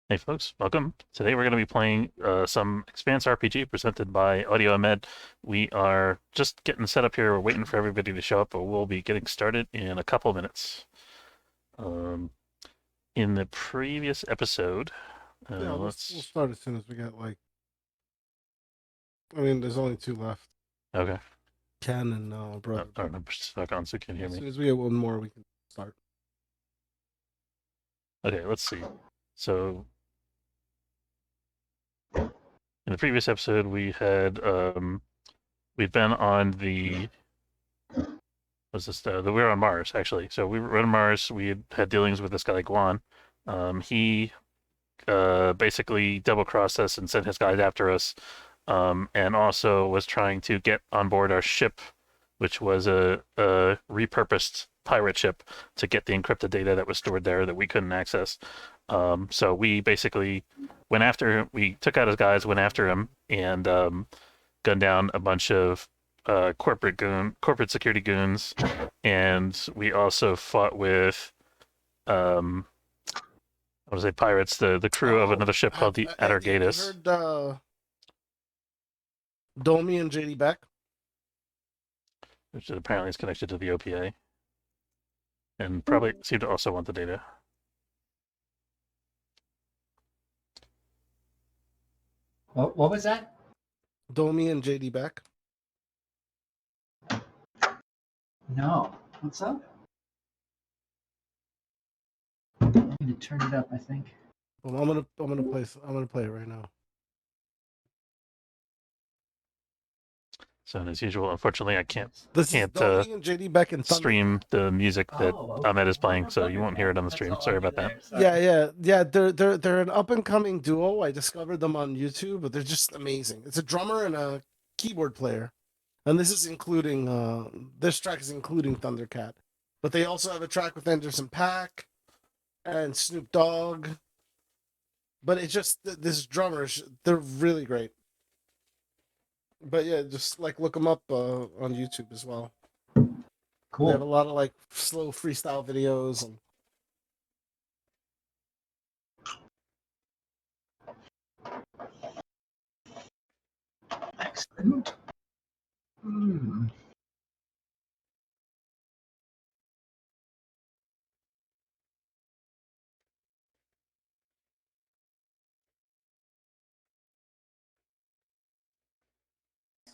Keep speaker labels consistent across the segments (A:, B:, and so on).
A: Hey folks, welcome. Today we're going to be playing some Expanse RPG presented by audioahmed. We are just getting set up here. We're waiting for everybody to show up, but we'll be getting started in a couple of minutes. Um, in the previous episode,
B: Yeah, we'll
A: let's.
B: start as soon as we get I mean, there's only two left,
A: Okay.
B: Ken and brother.
A: Oh,
B: But
A: no, stuck on, so you can hear
B: as
A: me.
B: soon as we get one more, we can start.
A: Okay, let's see. So in the previous episode, we'd been on the was this we were on Mars actually. So we were on Mars. We had dealings with this guy Guan. He basically double crossed us and sent his guys after us, and also was trying to get on board our ship, which was a repurposed pirate ship to get the encrypted data that was stored there that we couldn't access. So we basically went after him. We took out his guys, went after him, and gunned down a bunch of corporate security goons, and we also fought with um, I was say pirates, the crew of
B: Oh,
A: another ship called the
B: have you
A: Atargatus,
B: heard Domi and JD Beck?
A: which apparently is connected to the OPA, and probably seem to also want the data.
C: What was that?
B: Domi and JD Beck.
C: No. What's up? I'm gonna turn it up, I think.
B: Well, I'm gonna play it right now.
A: So as usual, unfortunately, I can't
B: This is
A: can't
B: Domi and JD Beck and
A: stream
B: Thundercat.
A: the music that
C: Oh,
A: Ahmed is
C: okay.
A: playing, so you won't hear it on the
C: That's
A: stream.
C: all
A: Sorry
C: I knew
A: about that.
C: there. Sorry.
B: Yeah. They're an up and coming duo. I discovered them on YouTube, but they're just amazing. It's a drummer and a keyboard player, and this track is including Thundercat. But they also have a track with Anderson Paak and Snoop Dogg. But it's just this drummers, they're really great. But yeah, just like look them up on YouTube as well. They have a
C: Cool.
B: lot of like slow freestyle videos and
C: Excellent. Hmm.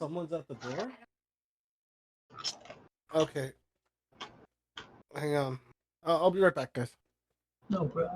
B: someone's at the door. Okay, hang on. I'll be right back, guys.
C: No, bro.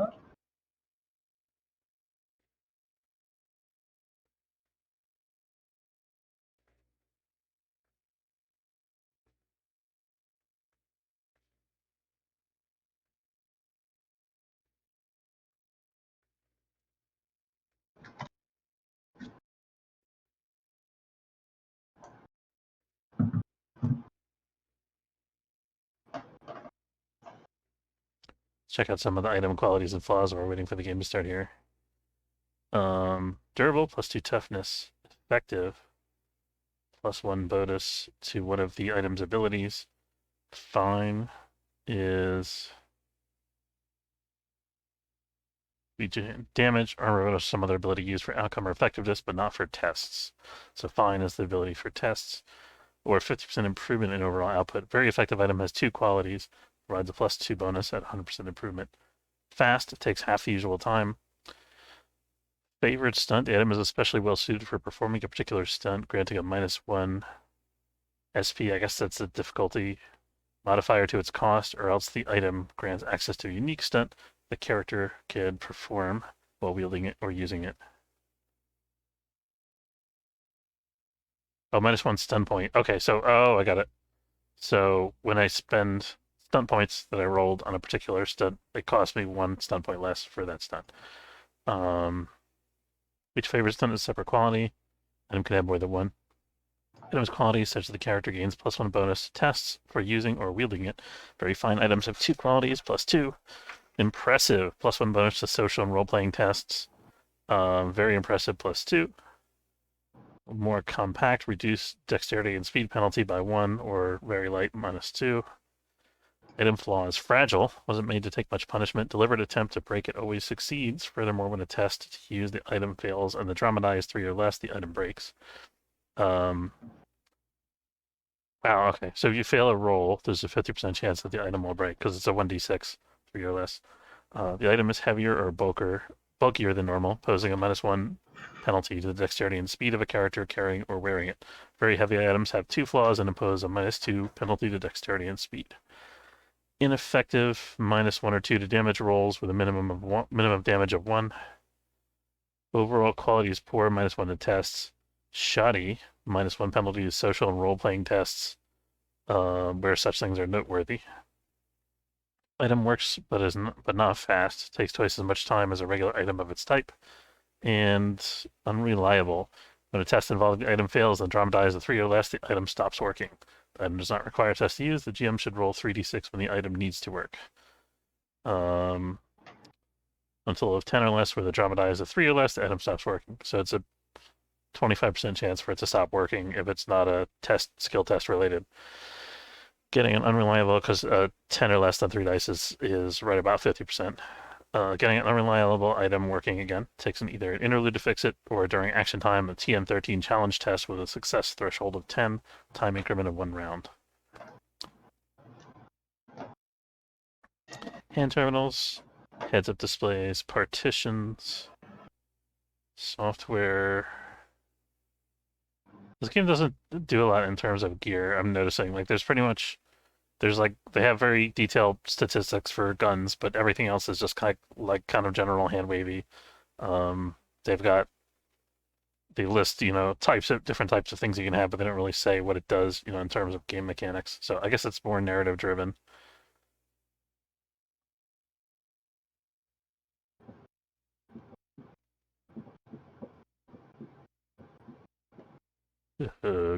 A: Check out some of the item qualities and flaws while we're waiting for the game to start here. Durable +2 toughness, effective +1 bonus to one of the item's abilities. Fine is damage, armor, or some other ability used for outcome or effectiveness, but not for tests. So fine is the ability for tests, or 50% improvement in overall output. Very effective item has two qualities, provides a +2 bonus at 100% improvement. Fast, it takes half the usual time. Favorite stunt, the item is especially well suited for performing a particular stunt, granting a -1 SP. I guess that's a difficulty modifier to its cost, or else the item grants access to a unique stunt the character can perform while wielding it or using it. Oh, -1 stun point. Okay, so, I got it. So when I spend stun points that I rolled on a particular stunt, it costs me 1 stun point less for that stunt. Um, each favorite stunt is a separate quality. Item can have more than one. Item's qualities, such as the character gains +1 bonus to tests for using or wielding it. Very fine items have two qualities, +2. Impressive, +1 bonus to social and role-playing tests. Very impressive, +2. More compact, reduce dexterity and speed penalty by 1, or very light, -2. Item flaw is fragile, wasn't made to take much punishment. Deliberate attempt to break it always succeeds. Furthermore, when a test to use the item fails and the drama die is 3 or less, the item breaks. Wow, okay. So if you fail a roll, there's a 50% chance that the item will break because it's a 1d6, 3 or less. The item is heavier or bulkier than normal, posing a -1 penalty to the dexterity and speed of a character carrying or wearing it. Very heavy items have 2 flaws and impose a -2 penalty to dexterity and speed. Ineffective, -1 or 2 to damage rolls with a minimum damage of 1. Overall quality is poor, -1 to tests. Shoddy, -1 penalty to social and role-playing tests, where such things are noteworthy. Item works, but not fast. Takes twice as much time as a regular item of its type. And unreliable. When a test involving the item fails and drama dies a 3 or less, the item stops working. The item does not require a test to use. The GM should roll 3d6 when the item needs to work. Until of 10 or less, where the drama die is a 3 or less, the item stops working. So it's a 25% chance for it to stop working if it's not a skill test related. Getting an unreliable, because 10 or less than 3 dice is right about 50%. Getting an unreliable item working again takes either an interlude to fix it, or during action time, a TN13 challenge test with a success threshold of 10, time increment of 1 round. Hand terminals, heads-up displays, partitions, software. This game doesn't do a lot in terms of gear. I'm noticing like there's like they have very detailed statistics for guns, but everything else is just kind of general hand wavy. They've got they list different types of things you can have, but they don't really say what it does in terms of game mechanics. So I guess it's more narrative driven.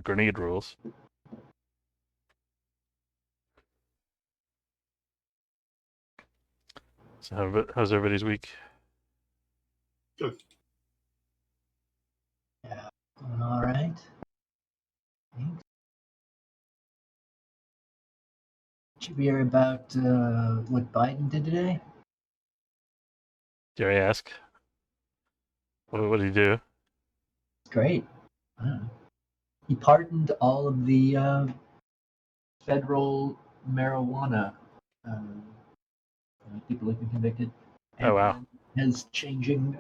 A: Grenade rules. So how's everybody's week?
D: Good.
C: Yeah, going all right. Thanks. Did you hear about what Biden did today?
A: Dare I ask? What did he do?
C: It's great. He pardoned all of the federal marijuana people who've been convicted.
A: Oh, wow.
C: Has changing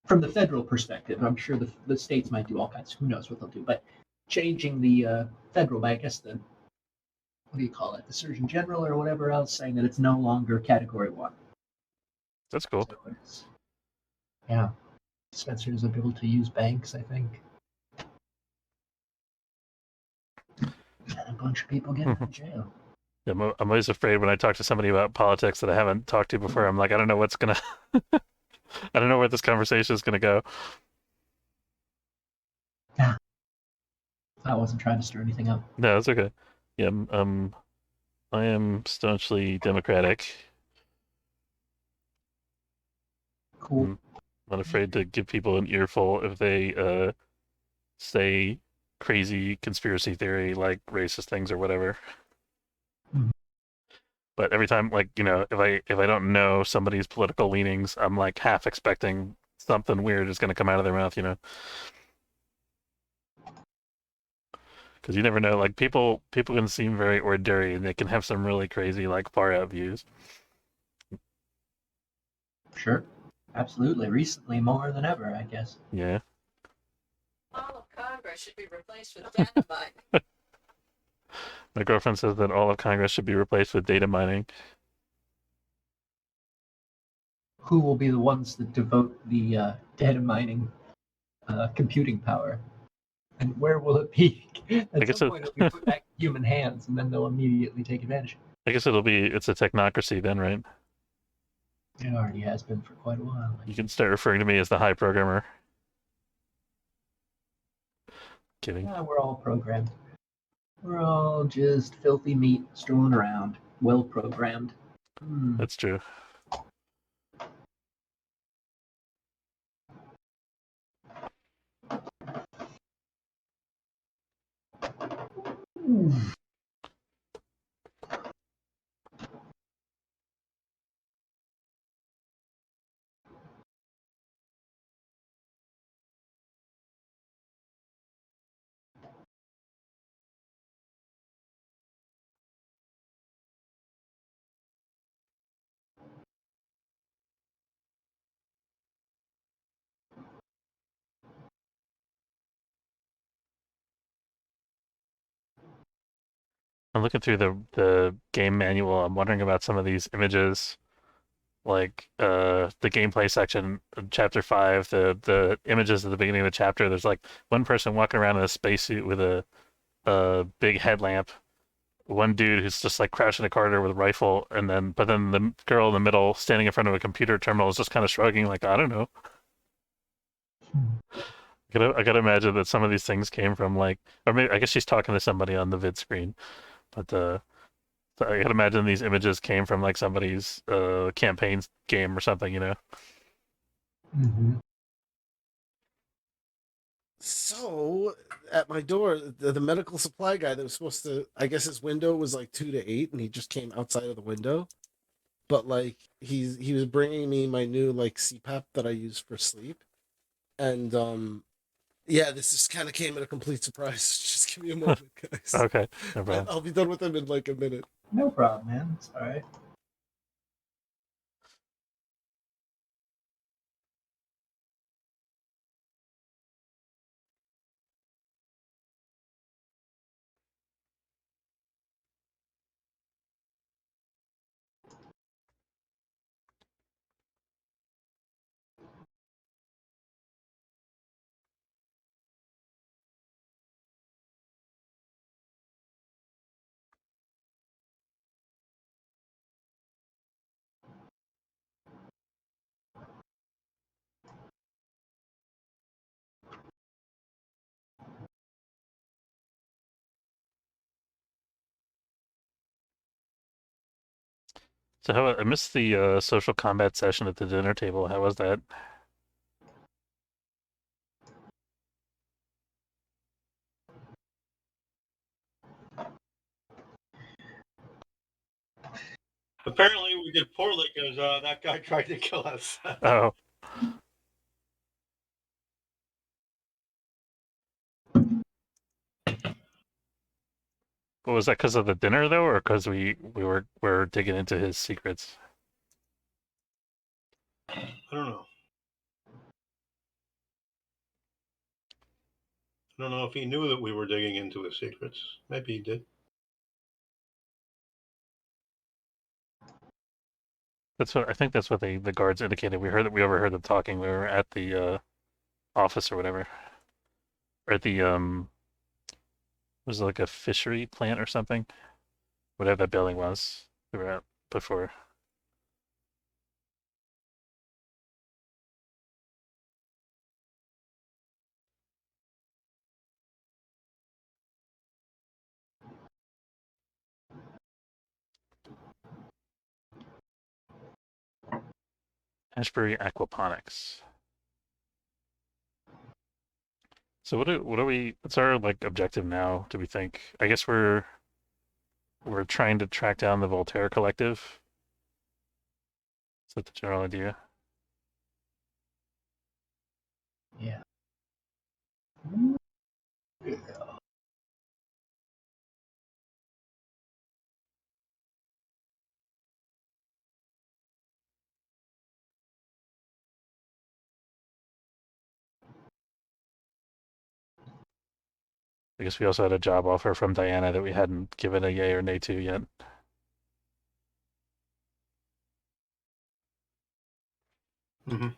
C: from the federal perspective. I'm sure the states might do all kinds. Who knows what they'll do? But changing the federal, I guess the what do you call it? The Surgeon General or whatever else, saying that it's no longer Category 1.
A: That's cool.
C: So yeah, dispensers will be able to use banks, I think. And a bunch of people get in jail.
A: I'm always afraid when I talk to somebody about politics that I haven't talked to before. I'm like, I don't know what's gonna, I don't know where this conversation is gonna go.
C: Yeah, I wasn't trying to stir anything up.
A: No, it's okay. Yeah, I am staunchly Democratic.
C: Cool.
A: I'm not afraid to give people an earful if they say crazy conspiracy theory like racist things or whatever.
C: Mhm.
A: But every time, if I don't know somebody's political leanings, I'm like half expecting something weird is going to come out of their mouth, because you never know. Like people can seem very ordinary, and they can have some really crazy, like far out views.
C: Sure. Absolutely. Recently, more than ever, I guess.
A: Yeah.
E: All of Congress should be replaced with dynamite.
A: My girlfriend says that all of Congress should be replaced with data mining.
C: Who will be the ones that devote the data mining computing power? And where will it be? At some point, it'll be put back in human hands, and then they'll immediately take advantage.
A: I guess it's a technocracy then, right?
C: It already has been for quite a while.
A: You can start referring to me as the high programmer. Kidding.
C: Yeah, we're all programmed. We're all just filthy meat strolling around, well programmed.
A: That's true. I'm looking through the game manual. I'm wondering about some of these images, like the gameplay section, chapter 5. The images at the beginning of the chapter. There's like one person walking around in a spacesuit with a big headlamp. One dude who's just like crouched in a corridor with a rifle, and then the girl in the middle standing in front of a computer terminal is just kind of shrugging, like I don't know. I gotta imagine that some of these things came from like, or maybe I guess she's talking to somebody on the vid screen, but so I gotta imagine these images came from like somebody's campaign game or something, you know?
C: Mm-hmm.
B: So at my door, the medical supply guy that was supposed to, I guess his window was like 2 to 8, and he just came outside of the window. But like he was bringing me my new like CPAP that I use for sleep, and yeah, this just kind of came at a complete surprise. Just give me a moment, guys.
A: Okay, no problem.
B: I'll be done with him in like a minute.
C: No problem, man. It's all right.
A: So how I missed the social combat session at the dinner table. How was that?
D: Apparently, we did poorly because that guy tried to kill us.
A: Oh, but was that because of the dinner though, or because we were digging into his secrets?
D: I don't know. I don't know if he knew that we were digging into his secrets. Maybe he did.
A: That's what I think. That's what the guards indicated. We overheard them talking. We were at the office or whatever, or at the was it like a fishery plant or something? Whatever that building was. We were at before. Ashbury Aquaponics. So what are we? What's our like objective now? Do we think? I guess we're trying to track down the Voltaire Collective. Is that the general idea?
C: Yeah.
A: I guess we also had a job offer from Diana that we hadn't given a yay or nay to yet.
D: Mm-hmm.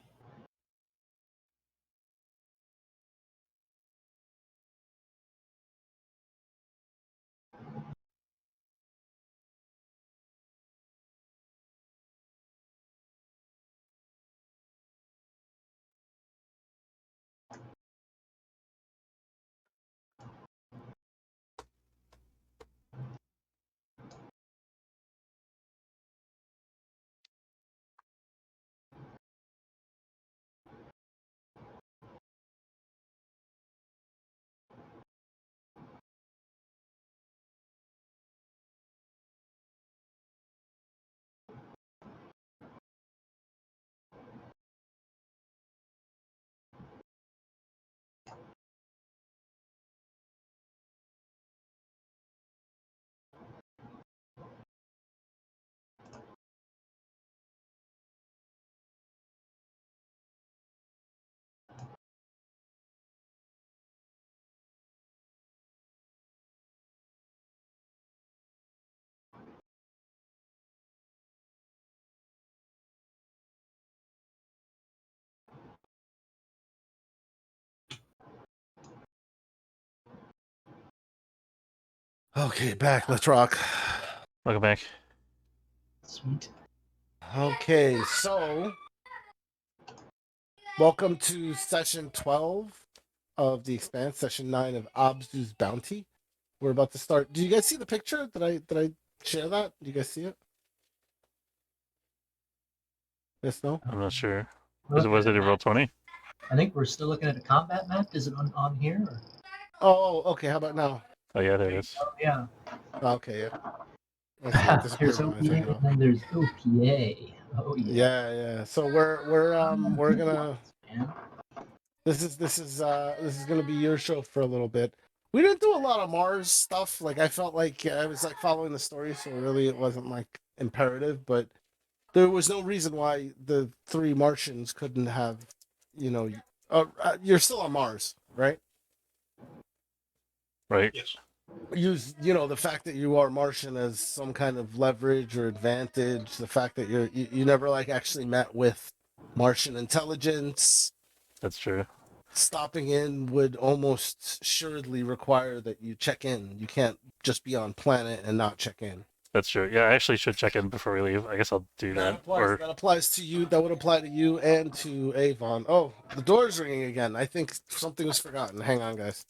B: Okay, back. Let's rock.
A: Welcome back.
C: Sweet.
B: Okay, so welcome to session 12 of the Expanse, session 9 of Abzu's Bounty. We're about to start. Do you guys see the picture? Did I share that? Do you guys see it? Yes, no?
A: I'm not sure.
C: We're
A: Was it
C: looking
A: a
C: at
A: roll
C: map.
A: 20?
C: I think we're still looking at a combat map. Is it on here? Or?
B: Oh, okay. How about now?
A: Oh yeah, there it is.
C: Oh, yeah.
B: Okay, yeah. I see it disappeared
C: There's
B: when I
C: OPA
B: took it
C: and
B: off.
C: then there's OPA. Oh yeah.
B: Yeah, yeah. So we're gonna.
C: Man.
B: This is gonna be your show for a little bit. We didn't do a lot of Mars stuff. Like I felt like I was like following the story, so really it wasn't like imperative. But there was no reason why the three Martians couldn't have, you know, you're still on Mars, right?
A: Right.
D: Yes.
B: Use the fact that you are Martian as some kind of leverage or advantage. The fact that you never like actually met with Martian intelligence.
A: That's true.
B: Stopping in would almost assuredly require that you check in. You can't just be on planet and not check in.
A: That's true. Yeah, I actually should check in before we leave. I guess I'll do that. Or
B: That applies to you. That would apply to you and to Avon. Oh, the door's ringing again. I think something was forgotten. Hang on, guys.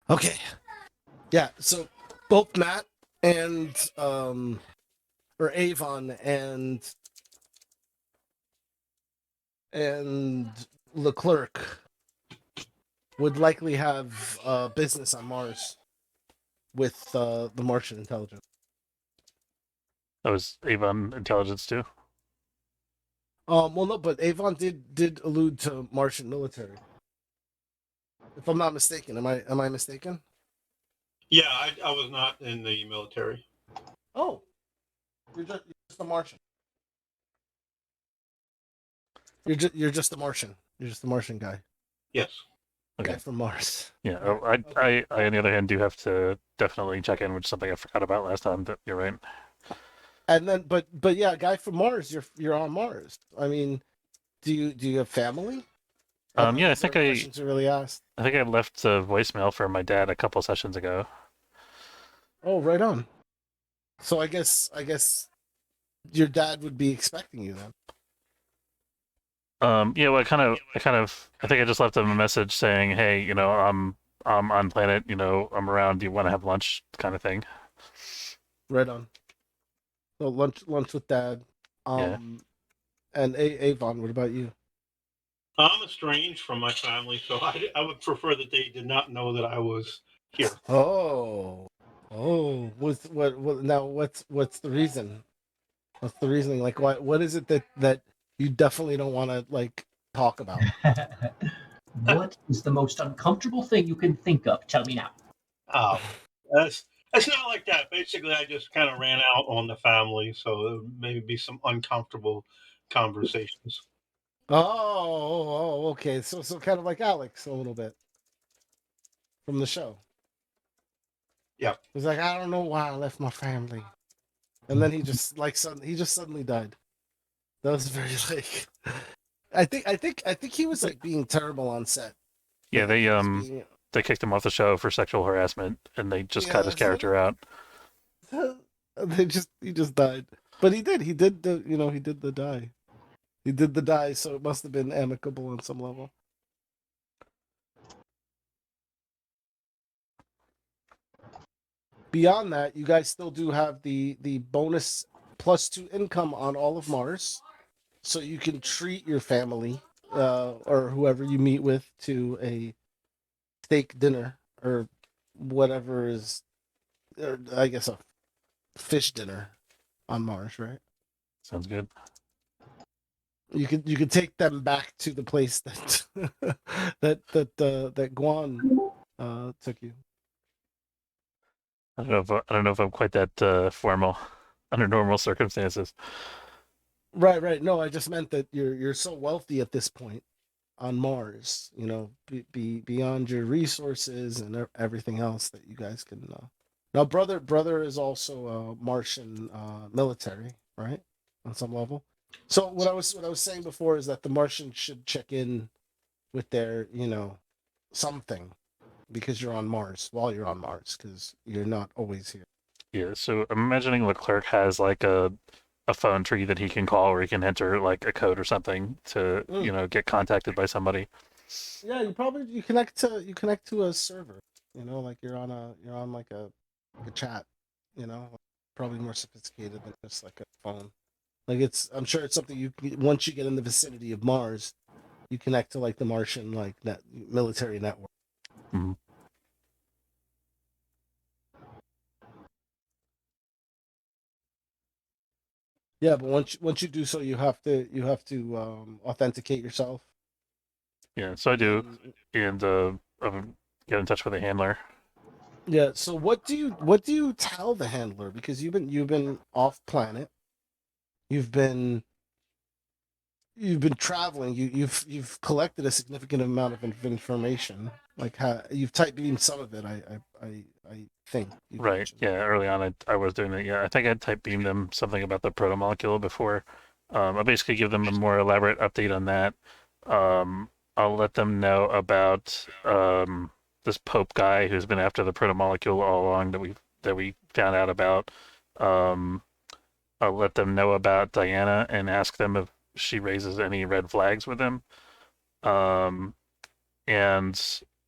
B: Okay. Yeah. So both Matt and or Avon and Leclerc would likely have business on Mars with the Martian intelligence.
A: that was Avon Intelligence too.
B: Well, no, but Avon did allude to Martian military. If I'm not mistaken, am I mistaken?
D: Yeah, I was not in the military.
B: Oh, you're just a Martian. You're just a Martian. You're just a Martian guy.
D: Yes.
A: Okay.
B: Guy from Mars.
A: Yeah. Oh, I on the other hand do have to definitely check in, which is something I forgot about last time. But you're right.
B: And then, but yeah, guy from Mars. You're on Mars. I mean, do you have family?
A: Yeah, I
B: These
A: think
B: are questions are really asked.
A: I think I left a voicemail for my dad a couple sessions ago.
B: Oh, right on. So I guess your dad would be expecting you then.
A: Yeah, well, I think I just left him a message saying, "Hey, I'm on planet. I'm around. Do you want to have lunch?" Kind of thing.
B: Right on. So lunch with dad.
A: Yeah.
B: And Avon, what about you?
D: I'm estranged from my family, so I would prefer that they did not know that I was here.
B: Oh, what now? What's the reason? What's the reasoning? Like, what is it that you definitely don't want to like talk about?
C: What is the most uncomfortable thing you can think of? Tell me now.
D: Oh, that's not like that. Basically, I just kind of ran out on the family, so there would maybe be some uncomfortable conversations.
B: Okay. So kind of like Alex a little bit from the show.
D: Yeah.
B: It's like I don't know why I left my family. and then he just suddenly died. That was very like. I think he was like being terrible on set.
A: Yeah,
B: Like, he was being,
A: they kicked him off the show for sexual harassment, and they just cut his character out.
B: he just died. But he did he did the die. He did the die, so it must have been amicable on some level. Beyond that, you guys still do have the bonus +2 income on all of Mars, so you can treat your family or whoever you meet with to a steak dinner or whatever is, or I guess a fish dinner on Mars, right?
A: Sounds good.
B: You could take them back to the place that that Guan took you.
A: I don't know if I'm quite that formal under normal circumstances.
B: Right. No, I just meant that you're so wealthy at this point on Mars, beyond your resources and everything else that you guys can. Now, brother is also Martian military, right? On some level. So what I was saying before is that the Martians should check in with their something, because you're on Mars while you're on Mars, because you're not always here.
A: Yeah, so I'm imagining Leclerc has like a phone tree that he can call, or he can enter like a code or something to get contacted by somebody.
B: Yeah, you connect to a server. Like you're on like a chat. Probably more sophisticated than just like a phone. Like I'm sure it's something once you get in the vicinity of Mars, you connect to like the Martian like military network.
A: Mm-hmm.
B: Yeah, but once you do so, you have to authenticate yourself.
A: Yeah, so I do, and get in touch with a handler.
B: Yeah. So what do you tell the handler? Because you've been off planet. You've been traveling. You've collected a significant amount of information. Like you've type beamed some of it. I think.
A: Right.
B: Mentioned.
A: Yeah. Early on, I was doing that. Yeah. I think I type beamed them something about the protomolecule before. I basically give them a more elaborate update on that. I'll let them know about this Pope guy who's been after the protomolecule all along that we found out about. I'll let them know about Diana and ask them if she raises any red flags with him. And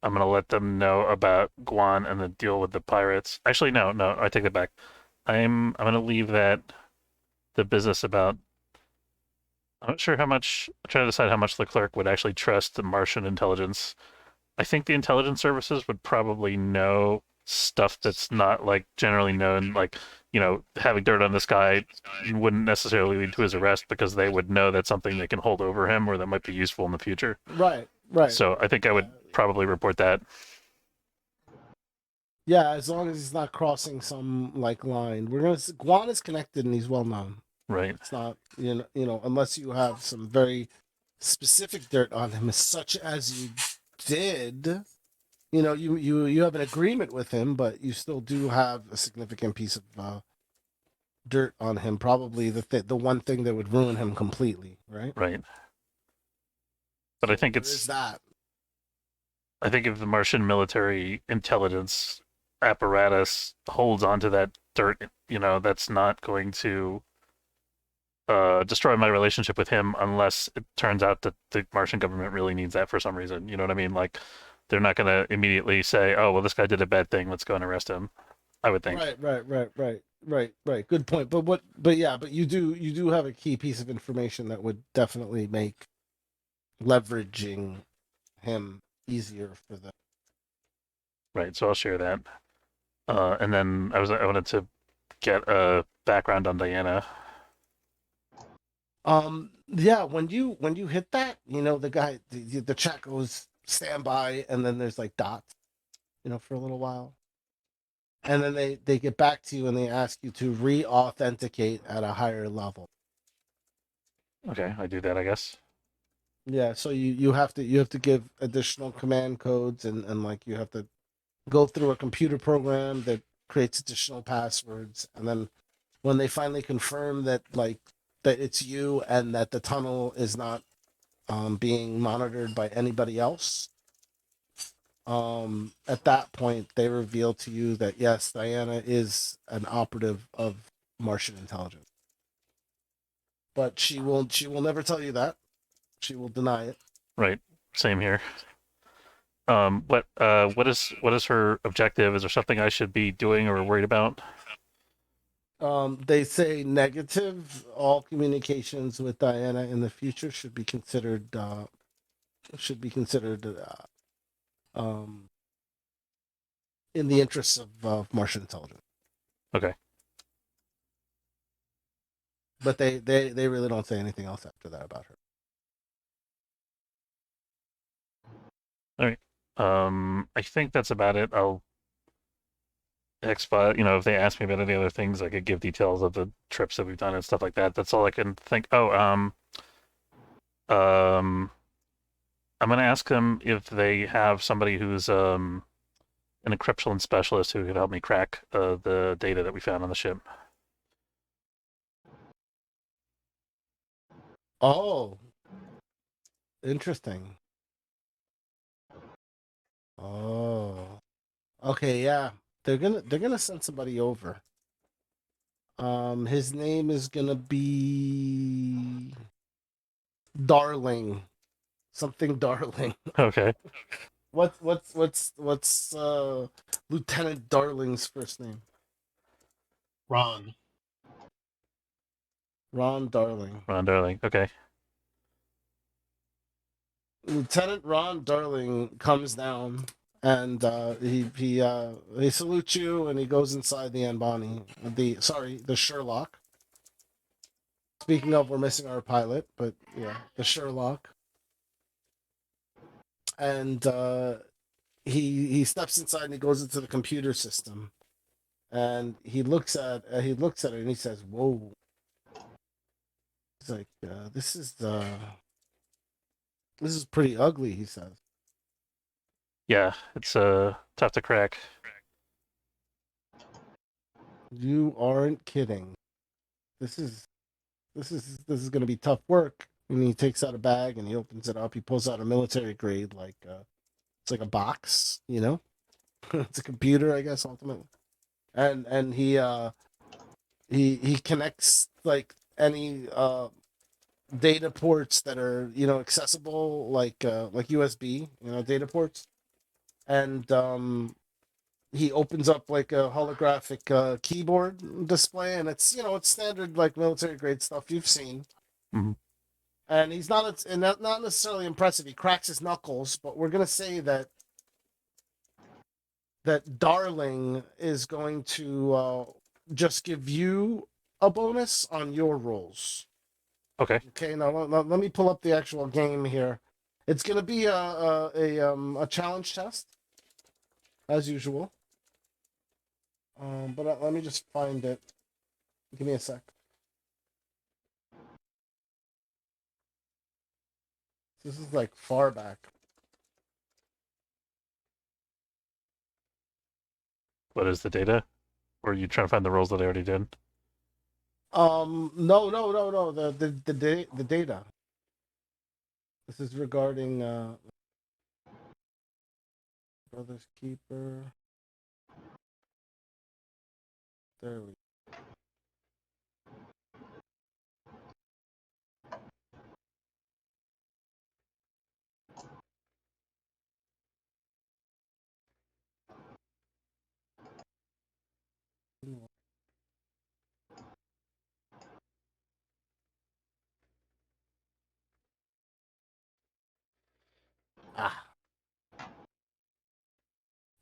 A: I'm gonna let them know about Guan and the deal with the pirates. Actually, no, I take that back. I'm gonna leave the business about. I'm not sure how much. I'm trying to decide how much Leclerc would actually trust the Martian intelligence. I think the intelligence services would probably know stuff that's not like generally known. Like, having dirt on this guy wouldn't necessarily lead to his arrest, because they would know that's something they can hold over him or that might be useful in the future.
B: Right.
A: So I think I would probably report that.
B: Yeah, as long as he's not crossing some like line. Guan is connected and he's well known.
A: Right.
B: It's not unless you have some very specific dirt on him, such as you did. You have an agreement with him, but you still do have a significant piece of dirt on him. Probably the one thing that would ruin him completely, right?
A: Right. But I think
B: it's that.
A: I think if the Martian military intelligence apparatus holds onto that dirt, that's not going to destroy my relationship with him, unless it turns out that the Martian government really needs that for some reason. You know what I mean? Like, they're not going to immediately say, "Oh, well, this guy did a bad thing. Let's go and arrest him." I would think.
B: Right. Good point. But you do have a key piece of information that would definitely make leveraging him easier for them.
A: Right. So I'll share that. And then I wanted to get a background on Diana.
B: Yeah, when you hit that, the guy, the chat goes standby, and then there's like dots, for a little while, and then they get back to you and they ask you to re-authenticate at a higher level.
A: Okay, I do that, I guess.
B: Yeah, so you have to give additional command codes, and like you have to go through a computer program that creates additional passwords, and then when they finally confirm that that it's you and that the tunnel is not being monitored by anybody else, at that point they reveal to you that yes, Diana is an operative of Martian intelligence. But she will never tell you that. She will deny it.
A: Right. Same here. What is her objective? Is there something I should be doing or worried about?
B: They say negative. All communications with Diana in the future should be considered um, in the interests of Martian intelligence.
A: Okay.
B: But they really don't say anything else after that about her.
A: All right. I think that's about it. I'll if they ask me about any other things, I could give details of the trips that we've done and stuff like that. That's all I can think. Oh, um, I'm gonna ask them if they have somebody who's an encryption specialist who could help me crack the data that we found on the ship.
B: Oh, interesting. Oh, okay, yeah. They're gonna send somebody over. His name is gonna be Darling, something Darling.
A: Okay.
B: What's Lieutenant Darling's first name?
D: Ron.
B: Ron Darling.
A: Ron Darling. Okay.
B: Lieutenant Ron Darling comes down and he salutes you and he goes inside the Anbani, the Sherlock. Speaking of, we're missing our pilot, but yeah, the Sherlock. And he steps inside and he goes into the computer system, and he looks at it and he says, "Whoa." He's like, "This is pretty ugly," he says.
A: Yeah, it's tough to crack.
B: You aren't kidding. This is going to be tough work. And he takes out a bag and he opens it up. He pulls out a military grade, it's like a box, you know. It's a computer, I guess, ultimately. And he connects like any data ports that are accessible, like USB, data ports, and he opens up like a holographic keyboard display, and it's standard like military grade stuff you've seen.
A: Mhm.
B: And he's not necessarily impressive. He cracks his knuckles, but we're gonna say that Darling is going to just give you a bonus on your rolls.
A: Okay.
B: Okay, now let me pull up the actual game here. It's gonna be a challenge test, as usual. But let me just find it. Give me a sec. This is like far back.
A: What is the data? Or are you trying to find the roles that I already did?
B: No. The data. This is regarding Brother's Keeper. There we go.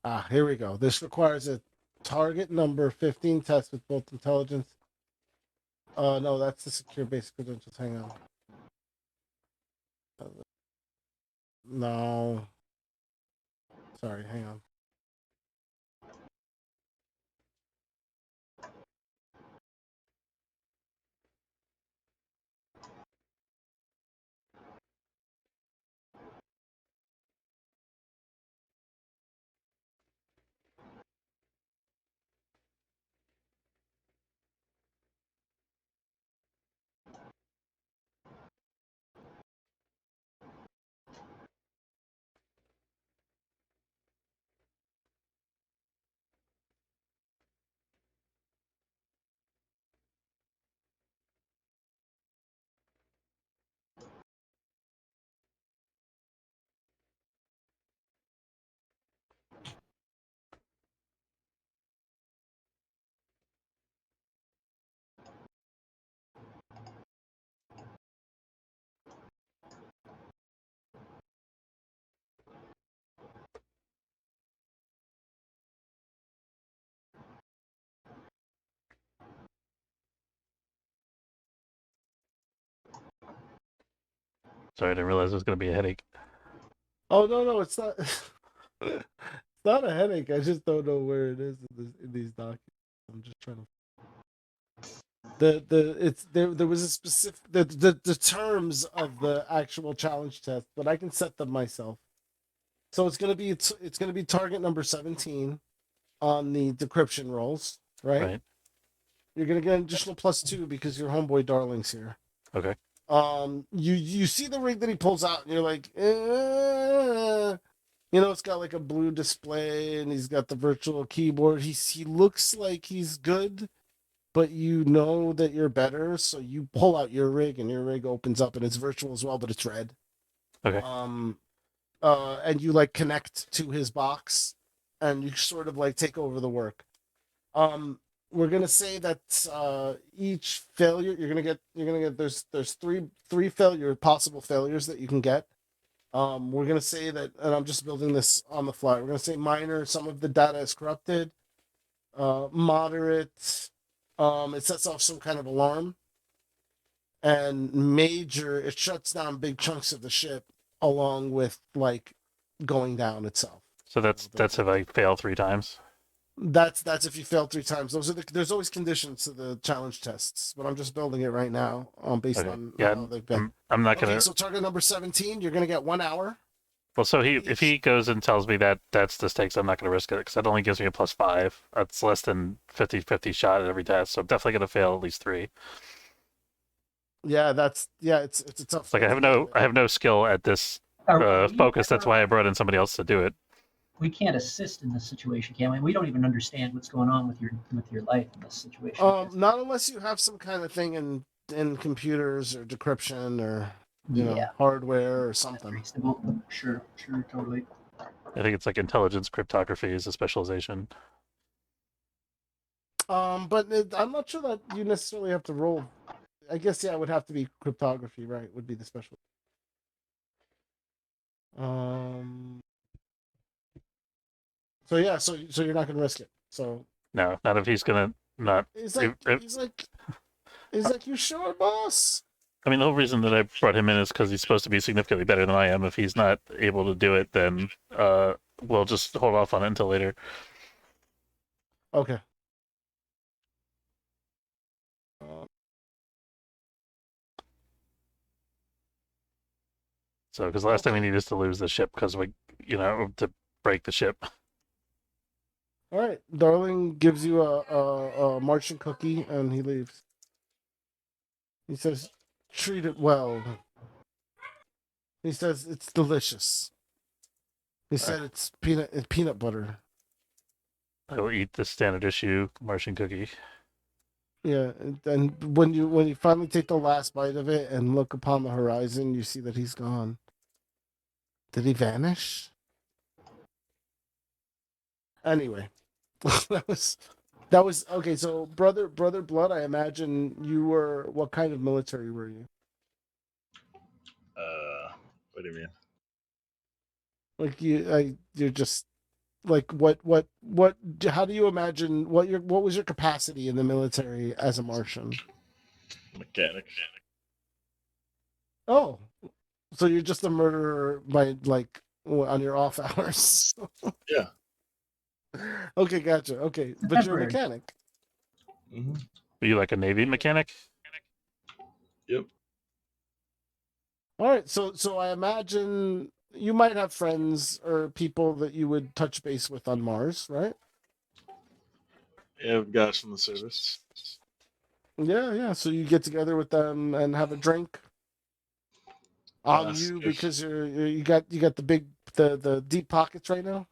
B: Ah, here we go. This requires a target number 15 test with both intelligence. No, that's the secure basic credentials. Hang on. No. Sorry, hang on.
A: Sorry, I didn't realize it was going to be a headache.
B: Oh no, it's not. It's not a headache. I just don't know where it is in these documents. I'm just trying to. There was a specific the terms of the actual challenge test, but I can set them myself. So it's gonna be target number 17 on the decryption rolls, right?
A: Right.
B: You're gonna get an additional +2 because your homeboy Darling's here.
A: Okay.
B: You see the rig that he pulls out, and you're like, it's got like a blue display, and he's got the virtual keyboard. He looks like he's good, but you know that you're better, so you pull out your rig, and your rig opens up, and it's virtual as well, but it's red.
A: Okay.
B: And you like connect to his box, and you sort of like take over the work. We're gonna say that each failure you're gonna get there's three possible failures that you can get. We're gonna say that, and I'm just building this on the fly. We're gonna say minor, some of the data is corrupted. Moderate, it sets off some kind of alarm. And major, it shuts down big chunks of the ship along with like going down itself.
A: So that's if I fail 3 times.
B: That's if you fail 3 times. There's always conditions to the challenge tests, but I'm just building it right now based
A: Okay.
B: on
A: Yeah,
B: how they've been.
A: I'm not
B: Okay,
A: gonna.
B: so target number 17, you're gonna get 1 hour.
A: Well, so if he goes and tells me that that's the stakes, I'm not gonna risk it because that only gives me a +5. That's less than 50-50 shot at every test, so I'm definitely gonna fail at least 3.
B: Yeah, it's a tough.
A: It's like I have no skill at this focus. That's why I brought in somebody else to do it.
C: We can't assist in this situation, can we? We don't even understand what's going on with your life in this situation.
B: Not unless you have some kind of thing in computers or decryption or hardware or something.
C: Reasonable. Sure, totally.
A: I think it's like intelligence cryptography is a specialization.
B: But I'm not sure that you necessarily have to roll. I guess it would have to be cryptography, right? Would be the special. So yeah, so you're not gonna risk it. So
A: No, not if he's gonna not.
B: he's like, you sure, boss?
A: I mean, the whole reason that I brought him in is because he's supposed to be significantly better than I am. If he's not able to do it, then we'll just hold off on it until later.
B: Okay.
A: So, because last time we needed to lose the ship because to break the ship.
B: All right, Darling gives you a Martian cookie, and he leaves. He says, "Treat it well." He says, "It's delicious." He said, "It's peanut butter."
A: I will eat the standard issue Martian cookie.
B: Yeah, and when you finally take the last bite of it and look upon the horizon, you see that he's gone. Did he vanish? Anyway, that was okay. So, brother Blood, I imagine you were. What kind of military were you?
F: What do you mean?
B: Like you're just like what? How do you imagine what was your capacity in the military as a Martian?
F: Mechanic.
B: Oh, so you're just a murderer by like on your off hours?
F: Yeah.
B: Okay, gotcha. Okay, but you're a mechanic.
F: Mm-hmm.
A: Are you like a Navy mechanic?
F: Yep.
B: All right, so I imagine you might have friends or people that you would touch base with on Mars, right?
F: Yeah, guys from the service.
B: Yeah. So you get together with them and have a drink on you because you got the deep pockets right now.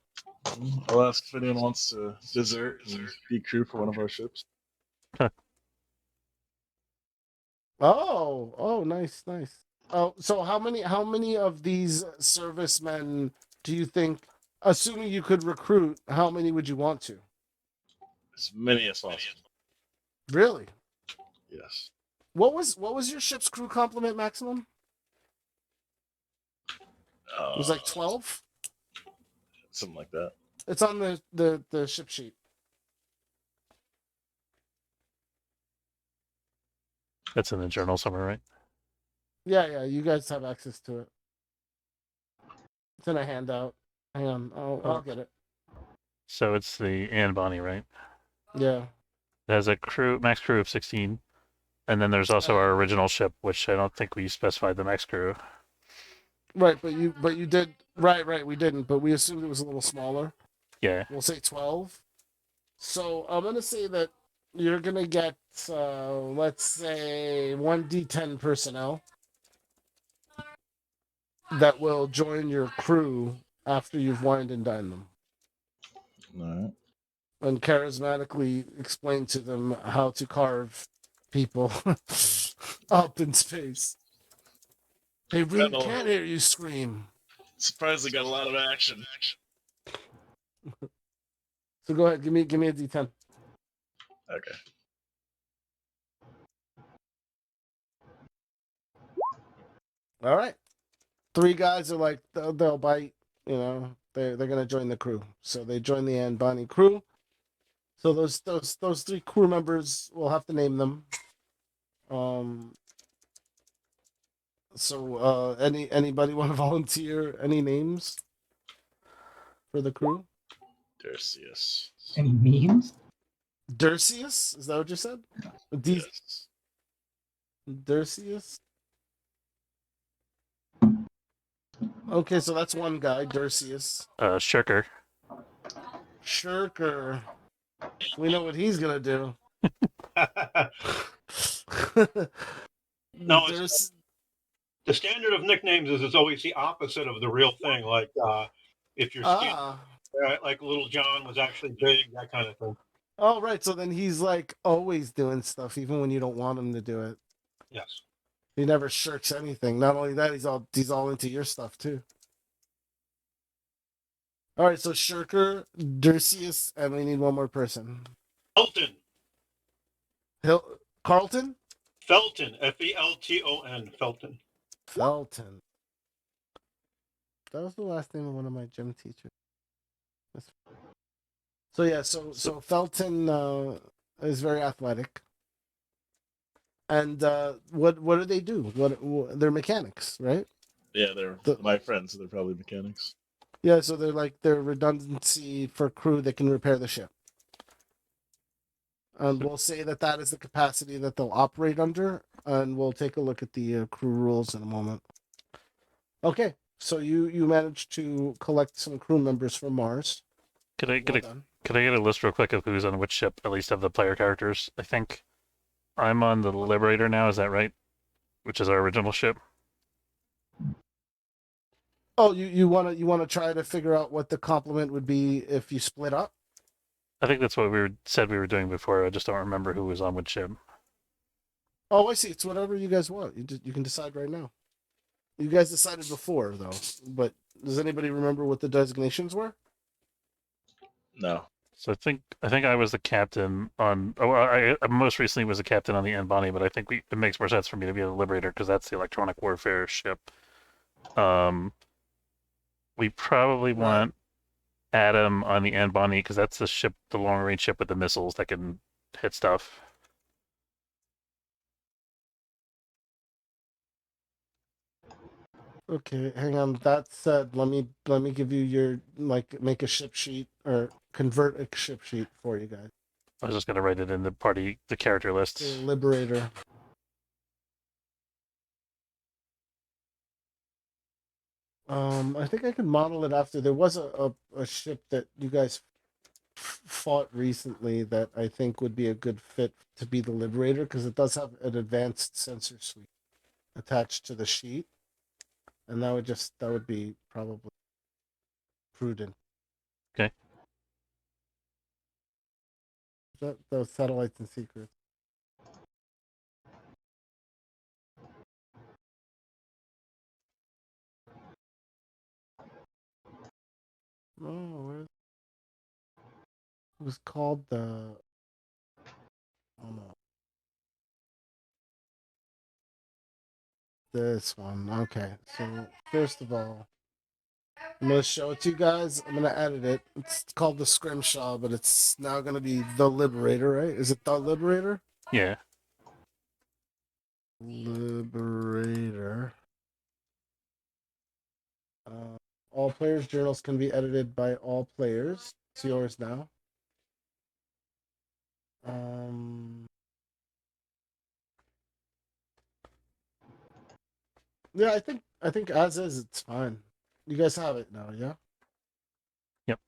F: I'll ask if anyone wants to desert and be crew for one of our ships.
B: Oh, nice. Oh, so how many of these servicemen do you think, assuming you could recruit, how many would you want to?
F: As many as possible.
B: Really?
F: Yes.
B: What was your ship's crew complement maximum? It was like 12?
F: Something like that.
B: It's on the ship sheet.
A: That's in the journal somewhere, right?
B: Yeah, you guys have access to it. It's in a handout. Hang on, I'll get it.
A: So it's the Anne Bonny, right?
B: Yeah.
A: It has a max crew of 16, and then there's also our original ship, which I don't think we specified the max crew.
B: Right, but you did right. We didn't, but we assumed it was a little smaller.
A: Yeah.
B: We'll say 12. So I'm gonna say that you're gonna get let's say 1d10 personnel that will join your crew after you've wined and dined them,
F: Alright.
B: and charismatically explain to them how to carve people up in space. They really
F: That'll-
B: can't hear you scream.
F: Surprised they got a lot of action.
B: So go ahead, give me a d10.
F: Okay.
B: All right. 3 guys are like they'll bite. You know, they're gonna join the crew. So they join the Anne Bonny crew. So those 3 crew members, we'll have to name them. So anybody want to volunteer any names for the crew?
F: Dersius.
C: Any memes?
B: Dersius, is that what you said? D-
F: Yes.
B: Dersius. Okay, so that's one guy, Dersius.
A: Shirker.
B: Shirker. We know what he's gonna do.
D: No,
B: Ders-
D: the standard of nicknames is it's always the opposite of the real thing. Like if you're skinny, like Little John was actually big, that kind of thing.
B: Oh, right. So then he's like always doing stuff, even when you don't want him to do it.
D: Yes.
B: He never shirks anything. Not only that, he's all into your stuff too. All right, so Shirker, Dersius, and we need one more person.
D: Felton.
B: Carlton?
D: Felton. Felton. Felton.
B: Felton. That was the last name of one of my gym teachers. So yeah, so Felton is very athletic. And what do they do? What they're mechanics, right?
F: Yeah, they're my friends, so they're probably mechanics.
B: Yeah, so they're redundancy for crew that can repair the ship. And we'll say that is the capacity that they'll operate under, and we'll take a look at the crew rules in a moment. Okay, so you managed to collect some crew members from Mars.
A: Could I get a list real quick of who's on which ship, at least of the player characters? I think I'm on the Liberator now, is that right? Which is our original ship.
B: Oh, you wanna try to figure out what the complement would be if you split up?
A: I think that's what said we were doing before. I just don't remember who was on which ship.
B: Oh, I see. It's whatever you guys want. You can decide right now. You guys decided before, though. But does anybody remember what the designations were?
F: No.
A: So I think I was the captain on. Oh, I most recently was the captain on the Anne Bonny, but I think it makes more sense for me to be the Liberator because that's the electronic warfare ship. We probably want Adam on the Anne Bonny because that's the ship, the long range ship with the missiles that can hit stuff.
B: Okay, hang on. That said, let me give you your make a ship sheet or convert a ship sheet for you guys.
A: I was just gonna write it in the character lists.
B: The Liberator. I think I can model it after. There was a ship that you guys fought recently that I think would be a good fit to be the Liberator because it does have an advanced sensor suite attached to the sheet, and that would be probably prudent.
A: Okay.
B: Those satellites and secrets. Oh, where? It was called the. Oh no. This one. Okay. So first of all, I'm gonna show it to you guys. I'm gonna edit it. It's called the Scrimshaw, but it's now gonna be the Liberator, right? Is it the Liberator?
A: Yeah.
B: Liberator. All players' journals can be edited by all players. It's yours now. Yeah, I think as is, it's fine. You guys have it now, yeah?
A: Yep.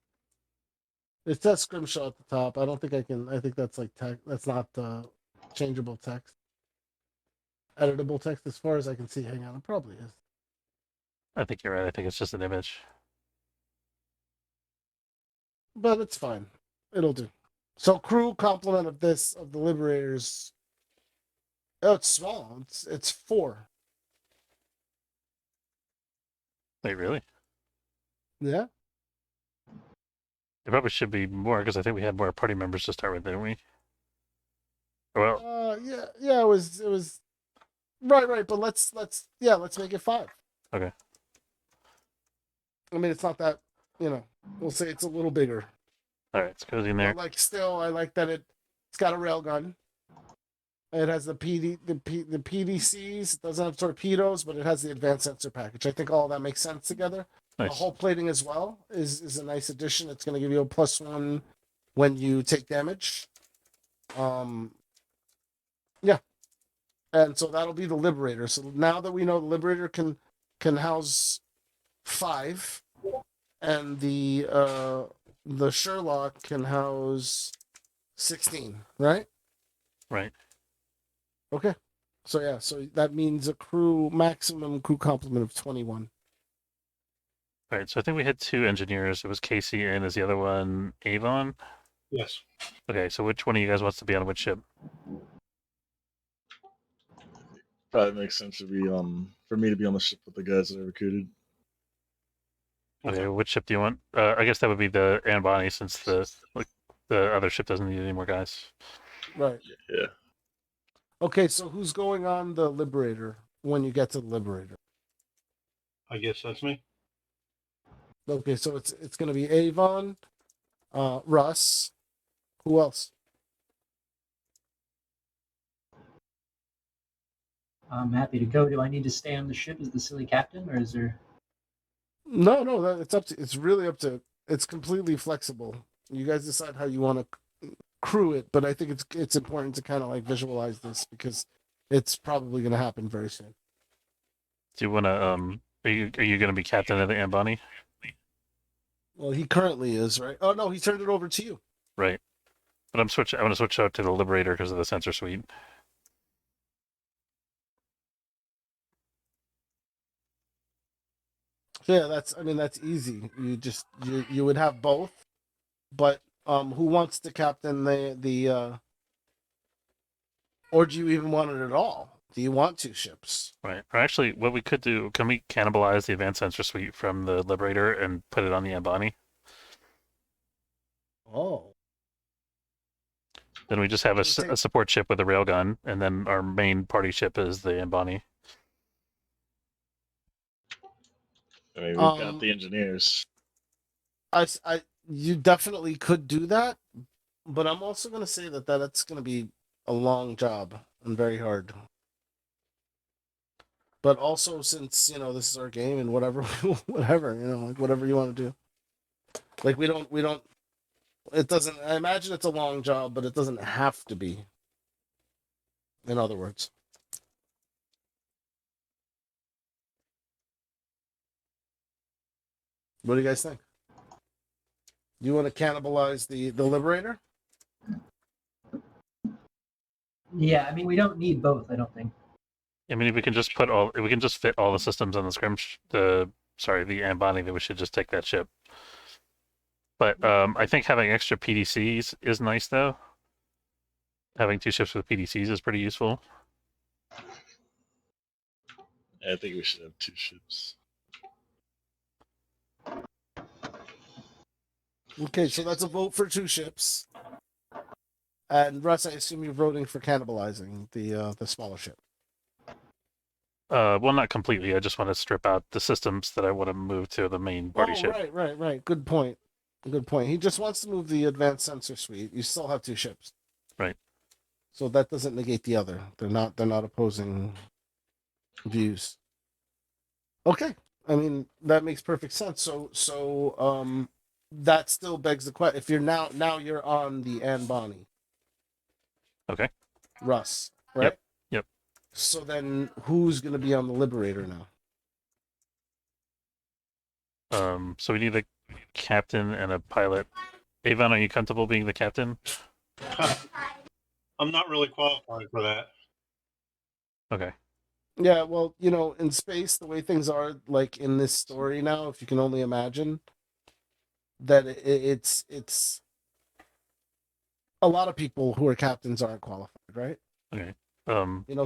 B: It says scrimshaw at the top. I don't think I can. I think that's like text. That's not changeable text. Editable text, as far as I can see. Hang on, it probably is.
A: I think you're right. I think it's just an image.
B: But it's fine. It'll do. So crew complement of the Liberators. Oh, it's small. It's 4.
A: Wait, really?
B: Yeah.
A: It probably should be more because I think we had more party members to start with, didn't we? Well,
B: yeah. It was right. But let's make it 5.
A: Okay.
B: I mean, it's not that, we'll say it's a little bigger.
A: All right, it's cozy in there.
B: But like, still, I like that it's got a railgun. It has the PDCs. It doesn't have torpedoes, but it has the advanced sensor package. I think all that makes sense together.
A: Nice.
B: The hull plating as well is a nice addition. It's going to give you a +1 when you take damage. Yeah. And so that'll be the Liberator. So now that we know the Liberator can house 5, and the Sherlock can house 16, right?
A: Right.
B: Okay. So yeah, so that means a maximum crew complement of 21.
A: All right, so I think we had 2 engineers. It was Casey, and is the other one Avon?
D: Yes.
A: Okay, so which one of you guys wants to be on which ship?
F: Probably makes sense to be for me to be on the ship with the guys that I recruited.
A: Okay, which ship do you want? I guess that would be the Anbani, since the other ship doesn't need any more guys.
B: Right.
F: Yeah.
B: Okay, so who's going on the Liberator when you get to the Liberator?
D: I guess that's me.
B: Okay, so it's going to be Avon, Russ. Who else?
C: I'm happy to go. Do I need to stay on the ship as the silly captain, or is there?
B: No, it's really up to. It's completely flexible. You guys decide how you want to crew it, but I think it's important to kind of like visualize this because it's probably going to happen very soon.
A: Do you want to Are you going to be captain of the Anbani?
B: Well, he currently is, right? Oh no, he turned it over to you.
A: Right. But I want to switch out to the Liberator because of the sensor suite.
B: Yeah, that's easy. You would have both, but who wants to captain the or do you even want it at all? Do you want 2 ships?
A: Right. Or actually, what we could do, can we cannibalize the advanced sensor suite from the Liberator and put it on the Anbani?
B: Oh.
A: Then we just have a support ship with a railgun, and then our main party ship is the Anbani.
F: I mean, we've got the engineers.
B: You definitely could do that, but I'm also going to say that's going to be a long job and very hard. But also, since this is our game and whatever, like whatever you want to do. Like we don't. It doesn't. I imagine it's a long job, but it doesn't have to be. In other words. What do you guys think? Do you want to cannibalize the Liberator?
C: Yeah, I mean, we don't need both. I don't think.
A: I mean, if we can just fit all the systems on the Anbani, then we should just take that ship. But I think having extra PDCs is nice, though. Having 2 ships with PDCs is pretty useful.
F: I think we should have 2 ships.
B: Okay, so that's a vote for 2 ships. And Russ, I assume you're voting for cannibalizing the smaller ship.
A: Well, not completely. I just want to strip out the systems that I want to move to the main party ship.
B: Right. Good point. He just wants to move the advanced sensor suite. You still have 2 ships.
A: Right.
B: So that doesn't negate the other. They're not opposing views. Okay. I mean, that makes perfect sense. So that still begs the question. If you're now you're on the Anne Bonny.
A: Okay.
B: Russ, right?
A: Yep.
B: So then who's going to be on the Liberator now?
A: So we need a captain and a pilot. Avon, are you comfortable being the captain?
D: I'm not really qualified for that.
A: Okay.
B: Yeah, well, in space, the way things are, like in this story now, if you can only imagine, that it's a lot of people who are captains aren't qualified, right?
A: Okay.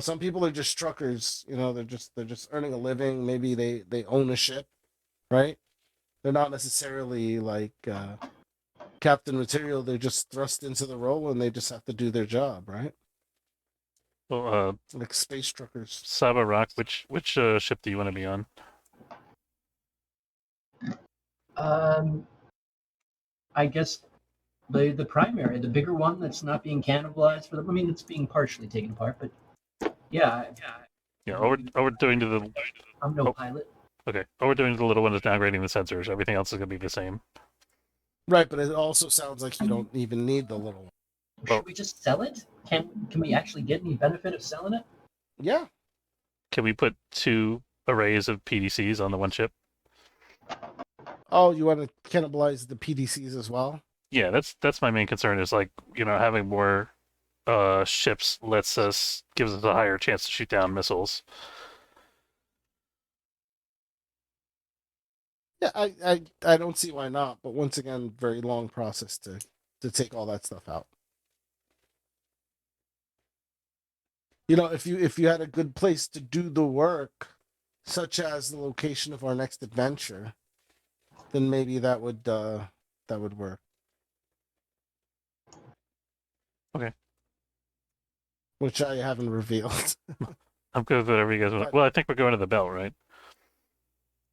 B: Some people are just truckers. They're just earning a living. Maybe they own a ship, right? They're not necessarily like captain material. They're just thrust into the role and they just have to do their job, right?
A: Well,
B: Like space truckers.
A: Saba Rock, which ship do you want to be on?
C: I guess the primary, the bigger one that's not being cannibalized for them. I mean, it's being partially taken apart, but yeah.
A: Yeah, all we're doing to the.
C: I'm no pilot.
A: Okay, all we're doing to the little one is downgrading the sensors. Everything else is going to be the same.
B: Right, but it also sounds like you don't even need the little one.
C: Should we just sell it? Can we actually get any benefit of selling it?
B: Yeah.
A: Can we put 2 arrays of PDCs on the one ship?
B: Oh, you want to cannibalize the PDCs as well?
A: Yeah, that's my main concern. Is like having more ships gives us a higher chance to shoot down missiles.
B: Yeah, I don't see why not. But once again, very long process to take all that stuff out. If you had a good place to do the work, such as the location of our next adventure, then maybe that would work.
A: Okay.
B: Which I haven't revealed.
A: I'm good with whatever you guys want. Well, I think we're going to the belt, right?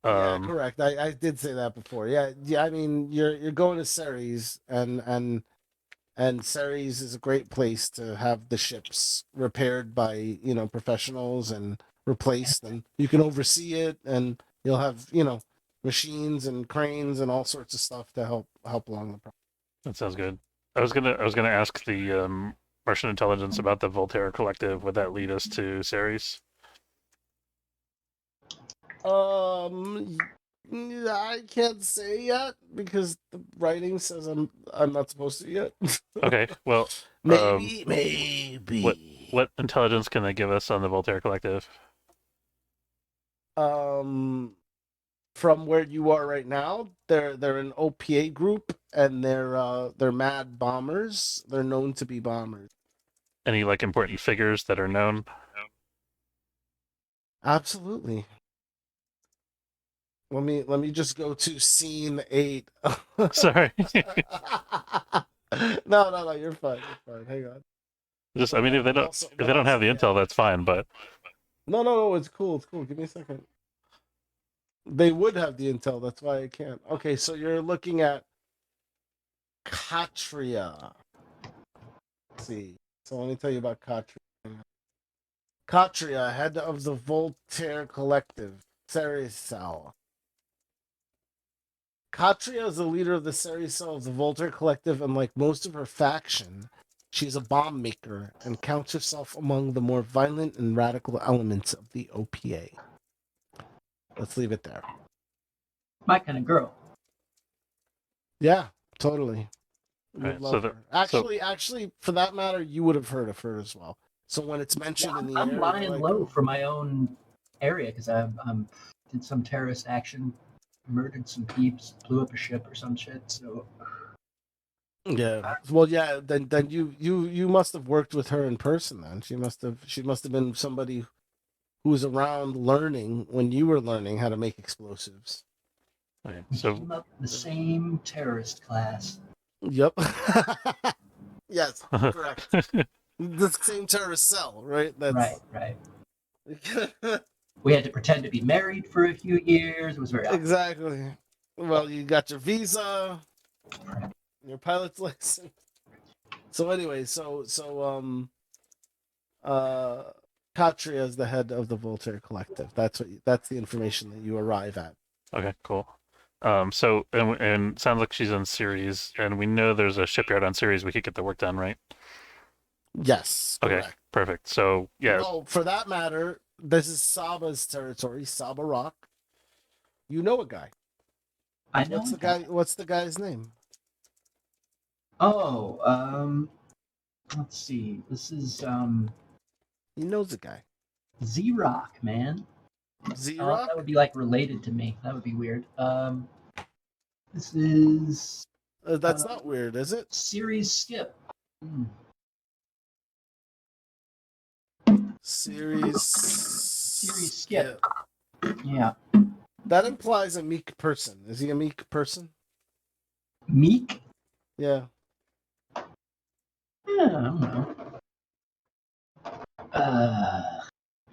B: Yeah, correct. I did say that before. Yeah. I mean, you're going to Ceres, and Ceres is a great place to have the ships repaired by professionals and replaced, and you can oversee it, and you'll have machines and cranes and all sorts of stuff to help along the process.
A: That sounds good. I was gonna ask the Martian intelligence about the Voltaire Collective. Would that lead us to Ceres?
B: I can't say yet because the writing says I'm not supposed to yet.
A: Okay, well,
B: maybe.
A: What intelligence can they give us on the Voltaire Collective?
B: From where you are right now, they're an OPA group, and they're mad bombers. They're known to be bombers.
A: Any like important figures that are known?
B: Absolutely. Let me just go to scene 8.
A: Sorry.
B: No, you're fine. You're fine. Hang on.
A: I mean, if they don't have the intel, that's fine. But
B: no, it's cool. It's cool. Give me a second. They would have the intel. That's why I can't. Okay, so you're looking at Katria. Let's see. So let me tell you about Katria. Katria, head of the Voltaire Collective, Ceresal. Katria is the leader of the Ceresal of the Voltaire Collective, and like most of her faction, she's a bomb maker and counts herself among the more violent and radical elements of the OPA. Let's leave it there.
C: My kind of girl.
B: Yeah, totally.
A: Right,
B: Love her. Actually, for that matter, you would have heard of her as well. So when it's mentioned in the
C: I'm
B: area,
C: lying low for my own area because I did some terrorist action, murdered some peeps, blew up a ship or some shit. So
B: yeah, well, yeah. Then you must have worked with her in person. Then she must have been somebody who was around learning when you were learning how to make explosives.
A: okay,
C: we came up in the same terrorist class.
B: Yep. Yes, correct. The same terrorist cell, right? That's...
C: Right. We had to pretend to be married for a few years. It was very awkward.
B: Exactly. Well, you got your visa, your pilot's license. So anyway, so Katria is the head of the Voltaire Collective. That's the information that you arrive at.
A: Okay, cool. So and sounds like she's on Ceres, and we know there's a shipyard on Ceres. We could get the work done, right?
B: Yes,
A: Okay,
B: correct.
A: perfect. So yeah,
B: Well, for that matter, this is Saba's territory, Saba Rock. You know a guy.
C: I know
B: What's the
C: a guy.
B: What's the guy's name?
C: Oh, let's see. This is
B: He knows a guy.
C: Z-Rock, man.
B: Z-Rock?
C: That would be like related to me. That would be weird. This is
B: That's not weird, is it?
C: Series Skip. Hmm.
B: Series
C: Skip. Yeah.
B: That implies a meek person. Is he a meek person?
C: Meek?
B: Yeah.
C: Yeah, I don't know.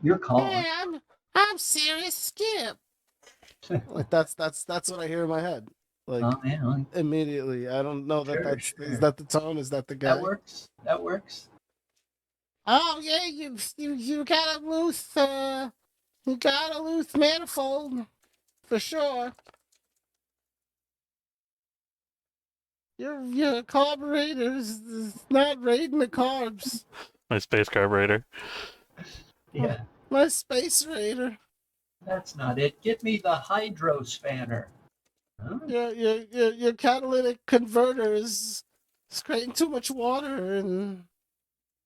C: Your call.
B: Hey, I'm Serious Skip. Like that's what I hear in my head. Like
C: Oh, yeah.
B: immediately. I don't know that
C: Sure,
B: is
C: sure.
B: that the tone? Is that the guy?
C: That works.
B: Oh yeah, you got a loose manifold for sure. Your carburetor is not raiding the carbs.
A: my space carburetor.
C: Yeah.
B: My space raider.
C: That's not it. Get me the hydro spanner. Huh?
B: Your catalytic converter is creating too much water and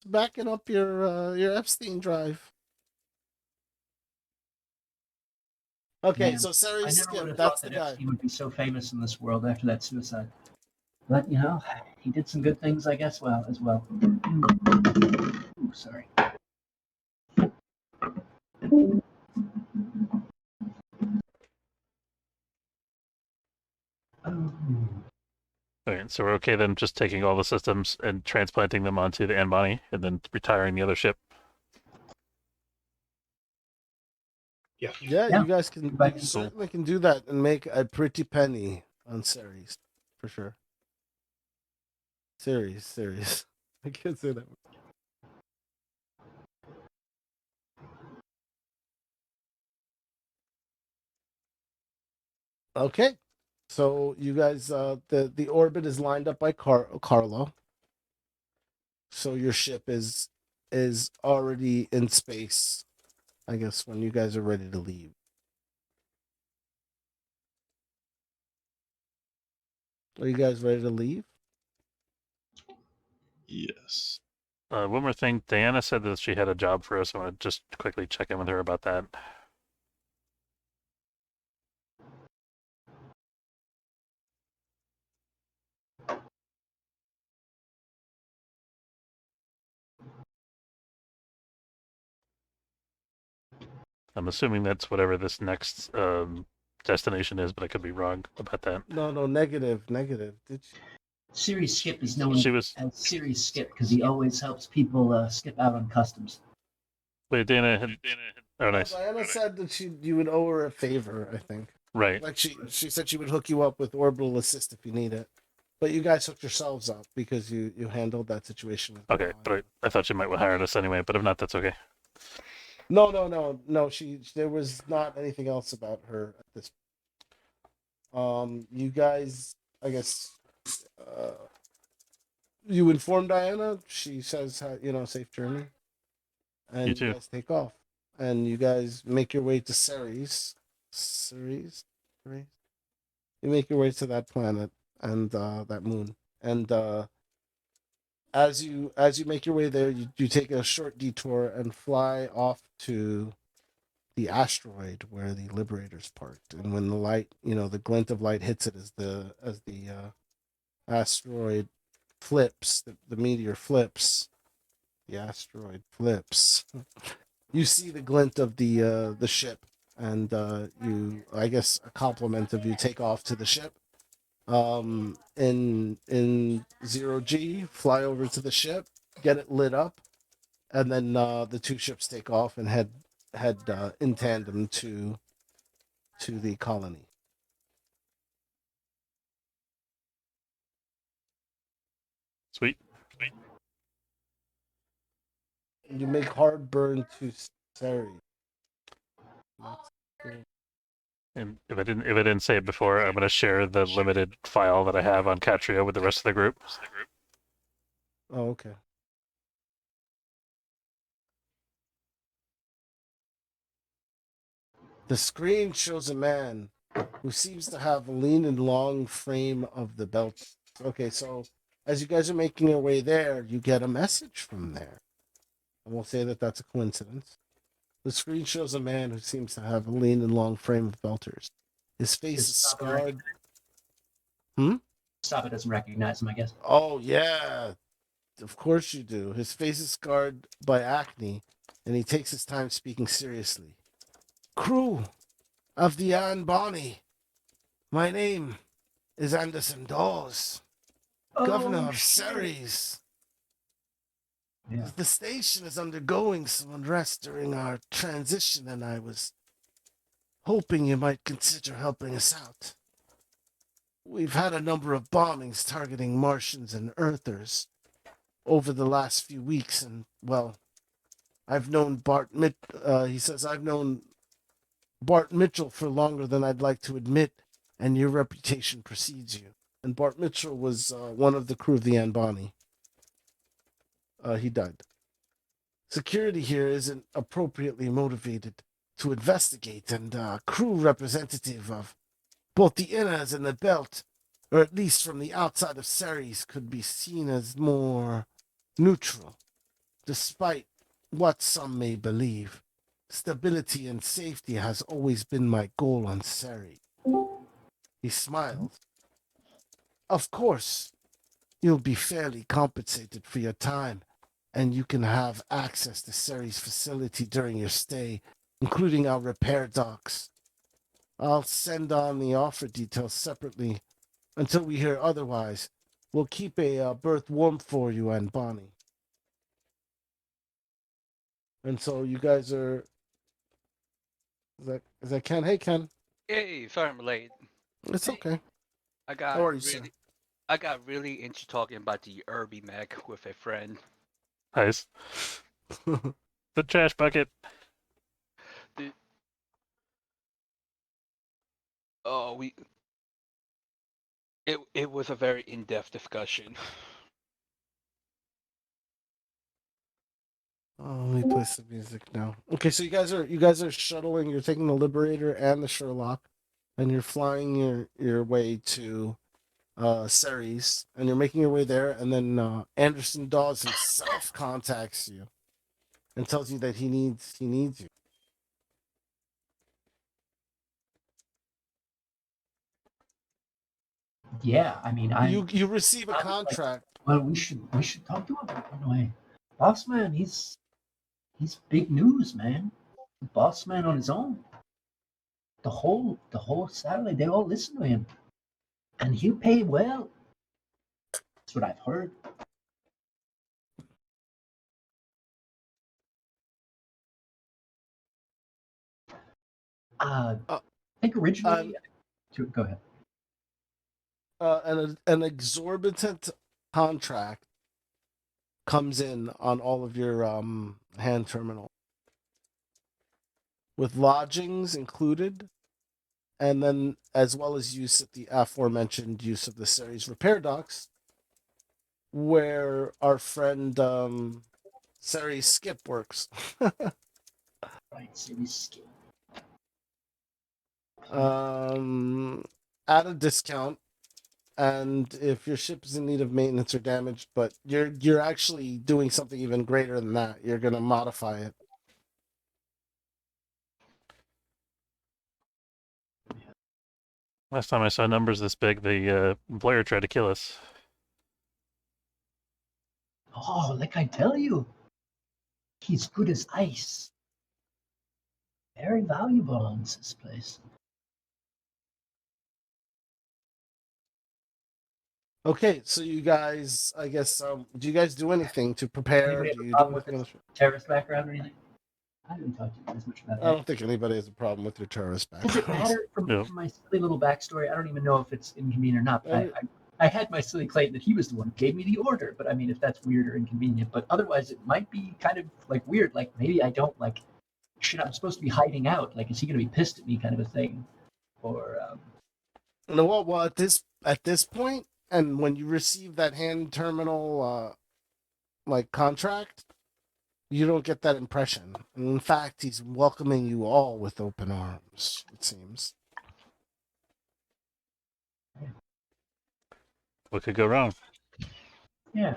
B: backing up your Epstein drive. Okay,
C: Man,
B: so
C: I
B: Ceres
C: never would
B: Skip,
C: have
B: that's
C: thought
B: the
C: that
B: guy.
C: Epstein would be so famous in this world after that suicide. But you know, he did some good things, I guess. Well, as well. Ooh, sorry. Oh.
A: Okay, so we're okay then, just taking all the systems and transplanting them onto the Anbani, and then retiring the other ship.
D: Yeah.
B: Yeah,
C: Yeah.
B: you guys can
C: Goodbye.
B: you certainly can do that and make a pretty penny on Ceres, for sure. Ceres. I can't say that. Okay, so you guys, the orbit is lined up by Carlo. So your ship is already in space, I guess, when you guys are ready to leave. Are you guys ready to leave?
F: Yes.
A: One more thing, Diana said that she had a job for us. I want to just quickly check in with her about that. I'm assuming that's whatever this next destination is, but I could be wrong about that.
B: No, negative. Did you?
C: Series Skip is known
A: She was.
C: as Series Skip because he always helps people skip out on customs.
A: Wait, Dana had. Oh, nice.
B: Diana said that you would owe her a favor, I think.
A: Right.
B: Like she said she would hook you up with orbital assist if you need it. But you guys hooked yourselves up because you handled that situation. With
A: Okay, but I thought she might have hired us anyway, but if not, that's okay.
B: No. There was not anything else about her at this. You guys, I guess, you inform Diana. She says, safe journey, and
A: You too.
B: guys take off, and you guys make your way to Ceres. You make your way to that planet and that moon, and as you make your way there, you take a short detour and fly off to the asteroid where the Liberators parked. And when the light, the glint of light hits it as the asteroid flips, the meteor flips, the asteroid flips. You see the glint of the ship, and I guess a compliment of you take off to the ship. In 0G, fly over to the ship, get it lit up, and then the two ships take off and head in tandem to the colony.
A: Sweet.
B: You make hard burn to Ceres.
A: And if I didn't say it before, I'm gonna share the limited file that I have on Catria with the rest of the group.
B: Oh, okay. The screen shows a man who seems to have a lean and long frame of the belt. Okay, so as you guys are making your way there, you get a message from there. I won't say that that's a coincidence. The screen shows a man who seems to have a lean and long frame of belters. His face is scarred.
C: Saba doesn't recognize him, I guess.
B: Oh, yeah. Of course you do. His face is scarred by acne, and he takes his time speaking seriously. Crew of the Anne Bonnie, my name is Anderson Dawes, Governor of Ceres.
C: Yeah.
B: The station is undergoing some unrest during our transition, and I was hoping you might consider helping us out. We've had a number of bombings targeting Martians and Earthers over the last few weeks, and, well, I've known he says, I've known Bart Mitchell for longer than I'd like to admit, and your reputation precedes you. And Bart Mitchell was one of the crew of the Anne Bonnie. He died. Security here isn't appropriately motivated to investigate, and crew representative of both the inners and the belt, or at least from the outside of Ceres, could be seen as more neutral, despite what some may believe. Stability and safety has always been my goal on Ceres. He smiled. Of course, you'll be fairly compensated for your time, and you can have access to Ceres' facility during your stay, including our repair docks. I'll send on the offer details separately until we hear otherwise. We'll keep a berth warm for you and Bonnie. And so you guys are... Is that Ken? Hey, Ken.
G: Hey, sorry I'm late.
B: It's okay.
G: I got
B: How are you, sir?
G: I got really into talking about the Irby mech with a friend.
A: Nice. The trash bucket.
G: It was a very in-depth discussion.
B: Oh, let me play some music now. Okay, so you guys are shuttling. You're taking the Liberator and the Sherlock, and you're flying your way to Ceres, and you're making your way there, and then Anderson Dawes himself contacts you and tells you that he needs you.
C: Yeah, I mean,
B: you receive a contract.
C: Well, we should talk to him anyway. Boss man, he's big news, man. Boss man on his own. The whole satellite, they all listen to him, and he'll pay well. That's what I've heard. I think originally. Go ahead.
B: An exorbitant contract comes in on all of your hand terminal with lodgings included, and then as well as use of the aforementioned use of the Ceres repair docks, where our friend Ceres Skip works.
C: Right, Ceres Skip.
B: At a discount, and if your ship is in need of maintenance or damaged, but you're actually doing something even greater than that. You're gonna modify it.
A: Last time I saw numbers this big, the employer tried to kill us.
C: Oh, like I tell you, he's good as ice. Very valuable on this place.
B: Okay, so you guys, I guess, do you guys do anything to prepare?
C: Anybody
B: Do
C: have a
B: you do
C: problem with
B: anything?
C: terrorist background or anything? I didn't talk to you as much about
B: I
C: that.
B: don't think anybody has a problem with your terrorist
C: Does it
B: background.
C: matter from
A: No.
C: my silly little backstory? I don't even know if it's inconvenient or not. But I had my silly Clayton that he was the one who gave me the order, but I mean, if that's weird or inconvenient, but otherwise it might be kind of like weird. Like maybe I don't like. I'm supposed to be hiding out? Like, is he going to be pissed at me, kind of a thing? Or
B: No, well, at this point, and when you receive that hand terminal like contract, you don't get that impression. In fact, he's welcoming you all with open arms. It seems.
A: What could go wrong?
C: yeah.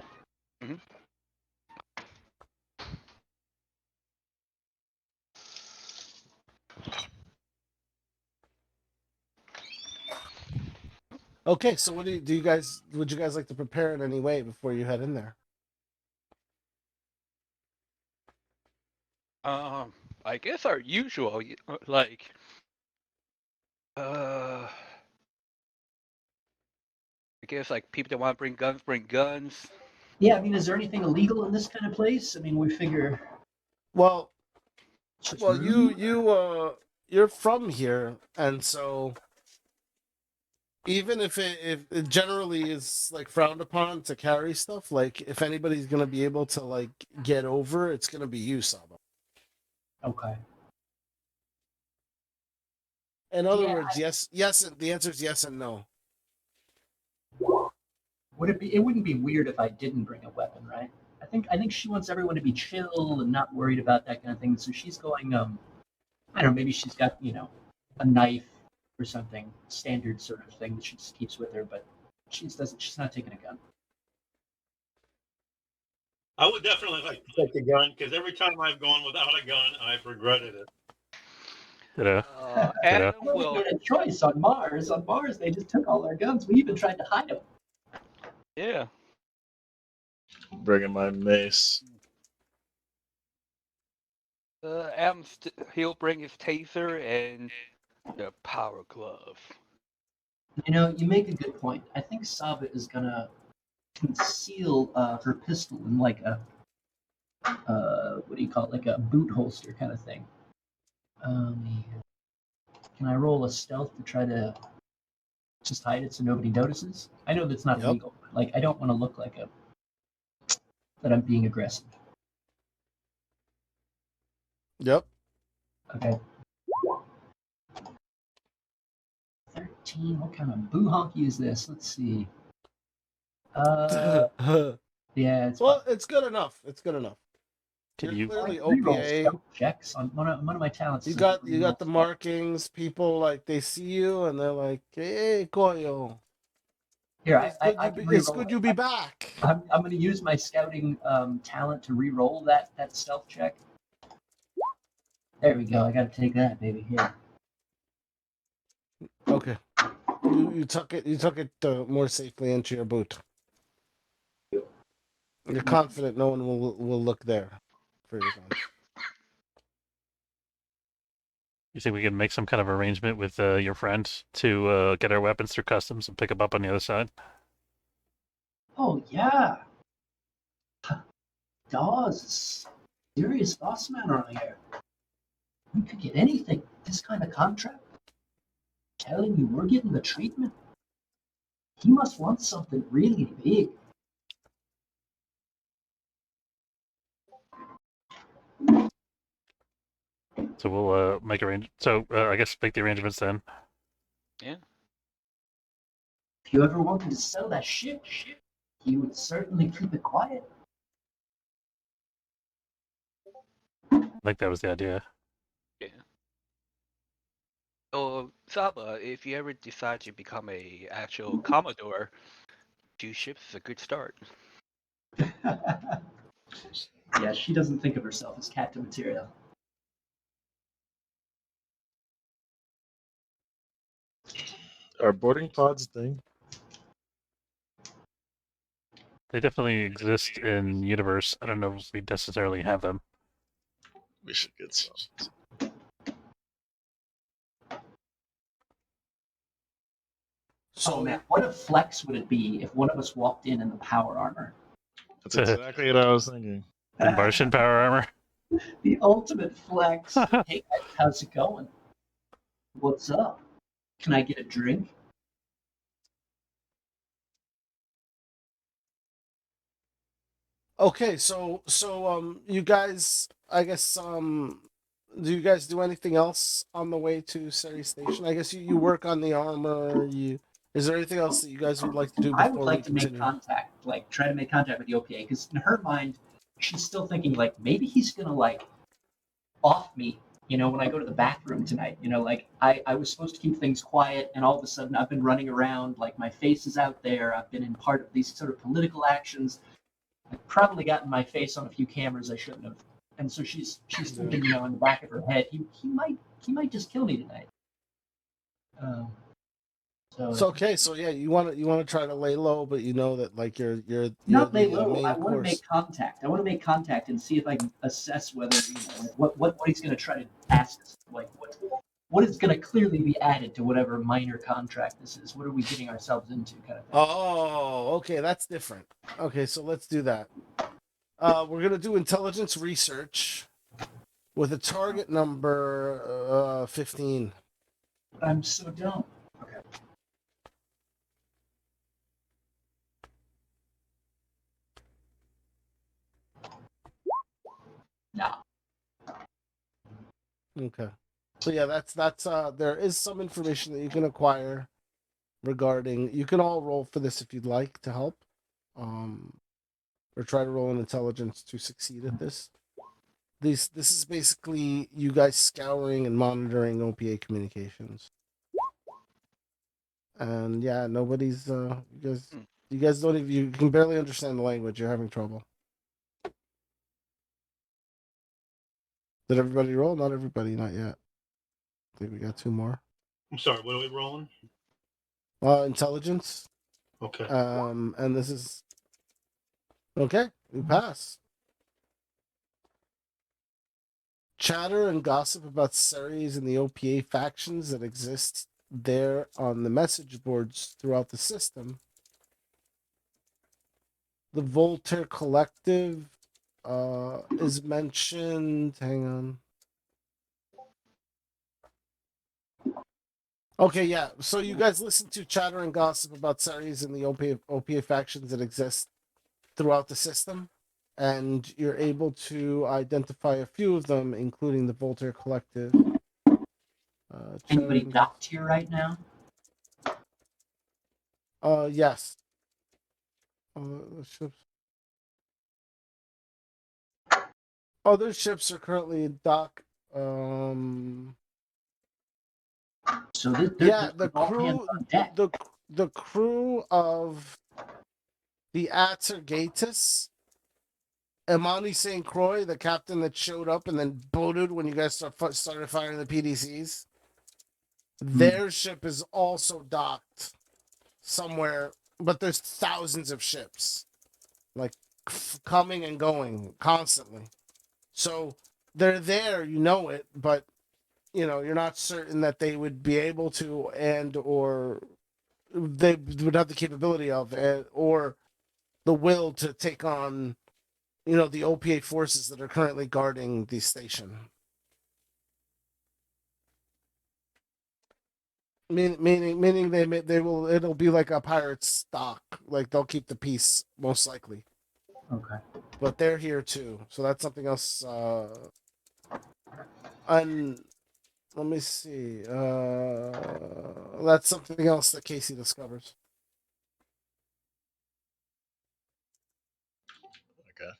B: Okay, so what do you guys? Would you guys like to prepare in any way before you head in there?
G: I guess our usual, like, I guess like people that want to bring guns, bring guns.
C: Yeah, I mean, is there anything illegal in this kind of place? I mean, we figure.
B: Well,
C: Just
B: well,
C: rude?
B: you're from here, and so even if it generally is like frowned upon to carry stuff, like if anybody's gonna be able to like get over, it's gonna be you, Saba.
C: Okay.
B: In other
C: Yeah,
B: words, yes. The answer is yes and no.
C: Would it be? It wouldn't be weird if I didn't bring a weapon, right? I think she wants everyone to be chill and not worried about that kind of thing. So she's going. I don't know. Maybe she's got a knife or something, standard sort of thing that she just keeps with her. But she's not taking a gun.
D: I would definitely like to take a gun because every time I've gone without a gun, I've regretted it.
G: Adam
C: Well, we
G: will.
C: had a choice on Mars. On Mars, they just took all our guns. We even tried to hide them.
G: Yeah.
F: Bringing my mace.
G: He'll bring his taser and the power glove.
C: You make a good point. I think Saba is gonna conceal her pistol in like a what do you call it, like a boot holster kind of thing. Can I roll a stealth to try to just hide it so nobody notices? I know that's not
B: Yep.
C: legal. Like I don't want to look like that I'm being aggressive.
B: Yep.
C: Okay. 13. What kind of boo honky is this? Let's see. Yeah, it's
B: well, it's good enough. It's good enough.
A: Can
B: You're
A: you?
B: clearly
C: reroll
B: OPA.
C: stealth checks on one of my talents.
B: You
C: is
B: got
C: reroll
B: the
C: stealth.
B: markings. People like they see you and they're like, "Hey, Koyo,
C: Here,
B: it's
C: I
B: good.
C: can
B: It's
C: reroll
B: good
C: it.
B: you be back."
C: I'm going to use my scouting talent to re-roll that stealth check. There we go. I got to take that, baby. Here.
B: Okay. You took it. You took it more safely into your boot. You're confident no one will look there for your gun.
A: You think we can make some kind of arrangement with your friend to get our weapons through customs and pick them up on the other side?
C: Oh yeah. Dawes, serious boss man around here. We could get anything. This kind of contract. Telling you we're getting the treatment. He must want something really big.
A: So we'll make So I guess make the arrangements then.
G: Yeah.
C: If you ever wanted to sell that ship, he would certainly keep it quiet.
A: I think that was the idea.
G: Yeah. Oh, Saba, if you ever decide to become a actual Commodore, 2 ships is a good start.
C: Yeah, she doesn't think of herself as captain material.
F: Are boarding pods a thing?
A: They definitely exist in universe. I don't know if we necessarily have them.
F: We should get some.
B: So
C: Oh man, what a flex would it be if one of us walked in the power armor?
F: That's exactly what I was thinking.
A: The Martian power armor.
C: The ultimate flex. Hey guys, how's it going? What's up? Can I get a drink?
B: Okay, so you guys, I guess do you guys do anything else on the way to Seri Station? I guess you work on the armor. Is there anything else that you guys would like to do
C: I would
B: before
C: like
B: we
C: to make
B: continue?
C: contact, like try to make contact with the OPA, because in her mind, she's still thinking like maybe he's gonna like off me. When I go to the bathroom tonight, like I was supposed to keep things quiet, and all of a sudden I've been running around, like my face is out there. I've been in part of these sort of political actions. I've probably gotten my face on a few cameras I shouldn't have. And so she's thinking, in the back of her head, he might just kill me tonight. Um,
B: So okay, so yeah, you want to try to lay low, but you know that like you're
C: not lay
B: the
C: low.
B: main
C: I want to
B: course.
C: make contact. I want to make contact and see if I can assess whether what he's going to try to ask us. Like what is going to clearly be added to whatever minor contract this is. What are we getting ourselves into, kind of thing.
B: Oh, okay, that's different. Okay, so let's do that. We're gonna do intelligence research with a target number 15.
C: I'm so dumb. Okay. No.
B: Okay. So yeah, that's there is some information that you can acquire regarding. You can all roll for this if you'd like to help, or try to roll an intelligence to succeed at this. This is basically you guys scouring and monitoring OPA communications. And yeah, nobody's you guys don't even, you can barely understand the language. You're having trouble. Did everybody roll? Not everybody, not yet. I think we got 2 more.
D: I'm sorry, what are we rolling?
B: Intelligence.
D: Okay.
B: And this is okay. We pass. Chatter and gossip about Ceres and the OPA factions that exist there on the message boards throughout the system. The Voltaire Collective is mentioned. Hang on. Okay, yeah. So you guys listen to chatter and gossip about Ceres and the OPA factions that exist throughout the system, and you're able to identify a few of them, including the Voltaire Collective.
C: Anybody docked here right now?
B: Yes. The ships. Other ships are currently in dock.
C: So
B: The
C: all hands
B: crew,
C: on deck.
B: the crew of the Atergatus, Imani St. Croix, the captain that showed up and then boated when you guys started firing the PDCs. Their ship is also docked somewhere, but there's thousands of ships, like coming and going constantly. So they're there, you know it, but you're not certain that they would be able to, and or they would have the capability of, or the will to take on, the OPA forces that are currently guarding the station. Meaning it'll be like a pirate stock. Like they'll keep the peace most likely.
C: Okay.
B: But they're here too, so that's something else. And let me see. That's something else that Casey discovers.
F: Okay.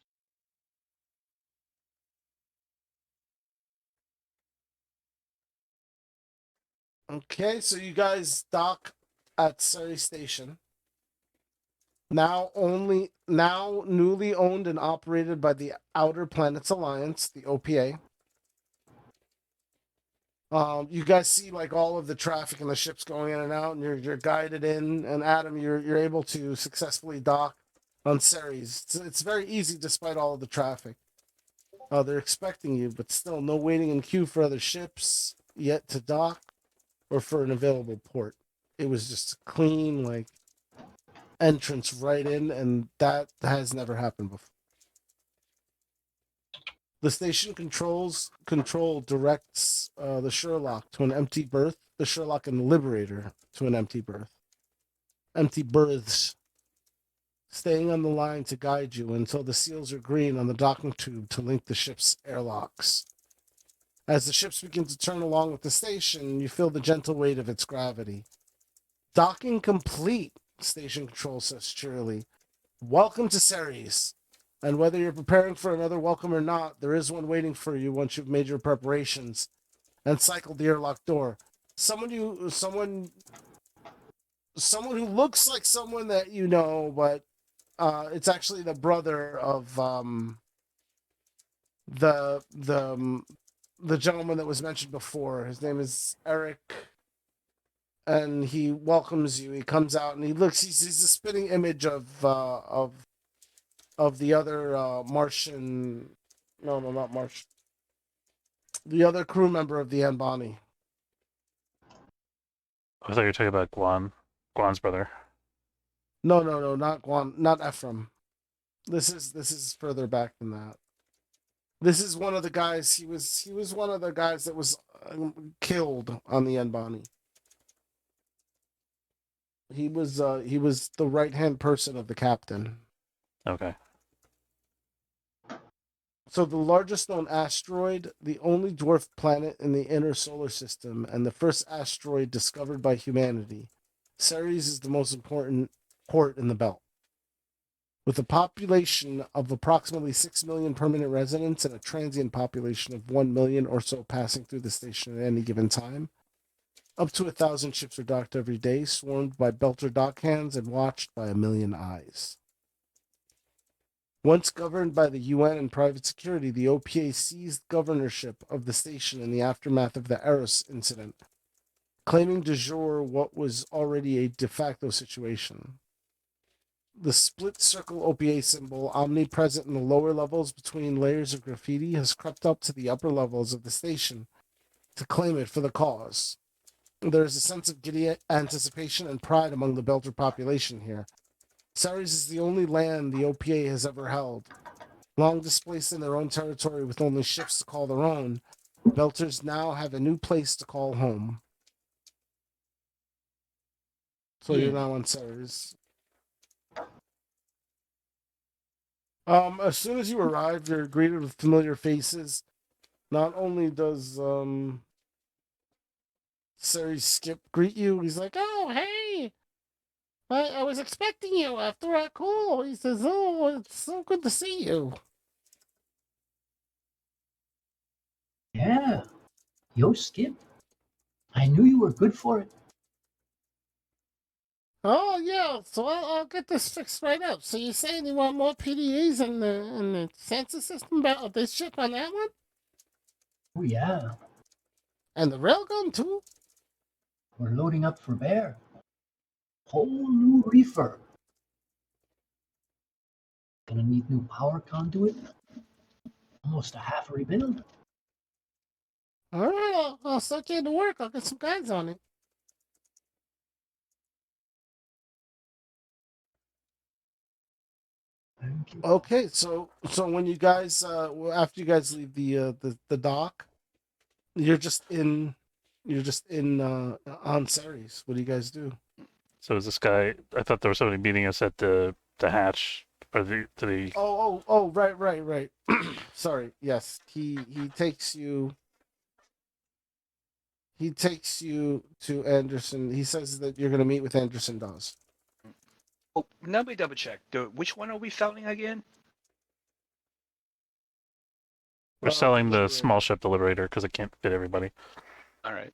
B: Okay, so you guys dock at Surrey Station. Now newly owned and operated by the Outer Planets Alliance, the OPA. You guys see like all of the traffic and the ships going in and out, and you're guided in. And Adam, you're able to successfully dock on Ceres. It's very easy despite all of the traffic. They're expecting you, but still no waiting in queue for other ships yet to dock or for an available port. It was just a clean like entrance right in, and that has never happened before. The station control directs the Sherlock to an empty berth. The Sherlock and the Liberator to an empty berth. Empty berths. staying on the line to guide you until the seals are green on the docking tube to link the ship's airlocks. As the ships begin to turn along with the station, you feel the gentle weight of its gravity. Docking complete, Station Control says cheerily. Welcome to Ceres. And whether you're preparing for another welcome or not, there is one waiting for you once you've made your preparations and cycled the airlock door. Someone who looks like someone that you know, but it's actually the brother of the gentleman that was mentioned before. His name is Eric, and he welcomes you. He comes out and he looks. He's a spitting image of the other Martian. No, not Martian. The other crew member of the Anbani.
A: I thought you were talking about Guan's brother.
B: No, not Guan, not Ephraim. This is further back than that. This is one of the guys. He was one of the guys that was killed on the Anbani. He was the right hand person of the captain.
A: Okay.
B: So the largest known asteroid, the only dwarf planet in the inner solar system, and the first asteroid discovered by humanity, Ceres is the most important port in the belt. With a population of approximately 6 million permanent residents and a transient population of 1 million or so passing through the station at any given time, up to 1,000 ships are docked every day, swarmed by Belter dockhands and watched by 1 million eyes. Once governed by the UN and private security, the OPA seized governorship of the station in the aftermath of the Eros incident, claiming de jure what was already a de facto situation. The split circle OPA symbol, omnipresent in the lower levels between layers of graffiti, has crept up to the upper levels of the station to claim it for the cause. There is a sense of giddy anticipation and pride among the Belter population here. Ceres is the only land the OPA has ever held. Long displaced in their own territory with only ships to call their own, Belters now have a new place to call home. So you're now on Ceres. As soon as you arrive, you're greeted with familiar faces. Not only does Ceres Skip greet you, he's like, "Oh, hey! I was expecting you after our call." He says, "Oh, it's so good to see you."
C: Yeah. Yo, Skip. I knew you were good for it.
B: Oh, yeah, so I'll get this fixed right up. So you're saying you want more PDAs in the sensor system about this ship on that one?
C: Oh, yeah.
B: And the railgun, too?
C: We're loading up for Bear. Whole new reefer. Gonna need new power conduit. Almost a half rebuild.
B: All right, I'll start getting to work. I'll get some guys on it.
C: Thank you.
B: Okay, so when you guys after you guys leave the dock, you're just in on Ceres. What do you guys do?
A: So is this guy? I thought there was somebody meeting us at the hatch or the.
B: Oh, right. Sorry. Yes, he takes you. He takes you to Anderson. He says that you're going to meet with Anderson Dawes.
G: Oh, let me double check. Which one are we selling again?
A: We're selling the
B: Liberator.
A: small ship, the Liberator, because it can't fit everybody.
G: All right.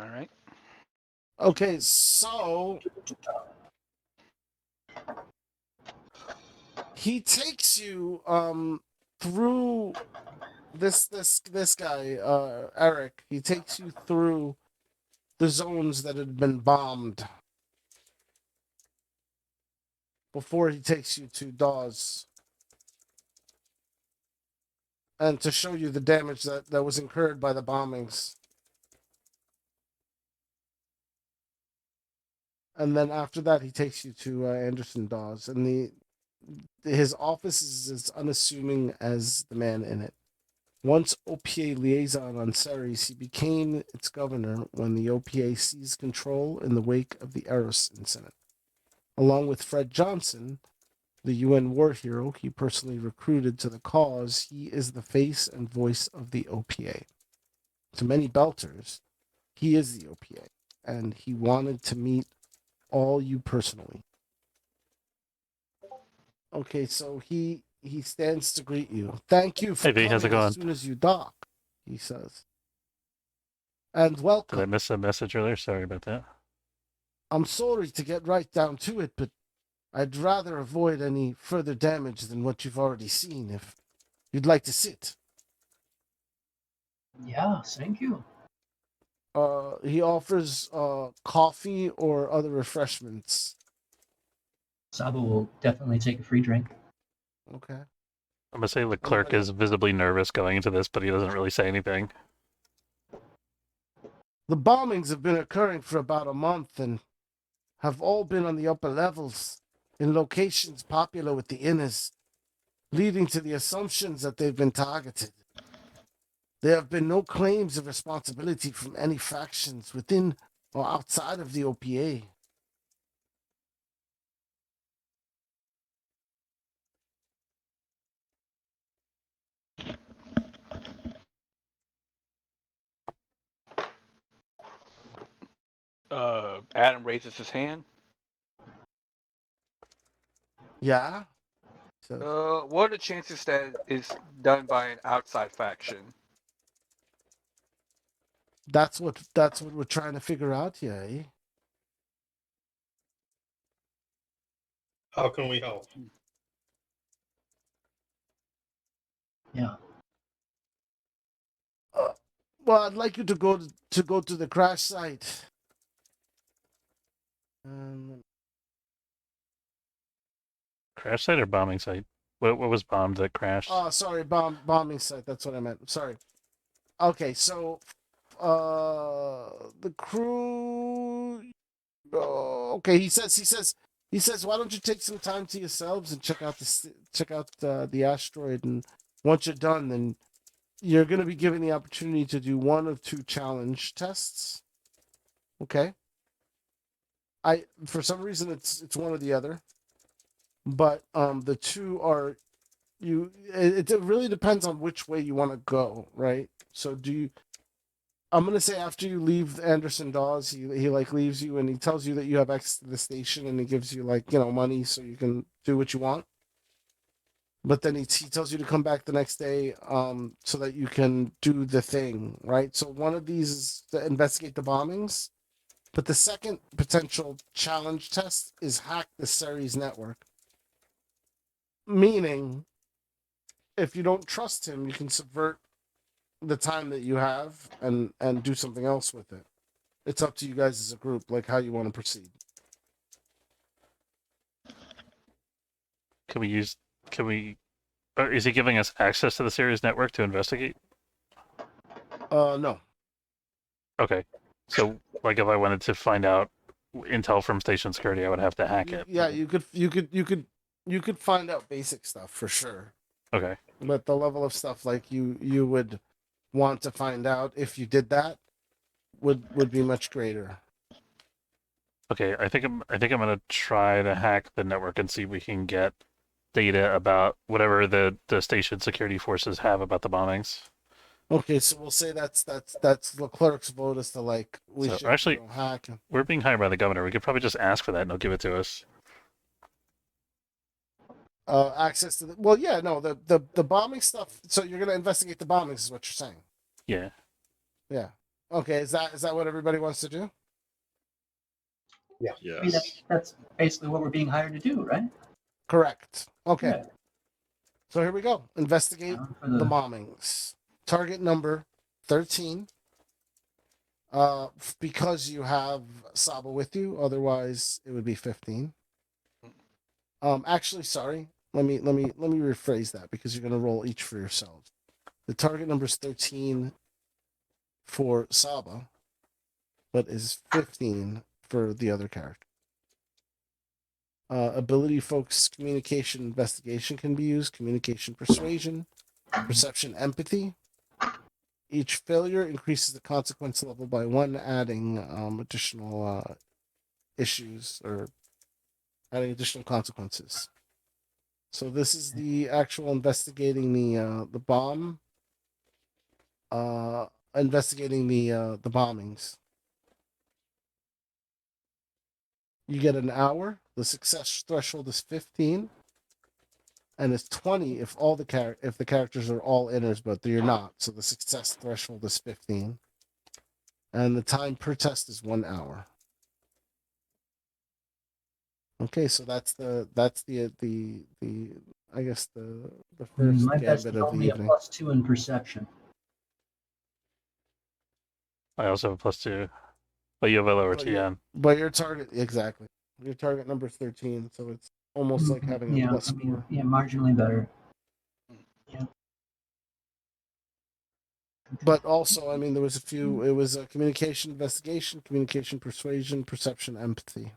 G: All right.
B: Okay, so he takes you through this guy Eric. He takes you through the zones that had been bombed before he takes you to Dawes. And to show you the damage that was incurred by the bombings. And then after that, he takes you to Anderson Dawes. And his office is as unassuming as the man in it. Once OPA liaison on Ceres, he became its governor when the OPA seized control in the wake of the Eros incident. Along with Fred Johnson, the UN war hero he personally recruited to the cause, he is the face and voice of the OPA. To many Belters, he is the OPA, and he wanted to meet all you personally. Okay, so he stands to greet you. Thank you for
A: Hey, V, how's it
B: coming as
A: going?
B: soon as you dock, he says. And welcome.
A: Did I miss a message earlier? Sorry about that.
B: I'm sorry to get right down to it, but I'd rather avoid any further damage than what you've already seen. If you'd like to sit.
C: Yeah, thank you.
B: He offers coffee or other refreshments.
C: Sabo will definitely take a free drink.
B: Okay.
A: I'm gonna say the clerk is visibly nervous going into this, but he doesn't really say anything.
B: The bombings have been occurring for about a month and have all been on the upper levels, in locations popular with the inners, leading to the assumptions that they've been targeted. There have been no claims of responsibility from any factions within or outside of the OPA.
G: Adam raises his hand.
B: Yeah?
G: What are the chances that it's done by an outside faction?
B: That's what we're trying to figure out here, eh?
D: How can we help?
C: Yeah.
B: Well, I'd like you to go to the crash site.
A: Crash site or bombing site? What was bombed that crashed?
B: Oh, sorry, bombing site. That's what I meant. Sorry. Okay, so the crew. Okay, he says, why don't you take some time to yourselves and check out the asteroid, and once you're done, then you're going to be given the opportunity to do one of two challenge tests. Okay. For some reason it's one or the other, but the two are it really depends on which way you want to go, right? So I'm gonna say after you leave Anderson Dawes, he like leaves you and he tells you that you have access to the station and he gives you like money so you can do what you want. But then he tells you to come back the next day so that you can do the thing, right? So one of these is to investigate the bombings, but the second potential challenge test is hack the Ceres network. Meaning, if you don't trust him, you can subvert the time that you have and do something else with it. It's up to you guys as a group, like how you want to proceed.
A: Is he giving us access to the Ceres network to investigate?
B: No.
A: Okay. So, like, if I wanted to find out intel from station security, I would have to hack it.
B: Yeah, you could find out basic stuff for sure.
A: Okay.
B: But the level of stuff like you would want to find out if you did that would be much greater.
A: Okay, I think I'm gonna try to hack the network and see if we can get data about whatever the station security forces have about the bombings.
B: Okay, so we'll say that's the clerk's vote as to like we should
A: actually
B: hack.
A: We're being hired by the governor. We could probably just ask for that and he'll give it to us.
B: Access to the bombing stuff. So you're gonna investigate the bombings, is what you're saying?
A: Yeah.
B: Yeah. Okay. Is that what everybody wants to do?
D: Yeah.
C: I mean, that's basically what we're being hired to do, right?
B: Correct. Okay.
C: Yeah.
B: So here we go. Investigate the bombings. Target number 13. Because you have Saba with you, otherwise it would be 15. Actually, sorry. Let me rephrase that because you're gonna roll each for yourselves. The target number is 13 for Saba, but is 15 for the other character. Ability focused communication investigation can be used. Communication persuasion, perception empathy. Each failure increases the consequence level by 1, adding additional issues or adding additional consequences. So this is the actual investigating the bomb, investigating the bombings. You get an hour. The success threshold is 15, and it's 20 if if the characters are all inners, but you're not. So the success threshold is 15, and the time per test is 1 hour. Okay, so that's the I guess the first
C: My best
B: gambit
C: is
B: of the
C: only a
B: evening.
C: +2 in perception.
A: I also have a +2, but you have a lower
B: But
A: TN.
B: But your target exactly. Your target number is 13, so it's almost like having a
C: Yeah,
B: plus
C: I mean,
B: 4.
C: yeah, marginally better. Yeah.
B: But also, I mean, there was a few. It was a communication investigation, communication persuasion, perception empathy.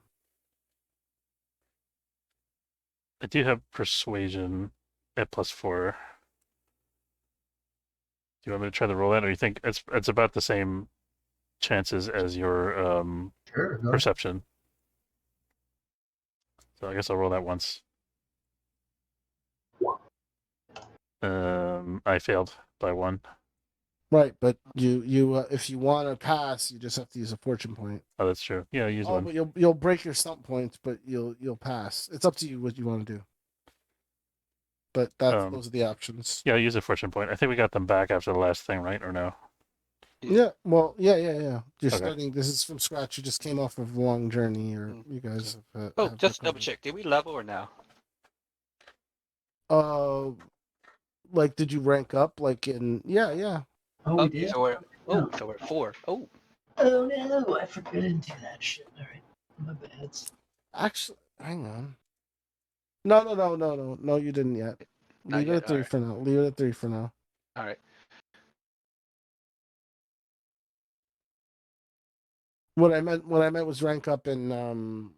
A: I do have persuasion at +4. Do you want me to try to roll that, or you think it's about the same chances as your
C: Sure. Go ahead.
A: perception? So I guess I'll roll that once. I failed by 1.
B: Right, but you if you want to pass, you just have to use a fortune point.
A: Oh, that's true. Yeah, use one.
B: But you'll break your stump points, but you'll pass. It's up to you what you want to do. But those are the options.
A: Yeah, use a fortune point. I think we got them back after the last thing, right? Or no?
B: Yeah. Well, yeah. You're
A: Okay.
B: starting. This is from scratch. You just came off of a long journey, or you guys have.
G: Oh,
B: have
G: just double
B: recovered.
G: check. Did we level or no?
B: Like, did you rank up? Like in yeah.
C: Oh, we did.
G: So we're 4. Oh,
C: Oh no, I forgot to do that shit. All right, my bad.
B: Actually, hang on. No. You didn't yet.
G: Not
B: Leave it
G: yet,
B: at 3
G: alright.
B: for now. Leave it at 3 for now.
G: all right.
B: What I meant was rank up in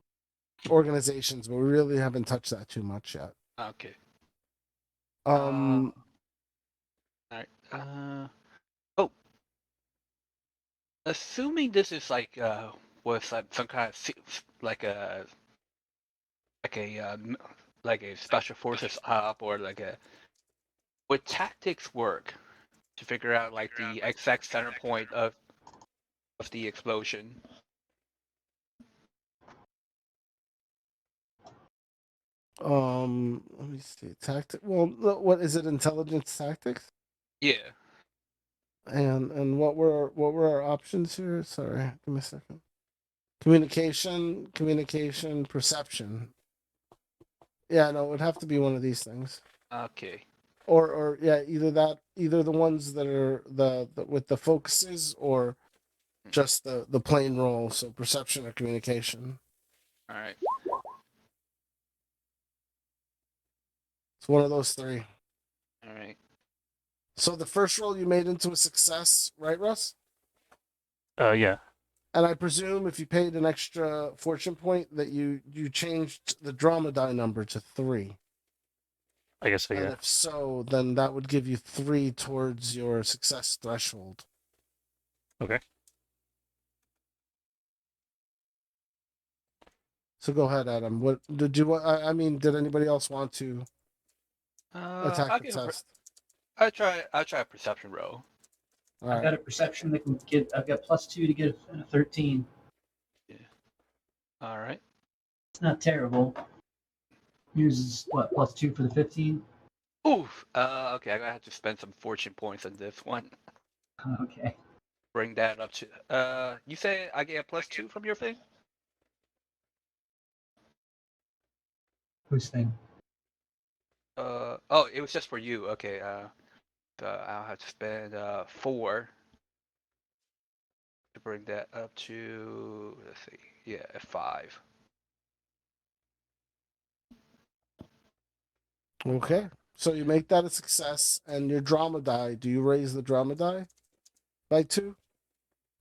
B: organizations, but we really haven't touched that too much yet.
G: Okay.
B: Um,
G: All right. Oh. Assuming this is like was some kind of like a special forces op or like a would tactics work to figure out like the exact center point of the explosion?
B: let me see. Tactic. Well, what is it? Intelligence tactics.
G: Yeah.
B: And what were our options here? Sorry, give me a second. Communication, perception. Yeah, no, it would have to be one of these things.
G: Okay.
B: Or yeah, either the ones that are the with the focuses or just the plain roll. So perception or communication.
G: All right.
B: It's one of those 3.
G: All right.
B: So the first roll you made into a success, right, Russ?
A: Yeah.
B: And I presume if you paid an extra fortune point that you changed the drama die number to 3.
A: I guess so.
B: And
A: Yeah.
B: if so, then that would give you 3 towards your success threshold.
A: Okay.
B: So go ahead, Adam. What did you? I mean, did anybody else want to attack
G: I'll
B: the
G: give
B: test?
G: I'll try a perception roll.
B: All
C: I've
B: right.
C: got a perception that can get. I've got +2 to get a 13.
G: Yeah. All right.
C: It's not terrible. Yours is what +2 for the 15.
G: Oof. Okay. I'm gonna have to spend some fortune points on this one.
C: Okay.
G: Bring that up to. You say I get a +2 from your thing?
C: Whose thing?
G: Oh, it was just for you. Okay. So I'll have to spend 4 to bring that up to. Let's see. Yeah, 5.
B: Okay. So you make that a success, and your drama die. Do you raise the drama die by 2?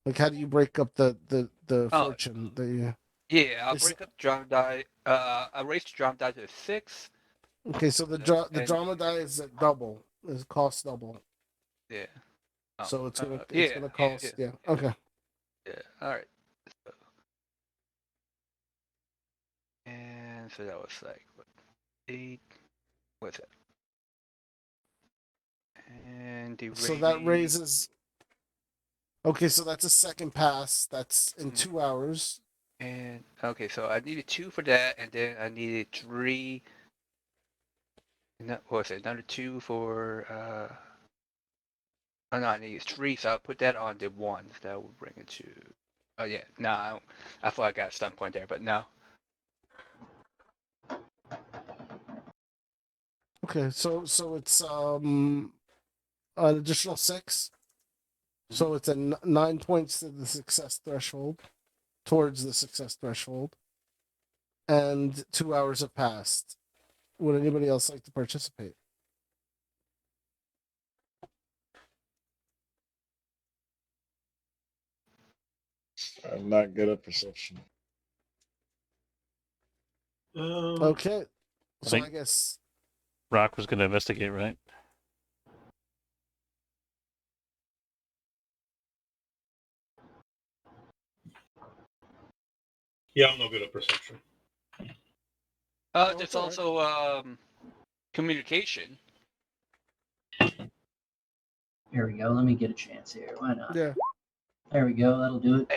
B: Like, how do you break up the
G: Oh.
B: fortune that you?
G: Yeah, I'll
B: Is
G: break up the drama die. I'll raise the drama die to 6.
B: Okay, so the
G: And
B: drama die is at double. It costs double.
G: yeah.
B: So it's
G: Yeah.
B: gonna cost yeah. Okay.
G: Yeah. All right. And so that was like what, 8. What's it? And the
B: So that
G: rating.
B: raises. Okay, so that's a second pass. That's in
G: Mhm.
B: 2 hours.
G: And okay, so I needed 2 for that, and then I needed 3. And that what was it? Another 2 for oh no, I needed 3, so I'll put that on the 1. So that will bring it to. Oh yeah, no, I thought I got a stun point there, but no.
B: Okay, so it's an additional 6. So it's a 9 points to the success threshold, towards the success threshold, and 2 hours have passed. Would anybody else like to participate?
F: I'm not good at perception.
B: Okay,
A: I
B: so
A: think
B: I guess
A: Rock was going to investigate, right?
D: Yeah, I'm no good at perception.
B: Oh,
G: There's
B: it's all right.
G: also communication.
C: Here we go. Let me get a chance here. Why not?
B: Yeah.
C: There we go. That'll do it.